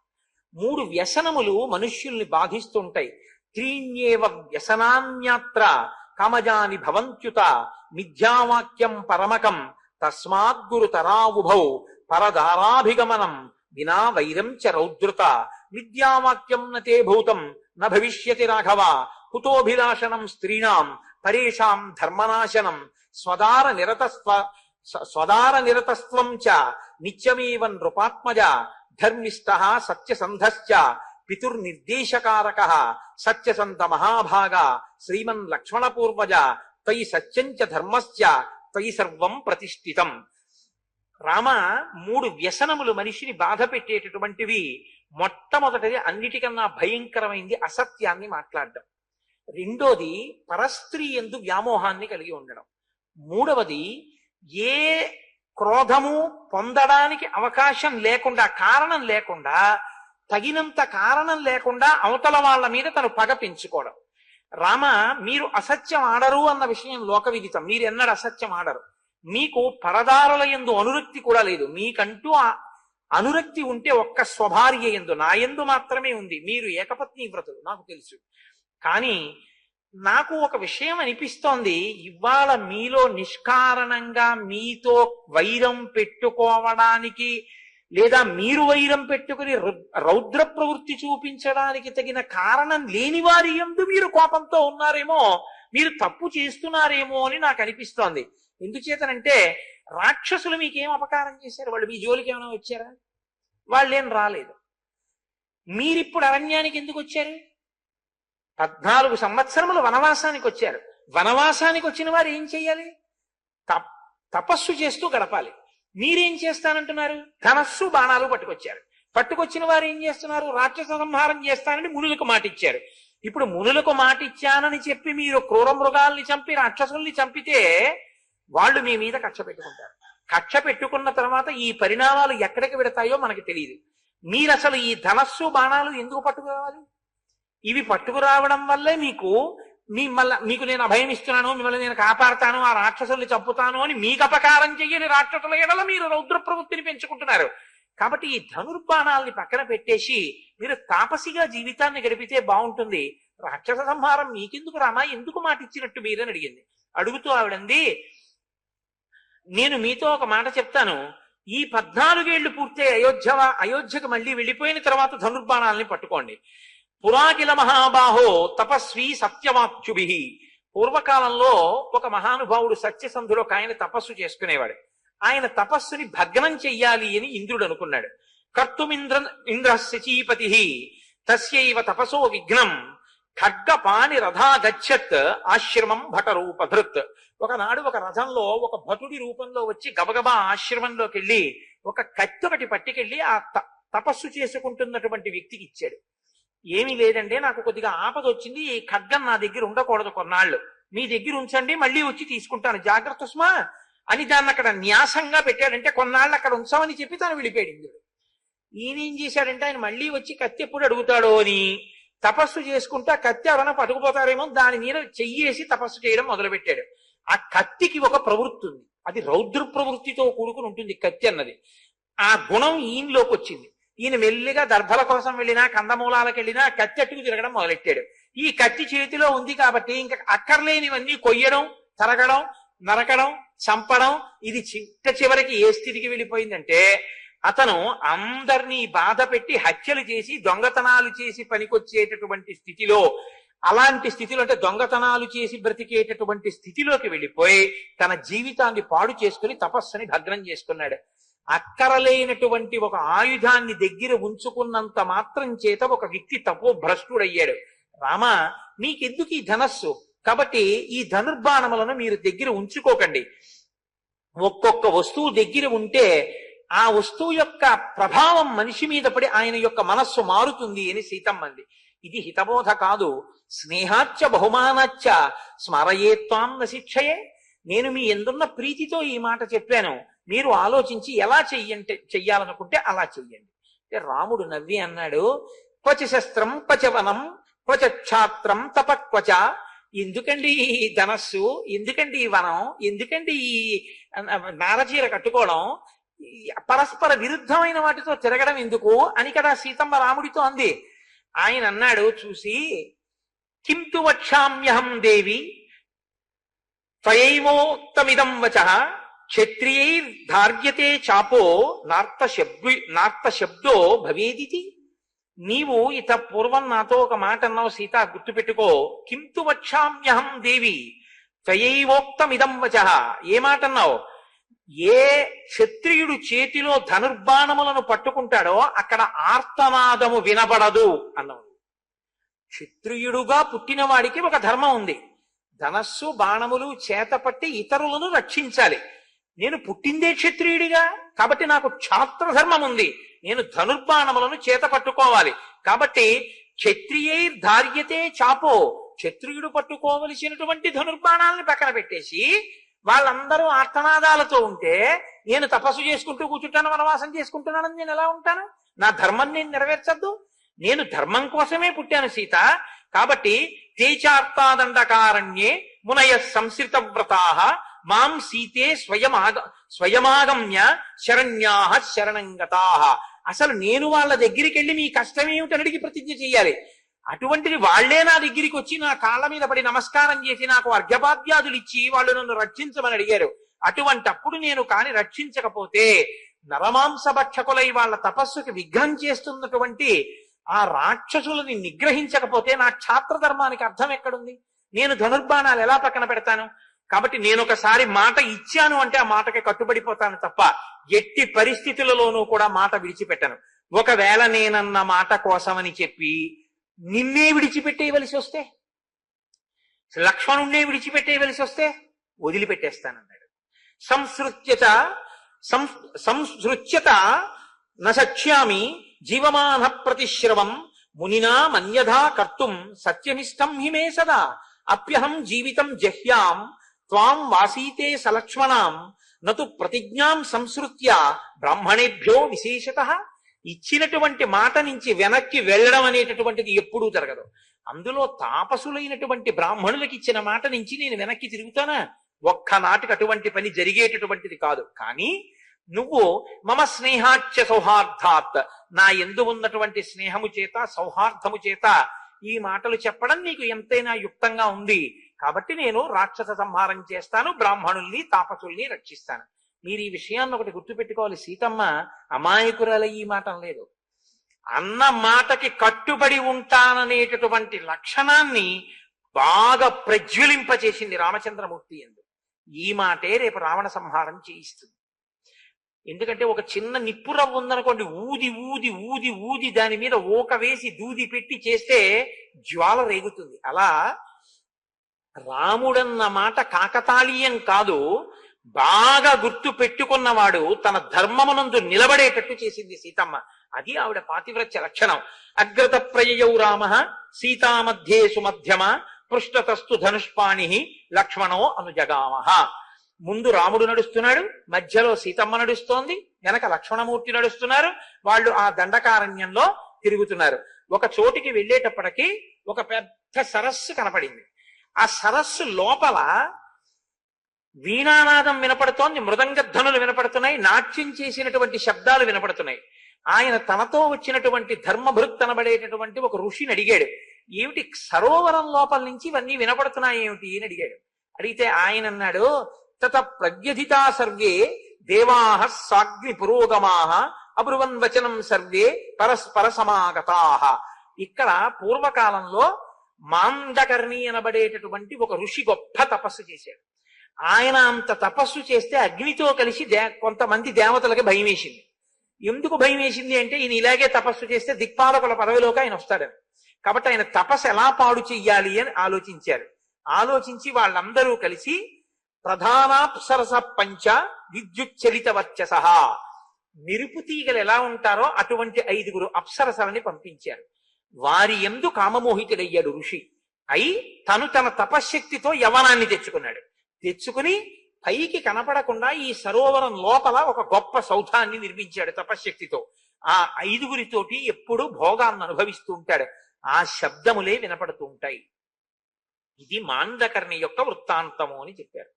3 వ్యసనములు మనుష్యుల్ని బాధిస్తుంటాయి. త్రీణ్యేవ వ్యసనాన్యాత్ర కామజాని భవంత్యుత మిథ్యావాక్యం పరమకం తస్మాద్గురుతరావుభౌ పరదారాభిగమనం వినా వైరం చ రౌద్రత విద్యావాక్యం నతే భూతం న భవిష్యతి రాఘవ కుతోభిలాషణం స్త్రీణాం పరేషాం ధర్మనాశనం స్వదార నిరతస్త్వం చ నిత్యమేవ నృపాత్మజ ధర్మిష్ఠః సత్యసంధశ్చ పితుర్నిర్దేశకారకః సత్యసంత మహాభాగ శ్రీమన్ లక్ష్మణ పూర్వజ త్వయి సత్యం చ ధర్మశ్చ త్వయి సర్వం ప్రతిష్ఠితం. రామ, 3 వ్యసనములు మనిషిని బాధ పెట్టేటటువంటివి. మొట్టమొదటిది, అన్నిటికన్నా భయంకరమైంది అసత్యాన్ని మాట్లాడడం. రెండోది, పరస్త్రీ యందు వ్యామోహాన్ని కలిగి ఉండడం. మూడవది, ఏ క్రోధము పొందడానికి అవకాశం లేకుండా, కారణం లేకుండా, తగినంత కారణం లేకుండా అవతల వాళ్ళ మీద తను పగ పెంచుకోవడం. రామ, మీరు అసత్యం ఆడరు అన్న విషయం లోకవిదితం. మీరు ఎన్నడూ అసత్యం ఆడరు. మీకు పరదారుల యందు అనురక్తి కూడా లేదు. మీకంటూ అనురక్తి ఉంటే ఒక్క స్వభార్య యందు, నా యందు మాత్రమే ఉంది. మీరు ఏకపత్ని వ్రతులు, నాకు తెలుసు. కానీ నాకు ఒక విషయం అనిపిస్తోంది, ఇవాళ మీలో నిష్కారణంగా మీతో వైరం పెట్టుకోవడానికి, లేదా మీరు వైరం పెట్టుకుని రౌద్ర ప్రవృత్తి చూపించడానికి తగిన కారణం లేని వారి యందు మీరు కోపంతో ఉన్నారేమో, మీరు తప్పు చేస్తున్నారేమో అని నాకు అనిపిస్తోంది. ఎందుచేతనంటే, రాక్షసులు మీకేం అపకారం చేశారు? వాళ్ళు మీ జోలికి ఏమైనా వచ్చారా? వాళ్ళేం రాలేదు. మీరిప్పుడు అరణ్యానికి ఎందుకు వచ్చారు? 14 సంవత్సరములు వనవాసానికి వచ్చారు. వనవాసానికి వచ్చిన వారు ఏం చెయ్యాలి? తపస్సు చేస్తూ గడపాలి. మీరేం చేస్తానంటున్నారు? ధనస్సు బాణాలు పట్టుకొచ్చారు. పట్టుకొచ్చిన వారు ఏం చేస్తున్నారు? రాక్షస సంహారం చేస్తానని మునులకు మాటిచ్చారు. ఇప్పుడు మునులకు మాటిచ్చానని చెప్పి మీరు క్రూర మృగాల్ని చంపి రాక్షసుల్ని చంపితే వాళ్ళు మీ మీద కక్ష పెట్టుకుంటారు. కక్ష పెట్టుకున్న తర్వాత ఈ పరిణామాలు ఎక్కడికి పెడతాయో మనకి తెలియదు. మీరు అసలు ఈ ధనస్సు బాణాలు ఎందుకు పట్టుకోవాలి? ఇవి పట్టుకురావడం వల్లే మీకు నేను అభయం ఇస్తున్నాను, మిమ్మల్ని నేను కాపాడతాను, ఆ రాక్షసుల్ని చంపుతాను అని మీకు అపకారం చెయ్యని రాక్షసుల ఎడల మీరు రౌద్ర ప్రవృత్తిని పెంచుకుంటున్నారు. కాబట్టి ఈ ధనుర్బాణాలని పక్కన పెట్టేసి మీరు తాపసిగా జీవితాన్ని గడిపితే బాగుంటుంది. రాక్షస సంహారం మీకెందుకు రామా, ఎందుకు మాట ఇచ్చినట్టు మీరని అడిగింది. అడుగుతూ ఆవిడంది, నేను మీతో ఒక మాట చెప్తాను, ఈ 14 ఏళ్లు పూర్తి అయోధ్యకు మళ్ళీ వెళ్ళిపోయిన తర్వాత ధనుర్బాణాలని పట్టుకోండి. పురాకిల మహాబాహో తపస్వి సత్యవాక్యుభి. పూర్వకాలంలో ఒక మహానుభావుడు సత్యసంధులో ఒక ఆయన తపస్సు చేసుకునేవాడు. ఆయన తపస్సుని భగ్నం చెయ్యాలి అని ఇంద్రుడు అనుకున్నాడు. కర్తుమింద్ర శచీపతి తస్యైవ తపసో విఘ్నం ఖడ్గపాణి రథా గచ్చత్ ఆశ్రమం భటరూపధృత్. ఒకనాడు ఒక రథంలో ఒక భటుడి రూపంలో వచ్చి గబగబా ఆశ్రమంలోకి వెళ్ళి ఒక కత్తి ఒకటి పట్టుకెళ్ళి ఆ తపస్సు చేసుకుంటున్నటువంటి వ్యక్తికి ఇచ్చాడు. ఏమీ లేదంటే, నాకు కొద్దిగా ఆపద వచ్చింది, ఈ ఖడ్గం నా దగ్గర ఉండకూడదు, కొన్నాళ్ళు మీ దగ్గర ఉంచండి, మళ్ళీ వచ్చి తీసుకుంటాను, జాగ్రత్త సుమా అని దాన్ని అక్కడ న్యాసంగా పెట్టాడంటే కొన్నాళ్ళు అక్కడ ఉంచమని చెప్పి తను వెళ్ళిపోయాడు ఇంద్రుడు. ఈయనేం చేశాడంటే, ఆయన మళ్ళీ వచ్చి కత్తి ఎప్పుడు అడుగుతాడో అని తపస్సు చేసుకుంటా కత్తి ఎవరైనా పట్టుకుపోతారేమో దాని మీద చెయ్యేసి తపస్సు చేయడం మొదలుపెట్టాడు. ఆ కత్తికి ఒక ప్రవృత్తి ఉంది, అది రౌద్ర ప్రవృత్తితో కూడుకుని ఉంటుంది కత్తి అన్నది. ఆ గుణం ఈయనలోకి వచ్చింది. ఈయన మెల్లిగా దర్భల కోసం వెళ్ళినా కందమూలాలకు వెళ్ళినా కత్తి అట్టుకు తిరగడం మొదలెట్టాడు. ఈ కత్తి చేతిలో ఉంది కాబట్టి ఇంకా అక్కర్లేనివన్నీ కొయ్యడం, తరగడం, నరకడం, చంపడం, ఇది చివరికి ఏ స్థితికి వెళ్ళిపోయిందంటే, అతను అందరినీ బాధ పెట్టి హత్యలు చేసి దొంగతనాలు చేసి పనికొచ్చేటటువంటి స్థితిలో, అలాంటి స్థితిలో అంటే దొంగతనాలు చేసి బ్రతికేటటువంటి స్థితిలోకి వెళ్ళిపోయి తన జీవితాన్ని పాడు చేసుకుని తపస్సుని భగ్నం చేసుకున్నాడు. అక్కరలేనటువంటి ఒక ఆయుధాన్ని దగ్గర ఉంచుకున్నంత మాత్రం చేత ఒక వ్యక్తి తపోభ్రష్టుడయ్యాడు. రామ, నీకెందుకు ఈ ధనస్సు? కాబట్టి ఈ ధనుర్బాణములను మీరు దగ్గర ఉంచుకోకండి. ఒక్కొక్క వస్తువు దగ్గర ఉంటే ఆ వస్తువు యొక్క ప్రభావం మనిషి మీద పడి ఆయన యొక్క మనస్సు మారుతుంది అని సీతమ్మంది. ఇది హితబోధ కాదు, స్నేహాచ్చ బహుమానాచ్చ స్మరయేత్వాం న శిక్షయే. నేను మీ ఎందున్న ప్రీతితో ఈ మాట చెప్పాను, మీరు ఆలోచించి ఎలా చెయ్యాలనుకుంటే అలా చెయ్యండి. రాముడు నవ్వి అన్నాడు, క్వచ శస్త్రం క్వచ వనం క్వచ క్షాత్రం తపక్వచ. ఎందుకండి ఈ ధనస్సు, ఎందుకండి ఈ వనం, ఎందుకండి ఈ నారచీర కట్టుకోవడం, పరస్పర విరుద్ధమైన వాటితో తిరగడం ఎందుకు అని కదా సీతమ్మ రాముడితో అంది. ఆయన అన్నాడు చూసి, కింతు వక్షామ్యహం దేవి త్వయైవోక్తమిదం వచః క్షత్రియైర్ధార్యతే చాపో నార్త శబ్దో భవేదితి. నీవు ఇత పూర్వం నాతో ఒక మాట అన్నావు సీత, గుర్తుపెట్టుకో. కింతు వక్షామ్యహం దేవి త్వయైవోక్తమిదం వచః. ఏ మాట అన్నావు? ఏ క్షత్రియుడు చేతిలో ధనుర్బాణములను పట్టుకుంటాడో అక్కడ ఆర్తనాదము వినబడదు అన్నావు. క్షత్రియుడుగా పుట్టిన వాడికి ఒక ధర్మం ఉంది, ధనస్సు బాణములు చేతపట్టి ఇతరులను రక్షించాలి. నేను పుట్టిందే క్షత్రియుడిగా కాబట్టి నాకు క్షాత్ర ధర్మం ఉంది, నేను ధనుర్బాణములను చేత పట్టుకోవాలి. కాబట్టి క్షత్రియైర్ధార్యతే చాపో, క్షత్రియుడు పట్టుకోవలసినటువంటి ధనుర్బాణాలను పక్కన పెట్టేసి వాళ్ళందరూ ఆర్తనాదాలతో ఉంటే నేను తపస్సు చేసుకుంటూ కూర్చుంటాను, వనవాసం చేసుకుంటున్నానని నేను ఎలా ఉంటాను? నా ధర్మం నేను నెరవేర్చద్దు? నేను ధర్మం కోసమే పుట్టాను సీత. కాబట్టి తేచార్తాదండకారణ్యే మునయ సంశ్రిత వ్రతాః మాం సీతే స్వయమాగమ్య శరణ్యాః శరణంగతాః. అసలు నేను వాళ్ళ దగ్గరికి వెళ్ళి మీ కష్టం ఏమిటని అడిగి ప్రతిజ్ఞ చెయ్యాలి. అటువంటిది వాళ్లే నా దగ్గరికి వచ్చి నా కాళ్ళ మీద పడి నమస్కారం చేసి నాకు అర్ఘ్యపాద్యాదులు ఇచ్చి వాళ్ళు నన్ను రక్షించమని అడిగారు. అటువంటప్పుడు నేను కాని రక్షించకపోతే నరమాంస భక్షకులై వాళ్ళ తపస్సుకి విఘ్నం చేస్తున్నటువంటి ఆ రాక్షసులని నిగ్రహించకపోతే నా క్షాత్ర ధర్మానికి అర్థం ఎక్కడుంది? నేను ధనుర్బాణాలు ఎలా పక్కన పెడతాను? కాబట్టి నేను ఒకసారి మాట ఇచ్చాను అంటే ఆ మాటకి కట్టుబడిపోతాను తప్ప ఎట్టి పరిస్థితులలోనూ కూడా మాట విడిచిపెట్టాను. ఒకవేళ నేనన్న మాట కోసమని చెప్పి నిన్నే విడిచిపెట్టేయవలసి వస్తే, లక్ష్మణుణ్ణే విడిచిపెట్టేయవలసి వస్తే వదిలిపెట్టేస్తానన్నాడు. సంసృత్యత నక్ష్యామి జీవమాన ప్రతిశ్రవం మునినా మన్యథా కర్తుం సత్యమిష్టం హిమే సదా అప్యహం జీవితం జహ్యాం త్వాం వాసీతే సలక్ష్మణాం నతు ప్రతిజ్ఞాం సంసృత్య బ్రాహ్మణేభ్యో విశేషతః. ఇచ్చినటువంటి మాట నుంచి వెనక్కి వెళ్ళడం అనేటటువంటిది ఎప్పుడూ జరగదు. అందులో తాపసులైనటువంటి బ్రాహ్మణులకు ఇచ్చిన మాట నుంచి నేను వెనక్కి తిరుగుతానా? ఒక్కనాటికి అటువంటి పని జరిగేటటువంటిది కాదు. కానీ నువ్వు మమ స్నేహాచ్య సౌహార్దాత్, నా యందు ఉన్నటువంటి స్నేహము చేత సౌహార్దము చేత ఈ మాటలు చెప్పడం నీకు ఎంతైనా యుక్తంగా ఉంది కాబట్టి నేను రాక్షస సంహారం చేస్తాను, బ్రాహ్మణుల్ని తాపసుల్ని రక్షిస్తాను. మీరు ఈ విషయాన్ని ఒకటి గుర్తుపెట్టుకోవాలి. సీతమ్మ అమాయకురాల ఈ మాట లేదు. అన్న మాటకి కట్టుబడి ఉంటాననేటటువంటి లక్షణాన్ని బాగా ప్రజ్వలింపచేసింది రామచంద్రమూర్తి యందు. ఈ మాటే రేపు రావణ సంహారం చేయిస్తుంది. ఎందుకంటే ఒక చిన్న నిప్పురవ్వ ఉందనుకోండి, ఊది ఊది ఊది ఊది దాని మీద ఊక వేసి దూది పెట్టి చేస్తే జ్వాల రేగుతుంది. అలా రాముడన్న మాట కాకతాళీయం కాదు, బాగా గుర్తు పెట్టుకున్నవాడు తన ధర్మమునందు నిలబడేటట్టు చేసింది సీతమ్మ. అది ఆవిడ పాతివ్రత్య లక్షణం. అగ్రత ప్రయయౌ రామ సీతా మధ్యే సుమధ్యమ పృష్ఠతస్తు ధనుష్పాణి లక్ష్మణో అనుజగామః. ముందు రాముడు నడుస్తున్నాడు, మధ్యలో సీతమ్మ నడుస్తోంది, వెనక లక్ష్మణమూర్తి నడుస్తున్నారు. వాళ్ళు ఆ దండకారణ్యంలో తిరుగుతున్నారు. ఒక చోటికి వెళ్ళేటప్పటికి ఒక పెద్ద సరస్సు కనపడింది. ఆ సరస్సు లోపల వీణానాదం వినపడుతోంది, మృదంగధ్వనులు వినపడుతున్నాయి, నాట్యం చేసినటువంటి శబ్దాలు వినపడుతున్నాయి. ఆయన తనతో వచ్చినటువంటి ధర్మభృత్ అనబడేటటువంటి ఒక ఋషిని అడిగాడు, ఏమిటి సరోవరం లోపల నుంచి ఇవన్నీ వినపడుతున్నాయి ఏమిటి అని అడిగాడు. అడిగితే ఆయన అన్నాడు, తత ప్రవ్యధితా సర్వే దేవాః సాగ్ని పురోగమాః అబ్రువన్ వచనం సర్వే పరస్పర సమాగతాః. ఇక్కడ పూర్వకాలంలో మాండకర్ణి అనబడేటటువంటి ఒక ఋషి గొప్ప తపస్సు చేశాడు. ఆయన అంత తపస్సు చేస్తే అగ్నితో కలిసి కొంతమంది దేవతలకి భయం వేసింది. ఎందుకు భయం వేసింది అంటే ఈయన ఇలాగే తపస్సు చేస్తే దిక్పాలకుల పదవిలోకి ఆయన వస్తాడని. కాబట్టి ఆయన తపస్సు ఎలా పాడు చెయ్యాలి అని ఆలోచించారు. ఆలోచించి వాళ్ళందరూ కలిసి ప్రధానాప్సరస పంచ విద్యుచ్చలిత వర్చస, మెరుపు తీగలు ఎలా ఉంటారో అటువంటి 5 అప్సరసలని పంపించారు. వారి యందు కామమోహితుడయ్యాడు ఋషి. అయి తను తన తపశ్శక్తితో యవనాన్ని తెచ్చుకున్నాడు. తెచ్చుకుని పైకి కనపడకుండా ఈ సరోవరం లోపల ఒక గొప్ప సౌధాన్ని నిర్మించాడు తపశ్శక్తితో. ఆ 5 ఎప్పుడూ భోగాన్ని అనుభవిస్తూ ఉంటాడు. ఆ శబ్దములే వినపడుతూ ఉంటాయి. ఇది మాండకర్ణి యొక్క వృత్తాంతము అని చెప్పారు.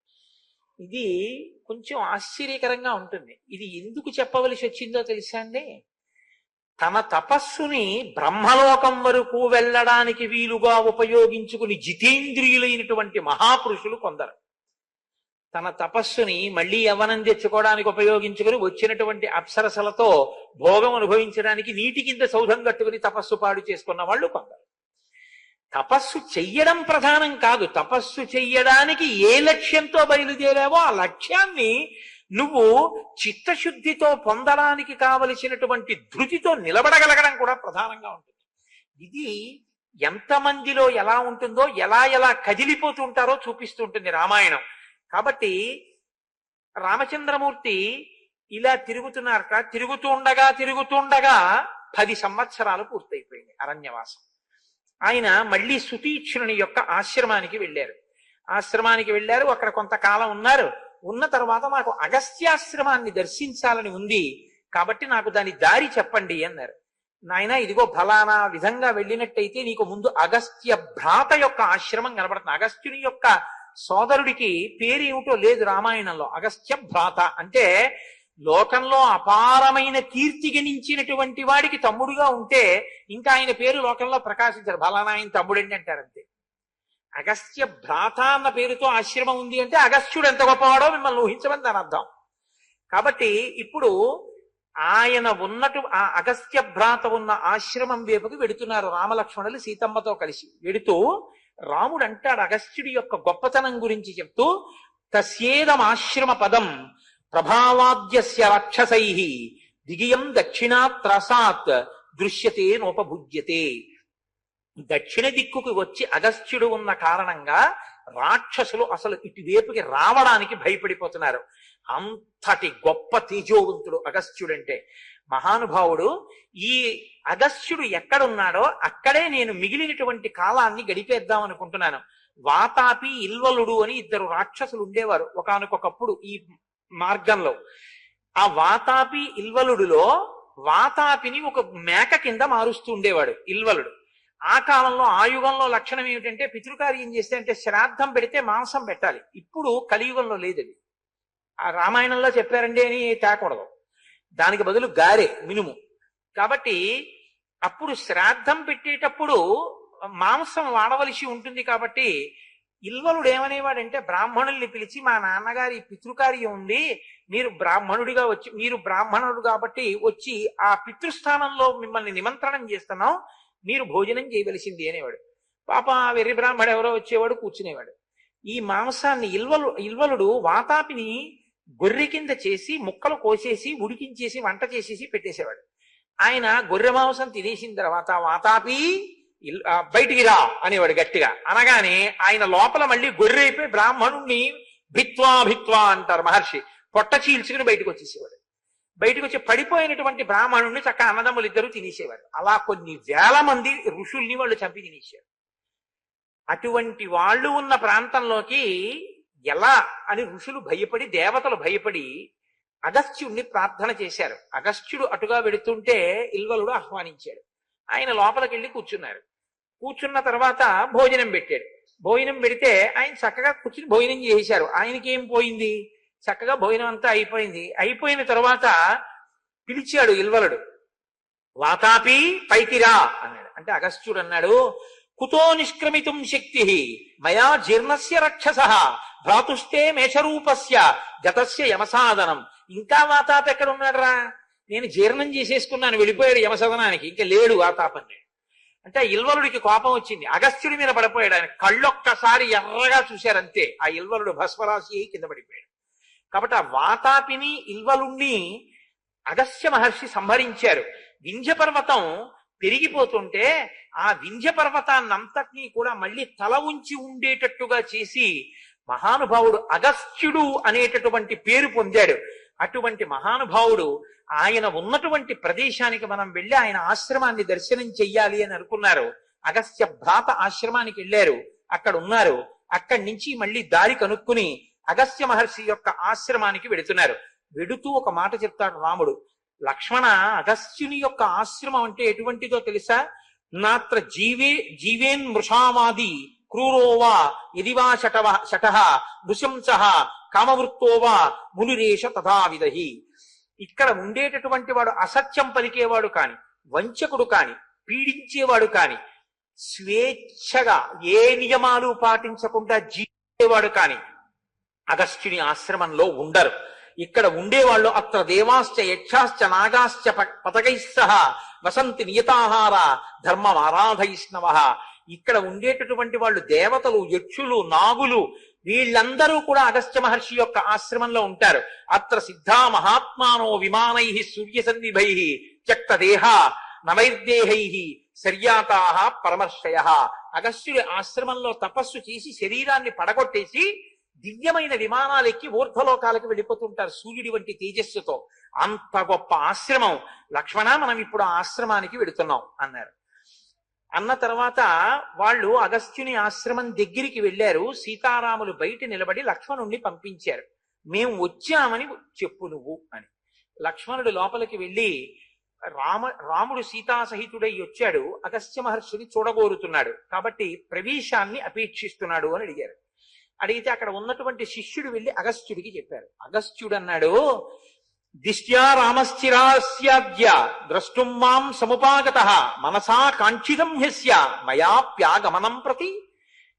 ఇది కొంచెం ఆశ్చర్యకరంగా ఉంటుంది. ఇది ఎందుకు చెప్పవలసి వచ్చిందో తెలుసా అండి? తన తపస్సుని బ్రహ్మలోకం వరకు వెళ్ళడానికి వీలుగా ఉపయోగించుకుని జితేంద్రియులైనటువంటి మహాపురుషులు కొందరు తన తపస్సుని మళ్ళీ యవ్వనం తెచ్చుకోవడానికి ఉపయోగించుకుని వచ్చినటువంటి అప్సరసలతో భోగం అనుభవించడానికి నీటి కింద సౌధం కట్టుకుని తపస్సు పాడు చేసుకున్న వాళ్ళు కొందరు. తపస్సు చెయ్యడం ప్రధానం కాదు, తపస్సు చెయ్యడానికి ఏ లక్ష్యంతో బయలుదేరావో ఆ లక్ష్యాన్ని నువ్వు చిత్తశుద్ధితో పొందడానికి కావలసినటువంటి ధృతితో నిలబడగలగడం కూడా ప్రధానంగా ఉంటుంది. ఇది ఎంతమందిలో ఎలా ఉంటుందో, ఎలా ఎలా కదిలిపోతూ ఉంటారో చూపిస్తూ ఉంటుంది రామాయణం. కాబట్టి రామచంద్రమూర్తి ఇలా తిరుగుతున్నారట. తిరుగుతుండగా 10 సంవత్సరాలు పూర్తయిపోయింది అరణ్యవాసం. ఆయన మళ్ళీ సుతీక్ష్ణుని యొక్క ఆశ్రమానికి వెళ్ళారు. అక్కడ కొంతకాలం ఉన్నారు. ఉన్న తర్వాత నాకు అగస్త్యాశ్రమాన్ని దర్శించాలని ఉంది కాబట్టి నాకు దాని దారి చెప్పండి అన్నారు. నాయన ఇదిగో ఫలానా విధంగా వెళ్ళినట్టయితే నీకు ముందు అగస్త్య భ్రాత యొక్క ఆశ్రమం కనబడుతుంది. అగస్త్యుని యొక్క సోదరుడికి పేరు ఏమిటో లేదు రామాయణంలో. అగస్త్య భ్రాత అంటే లోకంలో అపారమైన కీర్తి గణించినటువంటి వాడికి తమ్ముడుగా ఉంటే ఇంకా ఆయన పేరు లోకంలో ప్రకాశించారు. ఫలానా ఆయన తమ్ముడండి అంటారంతే. అగస్త్య భ్రాత అన్న పేరుతో ఆశ్రమం ఉంది అంటే అగస్త్యుడు ఎంత గొప్పవాడో మిమ్మల్ని ఊహించమని దాని అర్థం. కాబట్టి ఇప్పుడు ఆయన ఆ అగస్త్య భ్రాత ఉన్న ఆశ్రమం వైపుకి వెడుతున్నారు రామలక్ష్మణులు సీతమ్మతో కలిసి. వెడుతూ రాముడు అంటాడు అగస్త్యుడి యొక్క గొప్పతనం గురించి చెప్తూ, తస్యేదమాశ్రమ పదం ప్రభావాద్యస్య రాక్షసై దిగియం దక్షిణాత్రసాత్ దృశ్యతే నోపభుజ్యతే. దక్షిణ దిక్కుకి వచ్చి అగస్త్యుడు ఉన్న కారణంగా రాక్షసులు అసలు ఇటువైపుకి రావడానికి భయపడిపోతున్నారు. అంతటి గొప్ప తేజోవంతుడు అగస్త్యుడంటే. మహానుభావుడు. ఈ అగస్త్యుడు ఎక్కడున్నాడో అక్కడే నేను మిగిలినటువంటి కాలాన్ని గడిపేద్దాం అనుకుంటున్నాను. వాతాపి ఇల్వలుడు అని 2 రాక్షసులు ఉండేవారు ఒకానొకప్పుడు ఈ మార్గంలో. ఆ వాతాపి ఇల్వలుడులో వాతాపిని ఒక మేక కింద మారుస్తూ ఉండేవాడు ఇల్వలుడు. ఆ కాలంలో ఆ యుగంలో లక్షణం ఏమిటంటే పితృకార్యం చేస్తే అంటే శ్రాద్ధం పెడితే మాంసం పెట్టాలి. ఇప్పుడు కలియుగంలో లేదు అది. ఆ రామాయణంలో చెప్పారండి అని తేకూడదు, దానికి బదులు గారె మినుము. కాబట్టి అప్పుడు శ్రాద్ధం పెట్టేటప్పుడు మాంసం వాడవలసి ఉంటుంది. కాబట్టి ఇల్వలుడు ఏమనేవాడంటే బ్రాహ్మణుల్ని పిలిచి, మా నాన్నగారి పితృకార్యం ఉంది, మీరు బ్రాహ్మణుడిగా వచ్చి, మీరు బ్రాహ్మణుడు కాబట్టి వచ్చి ఆ పితృస్థానంలో మిమ్మల్ని నిమంత్రణం చేస్తున్నాం, మీరు భోజనం చేయవలసింది అనేవాడు. పాప వెర్రి బ్రాహ్మడు ఎవరో వచ్చేవాడు, కూర్చునేవాడు. ఈ మాంసాన్ని ఇల్వలుడు వాతాపిని గొర్రె కింద చేసి ముక్కలు కోసేసి ఉడికించేసి వంట చేసేసి పెట్టేసేవాడు. ఆయన గొర్రె మాంసం తినేసిన తర్వాత వాతాపి బయటికి రా అనేవాడు గట్టిగా. అనగానే ఆయన లోపల మళ్ళీ గొర్రె అయిపోయి బ్రాహ్మణుణ్ణి భిత్వా భిత్వా అంటారు మహర్షి, పొట్ట చీల్చుకుని బయటకు వచ్చేసేవాడు. బయటకు వచ్చి పడిపోయినటువంటి బ్రాహ్మణుణ్ణి చక్క అన్నదమ్ములు ఇద్దరు తినేసేవారు. అలా కొన్ని వేల మంది ఋషుల్ని వాళ్ళు చంపి తినేసారు. అటువంటి వాళ్ళు ఉన్న ప్రాంతంలోకి ఎలా అని ఋషులు భయపడి, దేవతలు భయపడి అగస్త్యుణ్ణి ప్రార్థన చేశారు. అగస్త్యుడు అటుగా వెడుతుంటే ఇల్వలుడు ఆహ్వానించాడు. ఆయన లోపలికి వెళ్ళి కూర్చున్నారు. కూర్చున్న తర్వాత భోజనం పెట్టాడు. భోజనం పెడితే ఆయన చక్కగా కూర్చుని భోజనం చేశారు. ఆయనకి ఏం పోయింది, చక్కగా భోజనం అంతా అయిపోయింది. అయిపోయిన తర్వాత పిలిచాడు ఇల్వలుడు, వాతాపి పైకి రా అన్నాడు. అంటే అగస్త్యుడు అన్నాడు, కుతో నిష్క్రమితుం శక్తి మయా జీర్ణస్య రక్షస భ్రాతుస్తే మేషరూపస్య గతస్య యమసాదనం. ఇంకా వాతాపి ఎక్కడ ఉన్నాడు రా, నేను జీర్ణం చేసేసుకున్నాను, వెళ్ళిపోయాడు యమసదనానికి, ఇంకా లేడు వాతాపన్నాడు. అంటే ఇల్వలుడికి కోపం వచ్చింది, అగస్త్యుడి మీద పడిపోయాడు. ఆయన కళ్ళొక్కసారి ఎర్రగా చూశారంతే, ఆ ఇల్వలుడు భస్మరాశి కింద పడిపోయాడు. కాబట్టి ఆ వాతాపిని ఇల్వలుణ్ణి అగస్త్య మహర్షి సంహరించారు. వింధ్య పర్వతం పెరిగిపోతుంటే ఆ వింధ్య పర్వతాన్నంతటినీ కూడా మళ్ళీ తల ఉంచి ఉండేటట్టుగా చేసి మహానుభావుడు అగస్త్యుడు అనేటటువంటి పేరు పొందాడు. అటువంటి మహానుభావుడు ఆయన ఉన్నటువంటి ప్రదేశానికి మనం వెళ్ళి ఆయన ఆశ్రమాన్ని దర్శనం చెయ్యాలి అని అనుకున్నారు. అగస్త్య భ్రాత ఆశ్రమానికి వెళ్ళారు, అక్కడ ఉన్నారు. అక్కడి నుంచి మళ్ళీ దారి కనుక్కుని అగస్త్య మహర్షి యొక్క ఆశ్రమానికి వెడుతున్నారు. వెడుతూ ఒక మాట చెప్తాడు రాముడు, లక్ష్మణ, అగస్త్యుని యొక్క ఆశ్రమం అంటే ఎటువంటిదో తెలుసా? నాత్ర జీవేన్ మృషామాది క్రూరోవా యదివా శటః నృశంసః కామవృత్తోవా మునిరేష తథావిదహి. ఇక్కడ ఉండేటటువంటి వాడు అసత్యం పలికేవాడు కాని, వంచకుడు కాని, పీడించేవాడు కాని, స్వేచ్ఛగా ఏ నియమాలు పాటించకుండా జీవించేవాడు కాని అగస్త్యుని ఆశ్రమంలో ఉండరు. ఇక్కడ ఉండేవాళ్ళు అత్ర దేవాశ్చ యక్షాశ్చ నాగాశ్చ పతకైస్సహ వసంతి నియతాహార ధర్మం ఆరాధయిష్ణవ. ఇక్కడ ఉండేటటువంటి వాళ్ళు దేవతలు, యక్షులు, నాగులు, వీళ్ళందరూ కూడా అగస్త్య మహర్షి యొక్క ఆశ్రమంలో ఉంటారు. అత్ర సిద్ధా మహాత్మానో విమానై సూర్యసన్నిభై త్యక్త దేహ నవైర్దేహై శర్యాతా పరమర్షయ. అగస్త్యుడి ఆశ్రమంలో తపస్సు చేసి శరీరాన్ని పడగొట్టేసి దివ్యమైన విమానాలు ఎక్కి ఊర్ధ్వలోకాలకు వెళ్ళిపోతుంటారు సూర్యుడి వంటి తేజస్సుతో. అంత గొప్ప ఆశ్రమం. లక్ష్మణ, మనం ఇప్పుడు ఆ ఆశ్రమానికి వెడుతున్నాం అన్నారు. అన్న తర్వాత వాళ్ళు అగస్త్యుని ఆశ్రమం దగ్గరికి వెళ్ళారు. సీతారాములు బయట నిలబడి లక్ష్మణుణ్ణి పంపించారు. మేము వచ్చామని చెప్పు నువ్వు అని. లక్ష్మణుడు లోపలికి వెళ్ళి రాముడు సీతాసహితుడై వచ్చాడు, అగస్త్య మహర్షిని చూడగోరుతున్నాడు కాబట్టి ప్రవేశాన్ని అపేక్షిస్తున్నాడు అని అడిగారు. అడిగితే అక్కడ ఉన్నటువంటి శిష్యుడు వెళ్ళి అగస్త్యుడికి చెప్పారు. అగస్త్యుడు అన్నాడు, దిష్ట్యా రామశ్చిరాస్యాద్య ద్రష్టుం మాం సముపాగతః మనసా కాంక్షితం హ్యస్య మయాప్యాగమనం ప్రతి.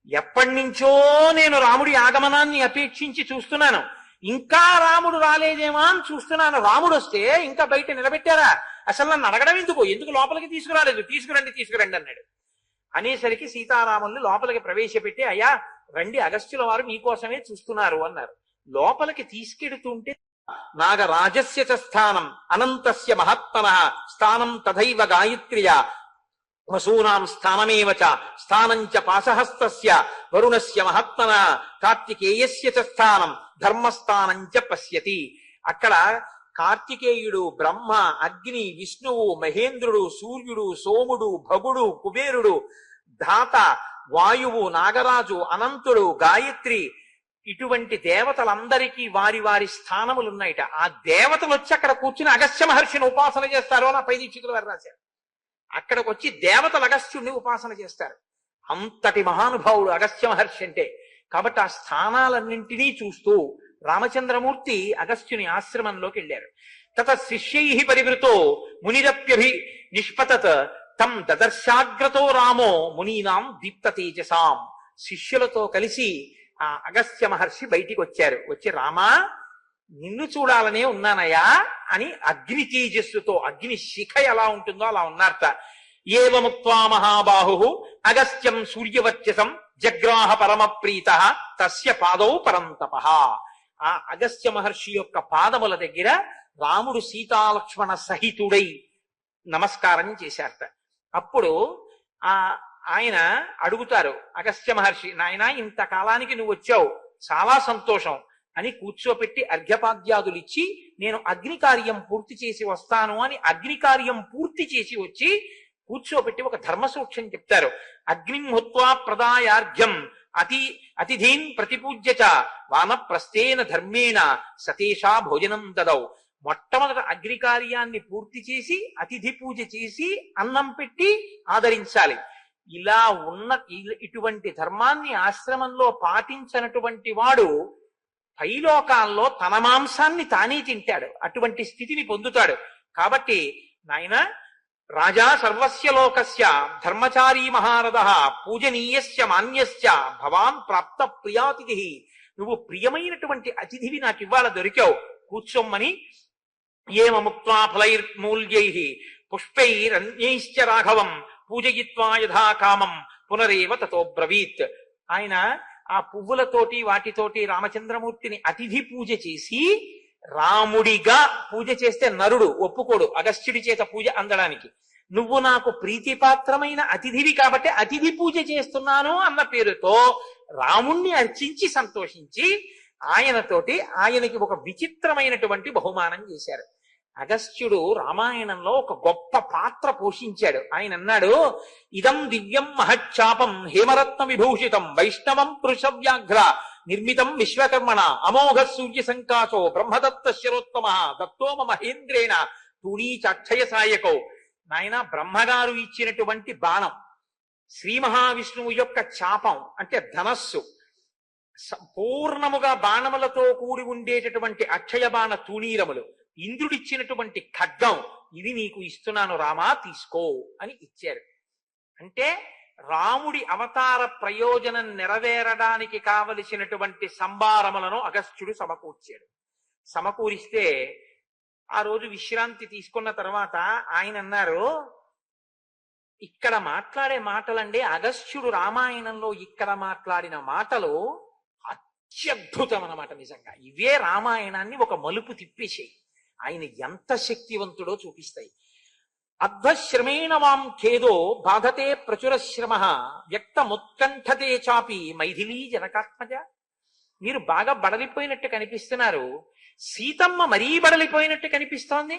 ఎప్పటి నుంచో నేను రాముడి ఆగమనాన్ని అపేక్షించి చూస్తున్నాను, ఇంకా రాముడు రాలేదేమా అని చూస్తున్నాను. రాముడు వస్తే ఇంకా బయట నిలబెట్టారా? అసలు నన్ను అడగడం ఎందుకు లోపలికి తీసుకురాలేదు, తీసుకురండి అన్నాడు. అనేసరికి సీతారాముల్ని లోపలికి ప్రవేశపెట్టి, అయ్యా రండి, అగస్త్యుల వారు మీకోసమే చూస్తున్నారు అన్నారు. లోపలికి తీసుకెడుతుంటే నాగరాజస్య చ స్థానం అనంతస్య మహాత్మనః స్థానం తథైవ గాయత్ర్య వసూనాం స్థానమేవ చ స్థానం చ పాశహస్తస్య వరుణస్య మహాత్మనః కార్తికేయస్య చ స్థానం ధర్మస్థానం చ పశ్యతి. అక్కడ కార్తికేయుడు, బ్రహ్మ, అగ్ని, విష్ణువు, మహేంద్రుడు, సూర్యుడు, సోముడు, భగుడు, కుబేరుడు, ధాత, వాయువు, నాగరాజు, అనంతుడు, గాయత్రి, ఇటువంటి దేవతలందరికీ వారి వారి స్థానములు ఉన్నాయిట. ఆ దేవతలు వచ్చి అక్కడ కూర్చుని అగస్త్య మహర్షిని ఉపాసన చేస్తారు అని పై దీక్షితులు వారు రాశారు. అక్కడికి వచ్చి దేవతలు అగస్త్యుడిని ఉపాసన చేస్తారు. అంతటి మహానుభావుడు అగస్త్య మహర్షి అంటే. కాబట్టి ఆ స్థానాలన్నింటినీ చూస్తూ రామచంద్రమూర్తి అగస్త్యుని ఆశ్రమంలోకి వెళ్ళారు. తత శిష్యై పరివృతో మునిరప్యభి నిష్పతత్ తం దదర్శాగ్రతో రామో మునీనాం దీప్త తేజసాం. శిష్యులతో కలిసి ఆ అగస్త్య మహర్షి బయటికి వచ్చారు. వచ్చి రామా, నిన్ను చూడాలనే ఉన్నానయా అని అగ్ని తేజస్సుతో, అగ్ని శిఖ ఎలా ఉంటుందో అలా ఉన్నారట. ఏవముక్త్వా మహాబాహు అగస్త్యం సూర్యవర్చసం జగ్రాహ పరమ ప్రీత తస్య పాదౌ పరంతప. ఆ అగస్త్య మహర్షి యొక్క పాదముల దగ్గర రాముడు సీతాలక్ష్మణ సహితుడై నమస్కారం చేశారట. అప్పుడు ఆయన అడుగుతారు అగస్త్య మహర్షి, నాయన ఇంతకాలానికి నువ్వు వచ్చావు, చాలా సంతోషం అని కూర్చోపెట్టి అర్ఘ్యపాద్యాదులు ఇచ్చి నేను అగ్ని కార్యం పూర్తి చేసి వస్తాను అని అగ్ని కార్యం పూర్తి చేసి వచ్చి కూర్చోపెట్టి ఒక ధర్మసూక్ష్యం చెప్తారు. అగ్నిం హుత్వా ప్రదాయార్ఘ్యం అతిథీన్ ప్రతిపూజ్య చ వానప్రస్థేన ధర్మేణ సతేషా భోజనం దదౌ. మొట్టమొదట అగ్ని కార్యాన్ని పూర్తి చేసి అతిథి పూజ చేసి అన్నం పెట్టి ఆదరించాలి. ఇలా ఉన్న ఇటువంటి ధర్మాన్ని ఆశ్రమంలో పాటించినటువంటి వాడు పైలోకాల్లో తన మాంసాన్ని తానే తింటాడు, అటువంటి స్థితిని పొందుతాడు. కాబట్టి నాయన రాజా సర్వస్య లోకస్య ధర్మచారీ మహారథ పూజనీయస్య మాన్యస్య భవాన్ ప్రాప్త ప్రియాతిథి. నువ్వు ప్రియమైనటువంటి అతిథివి నాకు ఇవాళ దొరికావు, కూర్చోమ్మని. ఏమముక్త్వా ఫలైర్మూల్యైః పుష్పైరన్యైశ్చ రాఘవం పూజయిత్వా యథా కామం పునరేవ తతో బ్రవీత్. ఆయన ఆ పువ్వులతోటి వాటితోటి రామచంద్రమూర్తిని అతిథి పూజ చేసి, రాముడిగా పూజ చేస్తే నరుడు ఒప్పుకోడు అగస్త్యుడి చేత పూజ అందడానికి. నువ్వు నాకు ప్రీతిపాత్రమైన అతిథివి కాబట్టి అతిథి పూజ చేస్తున్నాను అన్న పేరుతో రాముణ్ణి అర్చించి సంతోషించి ఆయనకి ఒక విచిత్రమైనటువంటి బహుమానం చేశారు. అగస్త్యుడు రామాయణంలో ఒక గొప్ప పాత్ర పోషించాడు. ఆయన అన్నాడు, ఇదం దివ్యం మహచ్చాపం హేమరత్న విభూషితం వైష్ణవం పురుషవ్యాఘ్ర నిర్మితం విశ్వకర్మణ అమోఘ సూర్య సంకాశో బ్రహ్మదత్త శిరోత్తమ దత్తో మహేంద్రేణ తూణీచాక్షయ సాయకో. నాయన, బ్రహ్మగారు ఇచ్చినటువంటి బాణం, శ్రీ మహావిష్ణువు యొక్క చాపం అంటే ధనస్సు, పూర్ణముగా బాణములతో కూడి ఉండేటటువంటి అక్షయ బాణ తూణీరములు, ఇంద్రుడిచ్చినటువంటి ఖడ్గం, ఇది నీకు ఇస్తున్నాను రామా, తీసుకో అని ఇచ్చారు. అంటే రాముడి అవతార ప్రయోజనం నెరవేరడానికి కావలసినటువంటి సంభారములను అగస్త్యుడు సమకూర్చాడు. సమకూరిస్తే ఆ రోజు విశ్రాంతి తీసుకున్న తర్వాత ఆయన అన్నారు, ఇక్కడ మాట్లాడే మాటలండి, అగస్త్యుడు రామాయణంలో ఇక్కడ మాట్లాడిన మాటలు అత్యద్భుతం అన్నమాట. నిజంగా ఇవే రామాయణాన్ని ఒక మలుపు తిప్పేసాయి. ఆయన ఎంత శక్తివంతుడో చూపిస్తాయి. అధ్వశ్రమేణ వాం ఖేదో బాధతే ప్రచుర శ్రమ వ్యక్తముత్కంఠతే చాపి మైథిలీ జనకాత్మజ. మీరు బాగా బడలిపోయినట్టు కనిపిస్తున్నారు, సీతమ్మ మరీ బడలిపోయినట్టు కనిపిస్తోంది.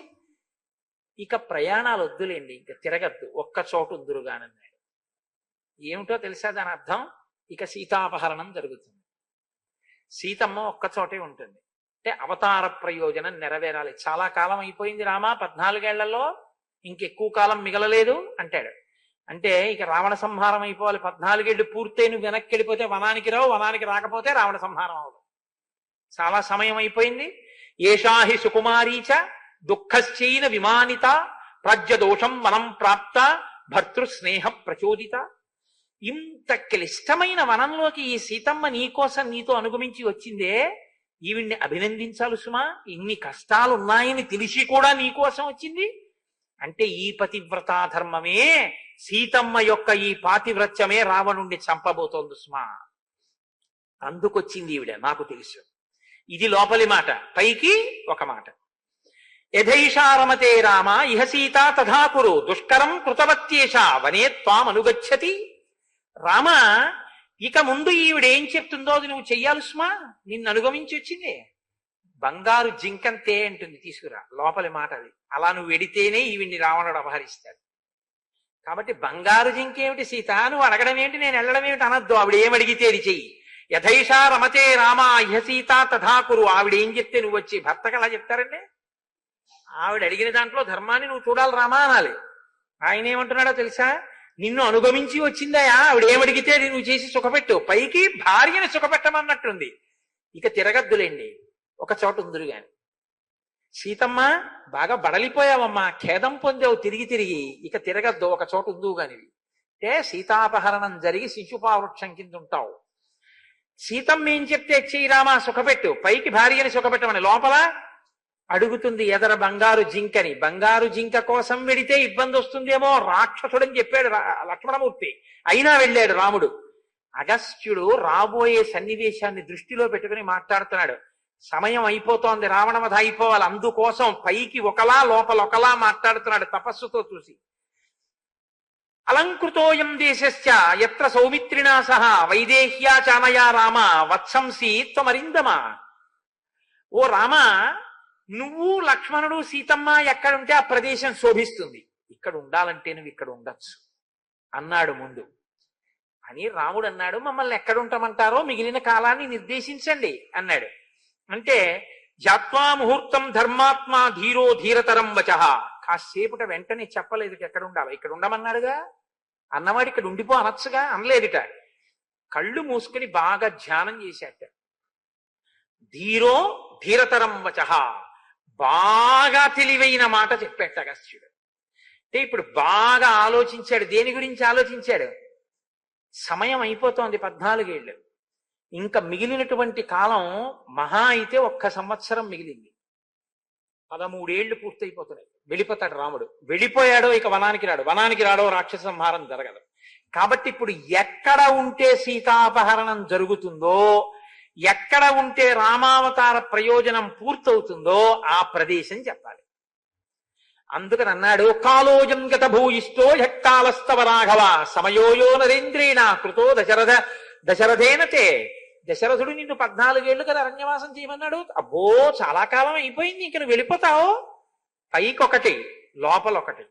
ఇక ప్రయాణాలు వద్దులేండి, ఇంకా తిరగద్దు, ఒక్క చోటు ఉందురుగానన్నాడు. ఏమిటో తెలుసా దాని అర్థం? ఇక సీతాపహరణం జరుగుతుంది, సీతమ్మ ఒక్క చోటే ఉంటుంది. అంటే అవతార ప్రయోజనం నెరవేరాలి. చాలా కాలం అయిపోయింది రామా, 14 ఏళ్లలో ఇంకెక్కువ కాలం మిగలలేదు అంటాడు. అంటే ఇక రావణ సంహారం అయిపోవాలి. 14 ఏళ్ళు పూర్తయి నువ్వు వెనక్కి వెళ్ళిపోతే వనానికి రావు, వనానికి రాకపోతే రావణ సంహారం అవ్వదు. చాలా సమయం అయిపోయింది. ఏషాహి సుకుమారీచ దుఃఖశ్చైన విమానిత ప్రాజ్యదోషం వనం ప్రాప్త భర్తృస్నేహ ప్రచోదిత. ఇంత క్లిష్టమైన వనంలోకి ఈ సీతమ్మ నీకోసం నీతో అనుగమించి వచ్చిందే, ఈవిడ్ని అభినందించాలి సుమా. ఇన్ని కష్టాలున్నాయని తెలిసి కూడా నీకోసం వచ్చింది అంటే ఈ పతివ్రతా ధర్మమే, సీతమ్మ యొక్క ఈ పాతివ్రత్యమే రావణుణ్ణి చంపబోతోంది సుమా. అందుకొచ్చింది ఈవిడ, నాకు తెలుసు. ఇది లోపలి మాట. పైకి ఒక మాట, యథైషారమతే రామ ఇహ సీతా తథా కురు దుష్కరం కృతవత్యేష వనే త్వామనుగచ్చతి. రామ, ఇక ముందు ఈవిడేం చెప్తుందో అది నువ్వు చెయ్యాలి సుమా. నిన్ను అనుగమించి వచ్చింది. బంగారు జింకంతే అంటుంది, తీసుకురా. లోపలి మాట అది. అలా నువ్వు వెడితేనే ఈవిడ్ని రావణుడు అపహరిస్తాడు. కాబట్టి బంగారు జింకేమిటి సీత, నువ్వు అడగడం ఏమిటి, నేను వెళ్ళడం ఏమిటి అనద్దు. ఆవిడ ఏమడిగితే అది చెయ్యి. యథైషా రమతే రామ ఇహ సీత తథాకురు. ఆవిడ ఏం చెప్తే నువ్వు వచ్చి భర్తకు అలా చెప్తారండి? ఆవిడ అడిగిన దాంట్లో ధర్మాన్ని నువ్వు చూడాలి రామా అనాలి. ఆయన ఏమంటున్నాడో తెలుసా? నిన్ను అనుగమించి వచ్చిందయా, ఆవిడ ఏమడిగితే నువ్వు చేసి సుఖపెట్టు. పైకి భార్యని సుఖపెట్టమన్నట్టుంది. ఇక తిరగద్దులేండి, ఒక చోట ఉందిరు గాని. సీతమ్మ బాగా బడలిపోయావమ్మా, ఖేదం పొందావు తిరిగి తిరిగి, ఇక తిరగద్దు, ఒక చోట ఉందువు గానివి. అంటే సీతాపహరణం జరిగి శిశుపావృక్షం కింద ఉంటావు. సీతమ్మ ఏం చెప్తే చెయ్యిరామా సుఖపెట్టు, పైకి భార్యని సుఖపెట్టమని. లోపల అడుగుతుంది ఎదర బంగారు జింకని. బంగారు జింక కోసం వెడితే ఇబ్బంది వస్తుందేమో రాక్షసుడని చెప్పాడు లక్ష్మణమూర్తి. అయినా వెళ్ళాడు రాముడు. అగస్త్యుడు రాబోయే సన్నివేశాన్ని దృష్టిలో పెట్టుకుని మాట్లాడుతున్నాడు. సమయం అయిపోతోంది, రావణవధ అయిపోవాలి, అందుకోసం పైకి ఒకలా లోపల ఒకలా మాట్లాడుతున్నాడు తపస్సుతో చూసి. అలంకృతోయం దేశశ్చ యత్ర సౌమిత్రిణా సహ వైదేహ్యా చానయా రామ వత్సంసి త్వమరిందమా. ఓ రామ, నువ్వు లక్ష్మణుడు సీతమ్మ ఎక్కడుంటే ఆ ప్రదేశం శోభిస్తుంది. ఇక్కడ ఉండాలంటే నువ్వు ఇక్కడ ఉండొచ్చు అన్నాడు ముందు. అని రాముడు అన్నాడు, మమ్మల్ని ఎక్కడుంటామంటారో మిగిలిన కాలాన్ని నిర్దేశించండి అన్నాడు. అంటే జాత్వా ముహూర్తం ధర్మాత్మా ధీరో ధీరతరం వచః. కాసేపుట వెంటనే చెప్పలేదు ఎక్కడ ఉండాలి. ఇక్కడ ఉండమన్నాడుగా, అన్నవాడు ఇక్కడ ఉండిపో అనొచ్చుగా, అనలేదుట. కళ్ళు మూసుకుని బాగా ధ్యానం చేశాట. ధీరో ధీరతరం వచః, బాగా తెలివైన మాట చెప్పాట అగస్త్యుడు. అంటే ఇప్పుడు బాగా ఆలోచించాడు. దేని గురించి ఆలోచించాడు? సమయం అయిపోతోంది, 14 ఏళ్ళు. ఇంకా మిగిలినటువంటి కాలం మహా అయితే 1 సంవత్సరం మిగిలింది. 13 ఏళ్లు పూర్తయిపోతున్నాయి. వెళ్ళిపోతాడు రాముడు. వెళ్ళిపోయాడో ఇక వనానికి రాడు, వనానికి రాడో రాక్షస సంహారం జరగదు. కాబట్టి ఇప్పుడు ఎక్కడ ఉంటే సీతాపహరణం జరుగుతుందో, ఎక్కడ ఉంటే రామావతార ప్రయోజనం పూర్తవుతుందో ఆ ప్రదేశం చెప్పాలి. అందుకని అన్నాడు, కాలోజం గత భూయిష్టో యక్కాలస్తవ రాఘవ సమయోయో నరేంద్రేణ కృతో దశరథేనతే. దశరథుడు నిన్ను 14 ఏళ్లు కదా అరణ్యవాసం చేయమన్నాడు. అబ్బో చాలా కాలం అయిపోయింది, ఇంక నువ్వు వెళ్ళిపోతావు. పైకొకటి లోపలొకటి.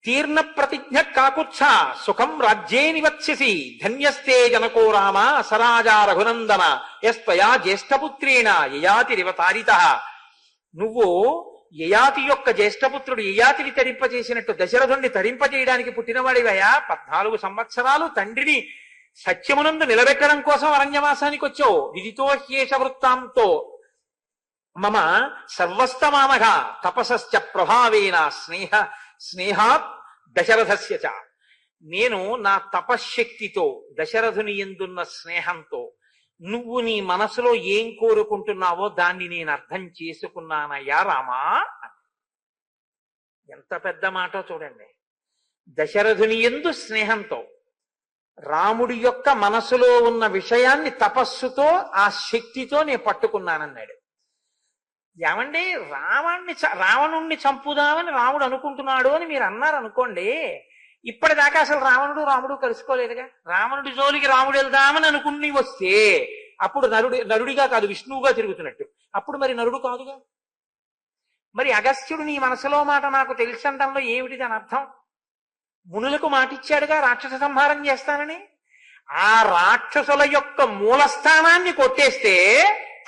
తీర్ణ ప్రతిజ్ఞ కాకుత్స సుఖం రాజ్యే నివత్స్యసి ధన్యస్తే జనకో రామ సరాజా రఘునందన యస్త్వయా జ్యేష్ఠపుత్రేణ యయాతిరివ తారితః. నువ్వు యయాతి యొక్క జ్యేష్ఠపుత్రుడు యయాతిని తరింపజేసినట్టు దశరథుణ్ణి తరింపజేయడానికి పుట్టినవాడివయా. 14 సంవత్సరాలు తండ్రిని సత్యమునందు నిలబెట్టడం కోసం అరణ్యవాసానికి వచ్చావు. విదితో హ్యేష వృత్తాంతో మమ సర్వస్తమానగా తపసశ్చ ప్రభావేన స్నేహాత్ దశరథస్య చ. నేను నా తపశ్శక్తితో దశరథుని యందున్న స్నేహంతో నువ్వు నీ మనసులో ఏం కోరుకుంటున్నావో దాన్ని నేను అర్థం చేసుకున్నానయ్యా రామా. ఎంత పెద్ద మాట చూడండి. దశరథుని యందు స్నేహంతో రాముడి యొక్క మనసులో ఉన్న విషయాన్ని తపస్సుతో ఆ శక్తితో నేను పట్టుకున్నానన్నాడు. ఏమండి, రావణుణ్ణి చంపుదామని రాముడు అనుకుంటున్నాడు అని మీరు అన్నారు అనుకోండి. ఇప్పటిదాకా అసలు రాముడు కలుసుకోలేదుగా. రావణుడి జోలికి రాముడు వెళ్దామని అనుకుని వస్తే అప్పుడు నరుడిగా కాదు విష్ణువుగా తిరుగుతున్నట్టు. అప్పుడు మరి నరుడు కాదుగా. మరి అగస్త్యుడు నీ మనసులో మాట నాకు తెలిసంటంలో ఏమిటి దాని అర్థం? మునులకు మాటిచ్చాడుగా రాక్షస సంహారం చేస్తానని. ఆ రాక్షసుల యొక్క మూలస్థానాన్ని కొట్టేస్తే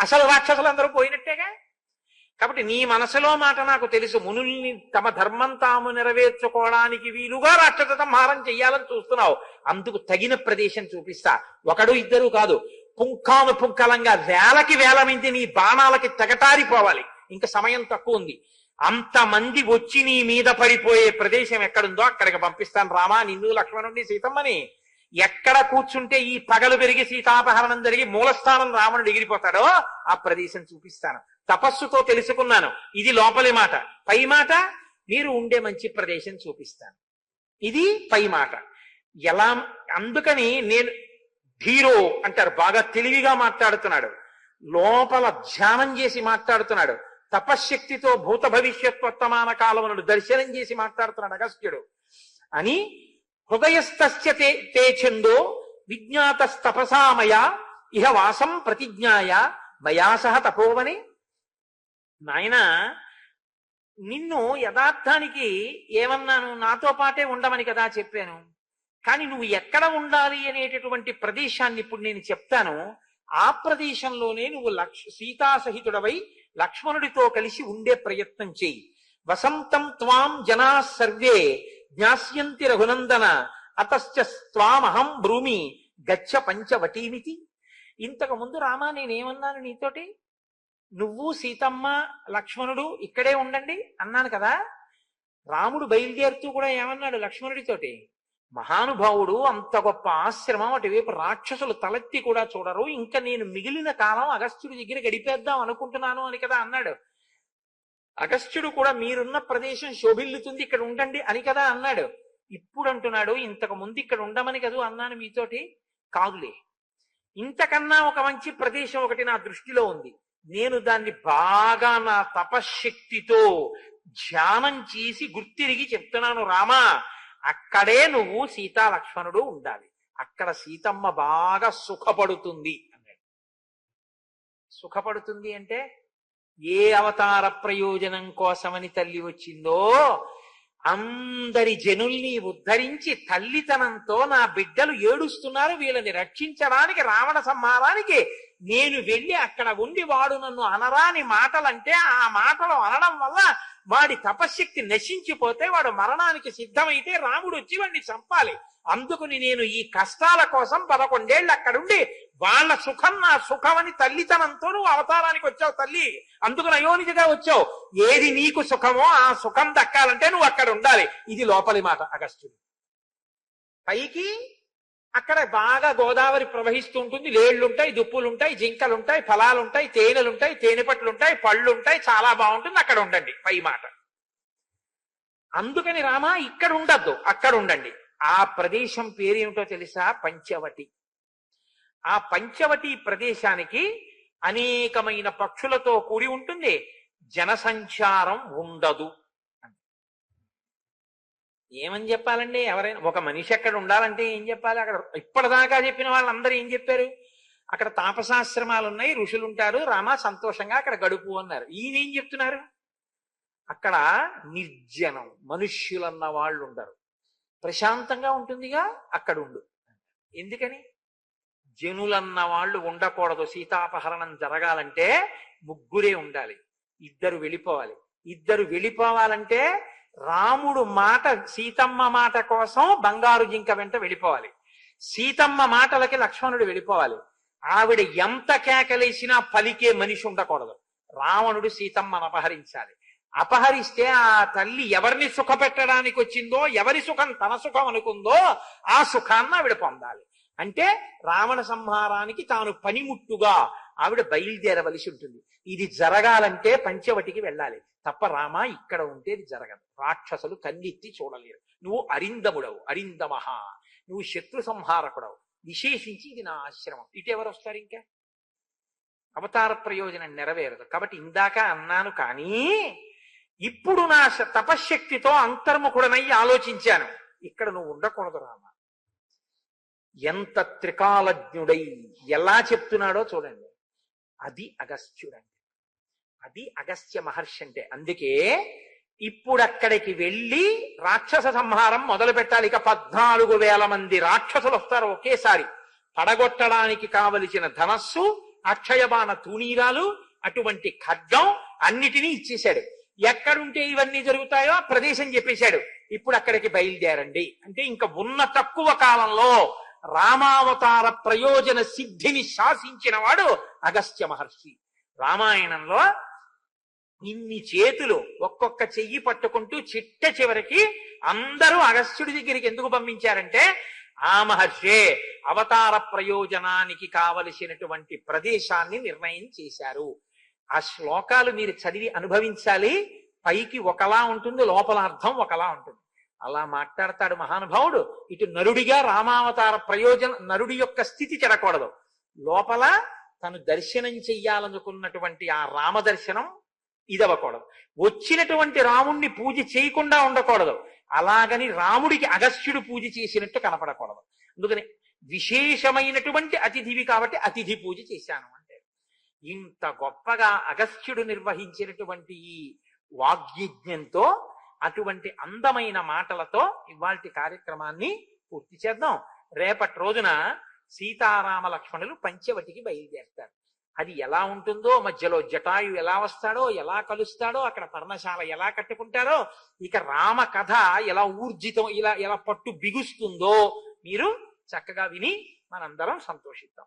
అసలు రాక్షసులందరూ పోయినట్టేగా. కాబట్టి నీ మనసులో మాట నాకు తెలుసు. మునుల్ని తమ ధర్మం తాము నెరవేర్చుకోవడానికి వీలుగా రాక్షస సంహారం చెయ్యాలని చూస్తున్నావు. అందుకు తగిన ప్రదేశం చూపిస్తా. 1 2 కాదు, పుంఖాను పుంఖలంగా వేలకి వేలమైంది నీ బాణాలకి తెగటారిపోవాలి. ఇంకా సమయం తక్కువ ఉంది. అంతమంది వచ్చి నీ మీద పడిపోయే ప్రదేశం ఎక్కడుందో అక్కడికి పంపిస్తాను రామా, నిన్ను లక్ష్మణుడిని సీతమ్మని. ఎక్కడ కూర్చుంటే ఈ పగలు పెరిగి సీతాపహరణం జరిగి మూలస్థానం రావణుడు ఎగిరిపోతాడో ఆ ప్రదేశం చూపిస్తాను. తపస్సుతో తెలుసుకున్నాను. ఇది లోపలి మాట. పై మాట మీరు ఉండే మంచి ప్రదేశం చూపిస్తాను. ఇది పై మాట. ఎలా? అందుకని నేను ధీరో అంటారు. బాగా తెలివిగా మాట్లాడుతున్నాడు, లోపల ధ్యానం చేసి మాట్లాడుతున్నాడు, తపశ్శక్తితో భూత భవిష్యత్ వర్తమాన కాలములను దర్శనం చేసి మాట్లాడుతున్నాడు అగస్త్యుడు అని. హృదయస్థస్య తే ఛందో విజ్ఞాతస్తపసామయ ఇహ వాసం ప్రతిజ్ఞాయ మయా సహ తపోవని. నాయన, నిన్ను యథార్థానికి ఏమన్నాను? నాతో పాటే ఉండమని కదా చెప్పాను. కానీ నువ్వు ఎక్కడ ఉండాలి అనేటటువంటి ప్రదేశాన్ని ఇప్పుడు నేను చెప్తాను. ఆ ప్రదేశంలోనే నువ్వు సీతాసహితుడవై లక్ష్మణుడితో కలిసి ఉండే ప్రయత్నం చేయి. వసంతం త్వాం జనా సర్వే జ్ఞాస్యంతి రఘునందన అతశ్చ త్వామహం బ్రూమి గచ్చ పంచవటీమితి. ఇంతకు ముందు రామా నేనేమన్నాను నీతోటి? నువ్వు సీతమ్మ లక్ష్మణుడు ఇక్కడే ఉండండి అన్నాను కదా. రాముడు బయలుదేరుతూ కూడా ఏమన్నాడు లక్ష్మణుడితోటి? మహానుభావుడు, అంత గొప్ప ఆశ్రమం, అటువైపు రాక్షసులు తలెత్తి కూడా చూడరు, ఇంకా నేను మిగిలిన కాలం అగస్త్యుడి దగ్గర గడిపేద్దాం అనుకుంటున్నాను అని కదా అన్నాడు. అగస్త్యుడు కూడా మీరున్న ప్రదేశం శోభిల్లుతుంది, ఇక్కడ ఉండండి అని కదా అన్నాడు. ఇప్పుడు అంటున్నాడు, ఇంతకు ముందు ఇక్కడ ఉండమని కదా అన్నాను మీతోటి. కాదులే, ఇంతకన్నా ఒక మంచి ప్రదేశం ఒకటి నా దృష్టిలో ఉంది. నేను దాన్ని బాగా నా తపశ్శక్తితో ధ్యానం చేసి గుర్తిరిగి చెప్తున్నాను రామా, అక్కడే నువ్వు సీతా లక్ష్మణుడు ఉండాలి. అక్కడ సీతమ్మ బాగా సుఖపడుతుంది అన్నాడు. సుఖపడుతుంది అంటే ఏ అవతార ప్రయోజనం కోసమని తల్లి వచ్చిందో అందరి జనుల్ని ఉద్ధరించి తల్లితనంతో నా బిడ్డలు ఏడుస్తున్నారు, వీళ్ళని రక్షించడానికి, రావణ సంహారానికి నేను వెళ్ళి అక్కడ ఉండి వాడు నన్ను అనరాని మాటలంటే ఆ మాటలు అనడం వల్ల వాడి తపశ్శక్తి నశించిపోతే వాడు మరణానికి సిద్ధమైతే రాముడు వచ్చి వాడిని చంపాలి. అందుకుని నేను ఈ కష్టాల కోసం 11 ఏళ్ళు అక్కడుండి వాళ్ళ సుఖం నా సుఖం అని తల్లితనంతో నువ్వు అవతారానికి వచ్చావు తల్లి. అందుకు అయోనిజగా వచ్చావు. ఏది నీకు సుఖమో ఆ సుఖం దక్కాలంటే నువ్వు అక్కడ ఉండాలి. ఇది లోపలి మాట అగస్త్యుడు. పైకి అక్కడ బాగా గోదావరి ప్రవహిస్తూ ఉంటుంది, లేళ్లుంటాయి, దుప్పులుంటాయి, జింకలుంటాయి, ఫలాలుంటాయి, తేనెలుంటాయి, తేనెపట్లుంటాయి, పళ్ళుంటాయి, చాలా బాగుంటుంది, అక్కడ ఉండండి. పై మాట. అందుకని రామా ఇక్కడ ఉండద్దు, అక్కడ ఉండండి. ఆ ప్రదేశం పేరేమిటో తెలుసా? పంచవటి. ఆ పంచవటి ప్రదేశానికి అనేకమైన పక్షులతో కూడి ఉంటుంది, జనసంచారం ఉండదు. ఏమని చెప్పాలండి? ఎవరైనా ఒక మనిషి అక్కడ ఉండాలంటే ఏం చెప్పాలి? అక్కడ ఇప్పటిదాకా చెప్పిన వాళ్ళందరూ ఏం చెప్పారు? అక్కడ తాపసాశ్రమాలు ఉన్నాయి, ఋషులుంటారు, రామా సంతోషంగా అక్కడ గడుపు అన్నారు. ఈయనేం చెప్తున్నారు? అక్కడ నిర్జనం, మనుష్యులన్న వాళ్ళు ఉండరు, ప్రశాంతంగా ఉంటుందిగా, అక్కడ ఉండు. ఎందుకని? జనులన్న వాళ్ళు ఉండకూడదు. సీతాపహరణం జరగాలంటే ముగ్గురే ఉండాలి, ఇద్దరు వెళ్ళిపోవాలి. ఇద్దరు వెళ్ళిపోవాలంటే రాముడు మాట, సీతమ్మ మాట కోసం బంగారు జింక వెంట వెళ్ళిపోవాలి. సీతమ్మ మాటలకి లక్ష్మణుడు వెళ్ళిపోవాలి. ఆవిడ ఎంత కేకలేసినా పలికే మనిషి ఉండకూడదు. రావణుడు సీతమ్మను అపహరించాలి. అపహరిస్తే ఆ తల్లి ఎవరిని సుఖపెట్టడానికి వచ్చిందో, ఎవరి సుఖం తన సుఖం అనుకుందో ఆ సుఖాన్ని ఆవిడ పొందాలి. అంటే రావణ సంహారానికి తాను పనిముట్టుగా ఆవిడ బయలుదేరవలసి ఉంటుంది. ఇది జరగాలంటే పంచవటికి వెళ్ళాలి తప్ప రామ ఇక్కడ ఉంటే ఇది జరగదు. రాక్షసులు కన్నెత్తి చూడలేరు. నువ్వు అరిందముడవు, అరిందమహ, నువ్వు శత్రు సంహారకుడవు. విశేషించి ఇది నా ఆశ్రమం. ఇటు ఎవరు వస్తారు? ఇంకా అవతార ప్రయోజనం నెరవేరదు. కాబట్టి ఇందాక అన్నాను, కానీ ఇప్పుడు నా తపశ్శక్తితో అంతర్ముఖుడనై ఆలోచించాను, ఇక్కడ నువ్వు ఉండకూడదు రామ. ఎంత త్రికాలజ్ఞుడై ఎలా చెప్తున్నాడో చూడండి. అది అగస్త్యుడంటే, అది అగస్త్య మహర్షి అంటే. అందుకే ఇప్పుడు అక్కడికి వెళ్ళి రాక్షస సంహారం మొదలు పెట్టాలి. ఇక 14,000 మంది రాక్షసులు వస్తారు ఒకేసారి. పడగొట్టడానికి కావలసిన ధనస్సు, అక్షయబాణ తూణీరాలు, అటువంటి ఖడ్గం అన్నిటినీ ఇచ్చేశాడు. ఎక్కడుంటే ఇవన్నీ జరుగుతాయో ఆ ప్రదేశం చెప్పేశాడు. ఇప్పుడు అక్కడికి బయలుదేరండి అంటే ఇంకా ఉన్న తక్కువ కాలంలో రామావతార ప్రయోజన సిద్ధిని శాసించిన వాడు అగస్త్య మహర్షి. రామాయణంలో ఇన్ని చేతులు ఒక్కొక్క చెయ్యి పట్టుకుంటూ చిట్ట చివరికి అందరూ అగస్త్యుడి దగ్గరికి ఎందుకు పంపించారంటే ఆ మహర్షే అవతార ప్రయోజనానికి కావలసినటువంటి ప్రదేశాన్ని నిర్ణయం చేశారు. ఆ శ్లోకాలు మీరు చదివి అనుభవించాలి. పైకి ఒకలా ఉంటుంది, లోపల అర్థం ఒకలా ఉంటుంది. అలా మాట్లాడతాడు మహానుభావుడు. ఇటు నరుడిగా రామావతార నరుడి యొక్క స్థితి చెడకూడదు. లోపల తను దర్శనం చెయ్యాలనుకున్నటువంటి ఆ రామ దర్శనం ఇదవ్వకూడదు. వచ్చినటువంటి రాముణ్ణి పూజ చేయకుండా ఉండకూడదు. అలాగని రాముడికి అగస్త్యుడు పూజ చేసినట్టు కనపడకూడదు. అందుకని విశేషమైనటువంటి అతిథివి కాబట్టి అతిథి పూజ చేశాను అంటే. ఇంత గొప్పగా అగస్త్యుడు నిర్వహించినటువంటి ఈ వాగ్యజ్ఞంతో, అటువంటి అందమైన మాటలతో ఇవాల్టి కార్యక్రమాన్ని పూర్తి చేద్దాం. రేపటి రోజున సీతారామ లక్ష్మణులు పంచవటికి బయలుదేరుతారు. అది ఎలా ఉంటుందో, మధ్యలో జటాయు ఎలా వస్తాడో, ఎలా కలుస్తాడో, అక్కడ పర్ణశాల ఎలా కట్టుకుంటారో, ఇక రామ కథ ఎలా ఊర్జితం, ఎలా పట్టు బిగుస్తుందో మీరు చక్కగా విని మనందరం సంతోషిద్దాం.